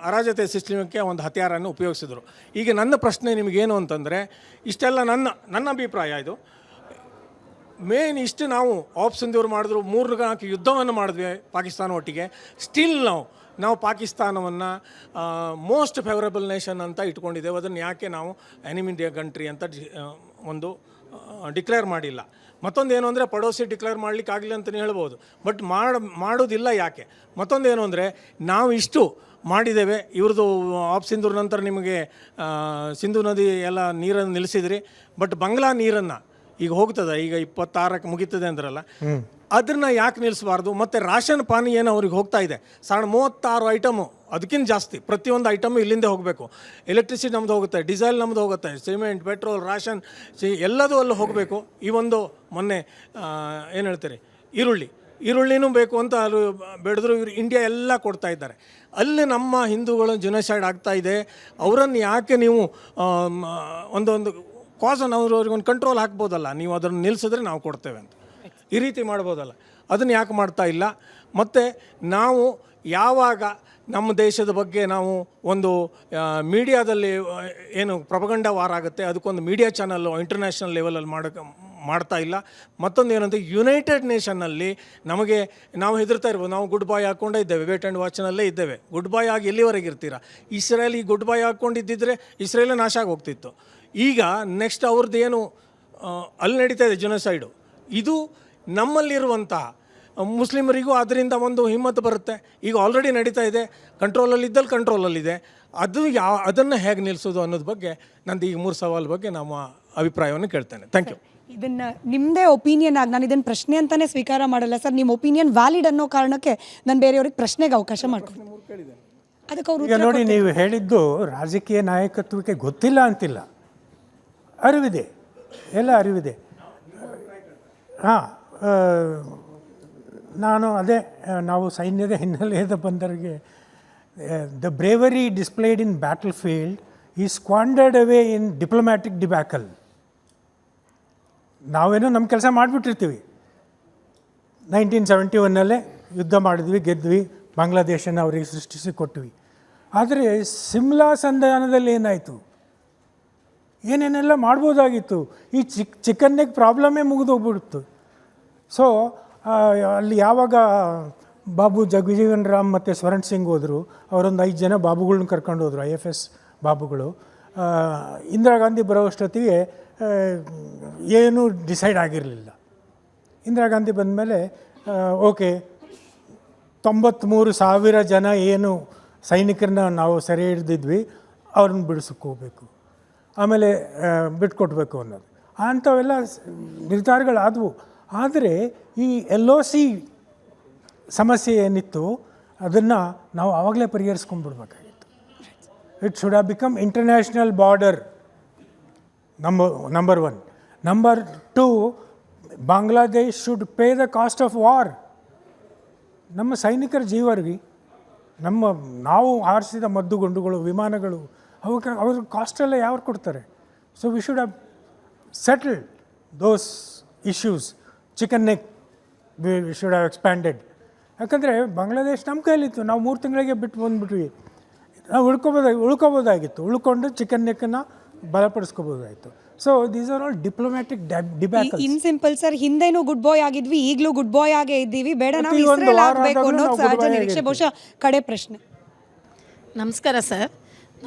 ಅರಾಜತೆ ಸೃಷ್ಟಿಸಲಿಕ್ಕೆ ಒಂದು ಹತ್ಯಾರನ್ನು ಉಪಯೋಗಿಸಿದ್ರು. ಈಗ ನನ್ನ ಪ್ರಶ್ನೆ ನಿಮಗೇನು ಅಂತಂದರೆ, ಇಷ್ಟೆಲ್ಲ ನನ್ನ ಅಭಿಪ್ರಾಯ ಇದು. ಮೇನ್ ಇಷ್ಟು ನಾವು ಆಪ್ಷನ್ದವ್ರು ಮಾಡಿದ್ರು, 3-4 ಯುದ್ಧವನ್ನು ಮಾಡಿದ್ವಿ ಪಾಕಿಸ್ತಾನ ಒಟ್ಟಿಗೆ. ಸ್ಟಿಲ್ ನಾವು ಪಾಕಿಸ್ತಾನವನ್ನು ಮೋಸ್ಟ್ ಫೇವರಬಲ್ ನೇಷನ್ ಅಂತ ಇಟ್ಕೊಂಡಿದ್ದೇವೆ. ಅದನ್ನು ಯಾಕೆ ನಾವು ಎನಿಮಿ ಕಂಟ್ರಿ ಅಂತ ಒಂದು ಡಿಕ್ಲೇರ್ ಮಾಡಿಲ್ಲ. ಮತ್ತೊಂದು ಏನು ಅಂದರೆ ಪಡೋಸಿ ಡಿಕ್ಲೇರ್ ಮಾಡಲಿಕ್ಕೆ ಆಗಲಿಲ್ಲ ಅಂತಲೇ ಹೇಳ್ಬೋದು, ಬಟ್ ಮಾಡೋದಿಲ್ಲ ಯಾಕೆ. ಮತ್ತೊಂದು ಏನು ಅಂದರೆ ನಾವು ಇಷ್ಟು ಮಾಡಿದ್ದೇವೆ, ಇವ್ರದ್ದು ಆಫ್ ಸಿಂಧೂರ್ ನಂತರ ನಿಮಗೆ ಸಿಂಧು ನದಿ ಎಲ್ಲ ನೀರನ್ನು ನಿಲ್ಲಿಸಿದ್ರಿ, ಬಟ್ ಬಂಗ್ಲಾ ನೀರನ್ನು ಈಗ ಹೋಗ್ತದೆ, ಈಗ 26ಕ್ಕೆ ಮುಗೀತದೆ ಅಂದ್ರಲ್ಲ, ಅದನ್ನು ಯಾಕೆ ನಿಲ್ಲಿಸಬಾರ್ದು. ಮತ್ತು ರಾಷನ್ ಪಾನಿ ಏನು ಅವ್ರಿಗೆ ಹೋಗ್ತಾ ಇದೆ 36 ಐಟಮು, ಅದಕ್ಕಿಂತ ಜಾಸ್ತಿ ಪ್ರತಿಯೊಂದು ಐಟಮು ಇಲ್ಲಿಂದ ಹೋಗಬೇಕು. ಎಲೆಕ್ಟ್ರಿಸಿಟಿ ನಮ್ಮದು ಹೋಗುತ್ತೆ, ಡೀಸೆಲ್ ನಮ್ಮದು ಹೋಗುತ್ತೆ, ಸಿಮೆಂಟ್, ಪೆಟ್ರೋಲ್, ರಾಷನ್ ಎಲ್ಲದೂ ಅಲ್ಲಿ ಹೋಗಬೇಕು. ಈ ಒಂದು ಮೊನ್ನೆ ಏನು ಹೇಳ್ತಾರೆ ಈರುಳ್ಳಿನೂ ಬೇಕು ಅಂತ ಅಲ್ಲಿ ಬೆಳೆದ್ರು. ಇವರು ಇಂಡಿಯಾ ಎಲ್ಲ ಕೊಡ್ತಾ ಇದ್ದಾರೆ. ಅಲ್ಲಿ ನಮ್ಮ ಹಿಂದೂಗಳು ಜೊನೋಸೈಡ್ ಆಗ್ತಾ ಇದೆ. ಅವರನ್ನು ಯಾಕೆ ನೀವು ಒಂದೊಂದು ಕಾಸನ್ನು ಅವ್ರಿಗೊಂದು ಕಂಟ್ರೋಲ್ ಹಾಕ್ಬೋದಲ್ಲ, ನೀವು ಅದನ್ನು ನಿಲ್ಲಿಸಿದ್ರೆ ನಾವು ಕೊಡ್ತೇವೆ ಅಂತ ಈ ರೀತಿ ಮಾಡ್ಬೋದಲ್ಲ, ಅದನ್ನು ಯಾಕೆ ಮಾಡ್ತಾ ಇಲ್ಲ. ಮತ್ತು ನಾವು ಯಾವಾಗ ನಮ್ಮ ದೇಶದ ಬಗ್ಗೆ ನಾವು ಒಂದು ಮೀಡಿಯಾದಲ್ಲಿ ಏನು ಪ್ರೊಪಗಂಡ ವಾರ ಆಗುತ್ತೆ, ಅದಕ್ಕೊಂದು ಮೀಡಿಯಾ ಚಾನಲ್ಲು ಇಂಟರ್ನ್ಯಾಷನಲ್ ಲೆವೆಲಲ್ಲಿ ಮಾಡ್ತಾ ಇಲ್ಲ. ಮತ್ತೊಂದು ಏನಂದರೆ ಯುನೈಟೆಡ್ ನೇಷನ್ನಲ್ಲಿ ನಮಗೆ ನಾವು ಹೆದರ್ತಾ ಇರ್ಬೋದು, ನಾವು ಗುಡ್ ಬಾಯ್ ಹಾಕ್ಕೊಂಡೇ ಇದ್ದೇವೆ, ವೇಟ್ ಆ್ಯಂಡ್ ವಾಚ್ನಲ್ಲೇ ಇದ್ದೇವೆ. ಗುಡ್ ಬಾಯ್ ಆಗಿ ಎಲ್ಲಿವರೆಗೆ ಇರ್ತೀರಾ? ಇಸ್ರೇಲ್ ಈ ಗುಡ್ ಬಾಯ್ ಹಾಕ್ಕೊಂಡಿದ್ದಿದ್ರೆ ಇಸ್ರೇಲೇ ನಾಶ ಆಗಿ ಹೋಗ್ತಿತ್ತು. ಈಗ ನೆಕ್ಸ್ಟ್ ಅವ್ರದ್ದು ಏನು ಅಲ್ಲಿ ನಡೀತಾ ಇದೆ ಜೊನೋಸೈಡು, ಇದು ನಮ್ಮಲ್ಲಿರುವಂತಹ ಮುಸ್ಲಿಮರಿಗೂ ಅದರಿಂದ ಒಂದು ಹಿಮ್ಮತ್ತು ಬರುತ್ತೆ. ಈಗ ಆಲ್ರೆಡಿ ನಡೀತಾ ಇದೆ, ಕಂಟ್ರೋಲಲ್ಲಿದೆ. ಅದನ್ನು ಹೇಗೆ ನಿಲ್ಲಿಸೋದು ಅನ್ನೋದ್ರ ಬಗ್ಗೆ ನಂದು ಈಗ 3 ಸವಾಲು ಬಗ್ಗೆ ನಮ್ಮ ಅಭಿಪ್ರಾಯವನ್ನು ಕೇಳ್ತೇನೆ. Thank you. ಇದನ್ನು ನಿಮ್ಮದೇ ಒಪಿನಿಯನ್ ಆಗಿ, ನಾನು ಇದನ್ನು ಪ್ರಶ್ನೆ ಅಂತಲೇ ಸ್ವೀಕಾರ ಮಾಡಲ್ಲ ಸರ್. ನಿಮ್ಮ ಒಪಿನಿಯನ್ ವ್ಯಾಲಿಡ್ ಅನ್ನೋ ಕಾರಣಕ್ಕೆ ನಾನು ಬೇರೆಯವ್ರಿಗೆ ಪ್ರಶ್ನೆಗೆ ಅವಕಾಶ ಮಾಡ್ತೀನಿ. ಅದಕ್ಕೆ ಅವರು ಈಗ ನೋಡಿ, ನೀವು ಹೇಳಿದ್ದು ರಾಜಕೀಯ ನಾಯಕತ್ವಕ್ಕೆ ಗೊತ್ತಿಲ್ಲ ಅಂತಿಲ್ಲ, ಅರಿವಿದೆ, ಎಲ್ಲ ಅರಿವಿದೆ. ಹಾಂ, ನಾನು ಅದೇ ನಾವು ಸೈನ್ಯದ ಹಿನ್ನೆಲೆಯಿಂದ ಬಂದವರಿಗೆ the bravery displayed in battle field ಈ ಸ್ಕ್ವಾಂಡರ್ಡ್ ಅವೇ ಇನ್ ಡಿಪ್ಲೊಮ್ಯಾಟಿಕ್ ಡಿಬ್ಯಾಕಲ್. ನಾವೇನೋ ನಮ್ಮ ಕೆಲಸ ಮಾಡಿಬಿಟ್ಟಿರ್ತೀವಿ. 1971 ಯುದ್ಧ ಮಾಡಿದ್ವಿ, ಗೆದ್ವಿ, ಬಾಂಗ್ಲಾದೇಶನ ಅವರಿಗೆ ಸೃಷ್ಟಿಸಿ ಕೊಟ್ವಿ. ಆದರೆ ಸಿಮ್ಲಾ ಸಂಧಾನದಲ್ಲಿ ಏನಾಯಿತು? ಏನೇನೆಲ್ಲ ಮಾಡ್ಬೋದಾಗಿತ್ತು. ಈ ಚಿಕನ್ನಿಗೆ ಪ್ರಾಬ್ಲಮ್ಮೇ ಮುಗಿದೋಗ್ಬಿಡ್ತು. ಸೊ ಅಲ್ಲಿ ಯಾವಾಗ ಬಾಬು ಜಗಜೀವನ್ ರಾಮ್ ಮತ್ತು ಸ್ವರಣ್ ಸಿಂಗ್ ಹೋದರು. ಅವರೊಂದು 5 ಜನ ಬಾಬುಗಳನ್ನ ಕರ್ಕೊಂಡು ಹೋದರು, IFS ಬಾಬುಗಳು. ಇಂದಿರಾ ಗಾಂಧಿ ಬರೋಷ್ಟೊತ್ತಿಗೆ ಏನೂ ಡಿಸೈಡ್ ಆಗಿರಲಿಲ್ಲ. ಇಂದಿರಾ ಗಾಂಧಿ ಬಂದಮೇಲೆ ಓಕೆ 93,000 ಜನ ಏನು ಸೈನಿಕರನ್ನ ನಾವು ಸೆರೆ ಹಿಡಿದಿದ್ವಿ ಅವ್ರನ್ನ ಬಿಡಿಸೋಕೆ ಹೋಗಬೇಕು, ಆಮೇಲೆ ಬಿಟ್ಕೊಡ್ಬೇಕು ಅನ್ನೋದು ಅಂಥವೆಲ್ಲ ನಿರ್ಧಾರಗಳಾದವು. ಆದರೆ ಈ LOC ಸಮಸ್ಯೆ ಏನಿತ್ತು ಅದನ್ನು ನಾವು ಆವಾಗಲೇ ಪರಿಹರಿಸ್ಕೊಂಡ್ಬಿಡ್ಬೇಕಾಗಿತ್ತು. It should have become international border, number 1. Number 2, Bangladesh should pay the cost of war. ನಮ್ಮ ಸೈನಿಕರ ಜೀವರಿಗೆ ನಾವು ಆರಿಸಿದ ಮದ್ದುಗುಂಡುಗಳು, ವಿಮಾನಗಳು, ಅವ್ರ ಕಾಸ್ಟೆಲ್ಲ ಯಾರು ಕೊಡ್ತಾರೆ? So we should have settled those issues. Chicken neck we should have expanded. ಯಾಕಂದರೆ ಬಾಂಗ್ಲಾದೇಶ್ ನಮ್ಮ ಕೈಲಿತ್ತು, ನಾವು 3 ತಿಂಗಳಿಗೆ ಬಿಟ್ಟು ಬಂದುಬಿಟ್ವಿ. ನಾವು ಉಳ್ಕೋಬೋದಾಗಿತ್ತು, ಉಳ್ಕೊಂಡು ಚಿಕನ್ ನೆಕ್ಕನ್ನು ಬಲಪಡಿಸ್ಕೋಬೋದಾಯಿತು. So these are all diplomatic debacles. In simple sir, ಹಿಂದೆನೂ ಗುಡ್ ಬಾಯ್ ಆಗಿದ್ವಿ, ಈಗಲೂ ಗುಡ್ ಬಾಯ್ ಆಗೇ ಇದ್ದೀವಿ. ಬೇಡ ನಾವು ಇಸ್ರೇಲ್ ಆಗಬೇಕು ಅನ್ನೋದು ಸಹಜ ನಿರೀಕ್ಷೆ. ಬಹುಶಃ ಕಡೆ ಪ್ರಶ್ನೆ. ನಮಸ್ಕಾರ ಸರ್.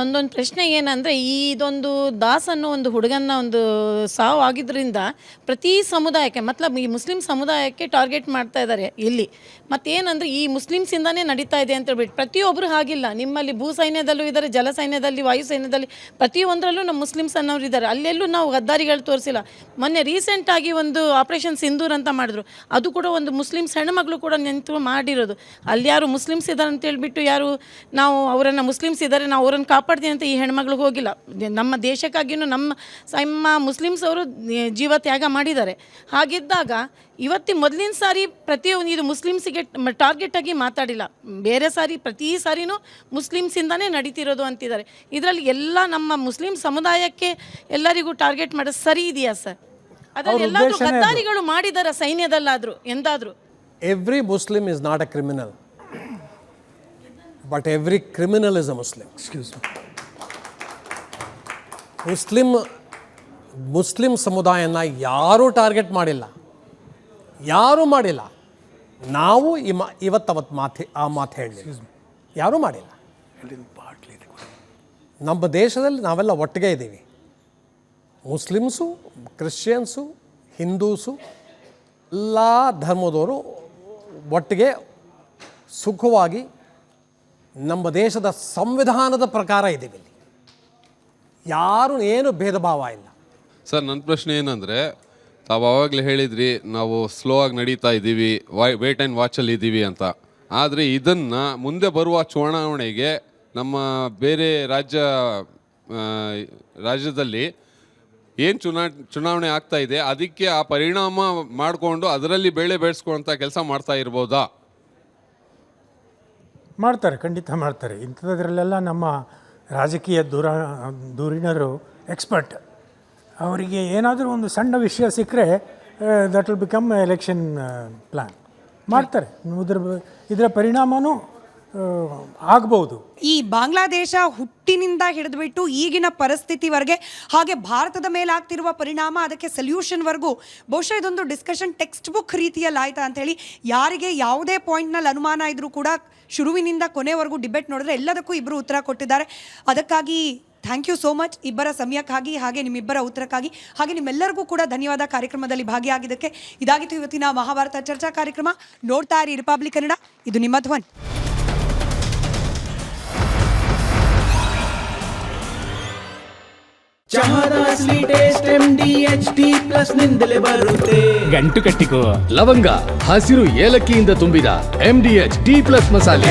ಒಂದೊಂದು ಪ್ರಶ್ನೆ ಏನಂದರೆ, ಇದೊಂದು ದಾಸ್ ಅನ್ನೋ ಒಂದು ಹುಡುಗನ ಒಂದು ಸಾವು ಆಗಿದ್ದರಿಂದ ಪ್ರತಿ ಸಮುದಾಯಕ್ಕೆ ಮತ್ಲಬ್ ಈ ಮುಸ್ಲಿಂ ಸಮುದಾಯಕ್ಕೆ ಟಾರ್ಗೆಟ್ ಮಾಡ್ತಾ ಇದ್ದಾರೆ ಇಲ್ಲಿ. ಮತ್ತೇನಂದರೆ ಈ ಮುಸ್ಲಿಮ್ಸಿಂದನೇ ನಡೀತಾ ಇದೆ ಅಂತ ಹೇಳ್ಬಿಟ್ಟು ಪ್ರತಿಯೊಬ್ಬರು ಹಾಗಿಲ್ಲ. ನಿಮ್ಮಲ್ಲಿ ಭೂ ಸೈನ್ಯದಲ್ಲೂ ಇದ್ದಾರೆ, ಜಲ ಸೈನ್ಯದಲ್ಲಿ, ವಾಯು ಸೈನ್ಯದಲ್ಲಿ, ಪ್ರತಿಯೊಂದರಲ್ಲೂ ನಮ್ಮ ಮುಸ್ಲಿಮ್ಸ್ ಅನ್ನೋರು ಇದ್ದಾರೆ. ಅಲ್ಲೆಲ್ಲೂ ನಾವು ಗದ್ದಾರಿಗಳು ತೋರಿಸಿಲ್ಲ. ಮೊನ್ನೆ ರೀಸೆಂಟಾಗಿ ಒಂದು ಆಪರೇಷನ್ ಸಿಂಧೂರ್ ಅಂತ ಮಾಡಿದ್ರು, ಅದು ಕೂಡ ಒಂದು ಮುಸ್ಲಿಮ್ಸ್ ಹೆಣ್ಮಗಳು ಕೂಡ ನಿಂತು ಮಾಡಿರೋದು. ಅಲ್ಲಿ ಯಾರು ಮುಸ್ಲಿಮ್ಸ್ ಇದ್ದಾರೆ ಅಂತ ಹೇಳ್ಬಿಟ್ಟು ಯಾರು ನಾವು ಅವರನ್ನು ಮುಸ್ಲಿಮ್ಸ್ ಇದ್ದಾರೆ ನಾವು ಅವರನ್ನು ಕಾಪಾಡ್ತೀನಿ ಅಂತ ಈ ಹೆಣ್ಮಗಳು ಹೋಗಿಲ್ಲ. ನಮ್ಮ ದೇಶಕ್ಕಾಗಿಯೂ ನಮ್ಮ ಮುಸ್ಲಿಮ್ಸ್ ಅವರು ಜೀವ ತ್ಯಾಗ ಮಾಡಿದ್ದಾರೆ. ಹಾಗಿದ್ದಾಗ ಮೊದಲಿನ ಸಾರಿ ಪ್ರತಿಯೊಂದು ಇದು ಮುಸ್ಲಿಮ್ಸಿಗೆ ಟಾರ್ಗೆಟಾಗಿ ಮಾತಾಡಿಲ್ಲ, ಬೇರೆ ಸಾರಿ ಪ್ರತಿ ಸಾರಿನೂ ಮುಸ್ಲಿಮ್ಸಿಂದನೇ ನಡೀತಿರೋದು ಅಂತಿದ್ದಾರೆ. ಇದರಲ್ಲಿ ಎಲ್ಲ ನಮ್ಮ ಮುಸ್ಲಿಂ ಸಮುದಾಯಕ್ಕೆ ಎಲ್ಲರಿಗೂ ಟಾರ್ಗೆಟ್ ಮಾಡೋದು ಸರಿ ಇದೆಯಾ ಸರ್? ಅದರಲ್ಲಿ ಎಲ್ಲಾದರೂ ಗದ್ದಾರಿಗಳು ಮಾಡಿದಾರ ಸೈನ್ಯದಲ್ಲಾದರೂ ಎಂದಾದರೂ? Every Muslim is not a criminal, but every criminal is a Muslim. Muslim ಸಮುದಾಯನ ಯಾರೂ ಟಾರ್ಗೆಟ್ ಮಾಡಿಲ್ಲ, ಯಾರೂ ಮಾಡಿಲ್ಲ. ನಾವು ಇವತ್ತು ಮಾತು ಹೇಳಲಿಲ್ಲ, ಯಾರೂ ಮಾಡಿಲ್ಲ. ನಮ್ಮ ದೇಶದಲ್ಲಿ ನಾವೆಲ್ಲ ಒಟ್ಟಿಗೆ ಇದ್ದೀವಿ. ಮುಸ್ಲಿಮ್ಸು, ಕ್ರಿಶ್ಚಿಯನ್ಸು, ಹಿಂದೂಸು, ಎಲ್ಲ ಧರ್ಮದವರು ಒಟ್ಟಿಗೆ ಸುಖವಾಗಿ ನಮ್ಮ ದೇಶದ ಸಂವಿಧಾನದ ಪ್ರಕಾರ ಇದ್ದೀವಿ. ಯಾರು ಏನು ಭೇದ ಭಾವ ಇಲ್ಲ. ಸರ್, ನನ್ನ ಪ್ರಶ್ನೆ ಏನಂದರೆ, ತಾವು ಆವಾಗಲೇ ಹೇಳಿದ್ರಿ ನಾವು ಸ್ಲೋ ಆಗಿ ನಡೀತಾ ಇದ್ದೀವಿ, ವೇಟ್ ಆ್ಯಂಡ್ ವಾಚಲ್ಲಿ ಇದ್ದೀವಿ ಅಂತ. ಆದರೆ ಇದನ್ನು ಮುಂದೆ ಬರುವ ಚುನಾವಣೆಗೆ ನಮ್ಮ ಬೇರೆ ರಾಜ್ಯದಲ್ಲಿ ಏನು ಚುನಾವಣೆ ಆಗ್ತಾ ಇದೆ ಅದಕ್ಕೆ ಆ ಪರಿಣಾಮ ಮಾಡಿಕೊಂಡು ಅದರಲ್ಲಿ ಬೆಳೆ ಬೆಳೆಸ್ಕೊಳ್ಳೋಂಥ ಕೆಲಸ ಮಾಡ್ತಾ ಇರ್ಬೋದಾ? ಮಾಡ್ತಾರೆ, ಖಂಡಿತ ಮಾಡ್ತಾರೆ. ಇಂಥದ್ರಲ್ಲೆಲ್ಲ ನಮ್ಮ ರಾಜಕೀಯ ಧುರೀಣರು ಎಕ್ಸ್ಪರ್ಟ್. ಅವರಿಗೆ ಏನಾದರೂ ಒಂದು ಸಣ್ಣ ವಿಷಯ ಸಿಕ್ಕರೆ that will become election plan ಮಾಡ್ತಾರೆ. ಇದರ ಪರಿಣಾಮನೂ ಆಗ್ಬೋದು. ಈ ಬಾಂಗ್ಲಾದೇಶ ಹುಟ್ಟಿನಿಂದ ಹಿಡಿದುಬಿಟ್ಟು ಈಗಿನ ಪರಿಸ್ಥಿತಿವರೆಗೆ, ಹಾಗೆ ಭಾರತದ ಮೇಲೆ ಆಗ್ತಿರುವ ಪರಿಣಾಮ, ಅದಕ್ಕೆ ಸೊಲ್ಯೂಷನ್ವರೆಗೂ ಬಹುಶಃ ಇದೊಂದು ಡಿಸ್ಕಷನ್ ಟೆಕ್ಸ್ಟ್ ಬುಕ್ ರೀತಿಯಲ್ಲಿ ಆಯ್ತಾ ಅಂಥೇಳಿ ಯಾರಿಗೆ ಯಾವುದೇ ಪಾಯಿಂಟ್ನಲ್ಲಿ ಅನುಮಾನ ಇದ್ರೂ ಕೂಡ ಶುರುವಿನಿಂದ ಕೊನೆವರೆಗೂ ಡಿಬೇಟ್ ನೋಡಿದ್ರೆ ಎಲ್ಲದಕ್ಕೂ ಇಬ್ಬರು ಉತ್ತರ ಕೊಟ್ಟಿದ್ದಾರೆ. ಅದಕ್ಕಾಗಿ ಥ್ಯಾಂಕ್ ಯು ಸೋ ಮಚ್ ಇಬ್ಬರ ಸಮಯಕ್ಕಾಗಿ, ಹಾಗೆ ನಿಮ್ಮಿಬ್ಬರ ಉತ್ತರಕ್ಕಾಗಿ, ಹಾಗೆ ನಿಮ್ಮೆಲ್ಲರಿಗೂ ಕೂಡ ಧನ್ಯವಾದ ಕಾರ್ಯಕ್ರಮದಲ್ಲಿ ಭಾಗಿಯಾಗಿದ್ದಕ್ಕೆ. ಇದಾಗಿತ್ತು ಇವತ್ತಿನ ಮಹಾಭಾರತ ಚರ್ಚಾ ಕಾರ್ಯಕ್ರಮ. ನೋಡ್ತಾ ಇರಿ ರಿಪಬ್ಲಿಕ್ ಕನ್ನಡ, ಇದು ನಿಮ್ಮ ಧ್ವನಿ. ಗಂಟು ಕಟ್ಟಿಕೋ ಲವಂಗ, ಹಸಿರು ಏಲಕ್ಕಿಯಿಂದ ತುಂಬಿದ MDH T+ ಮಸಾಲೆ.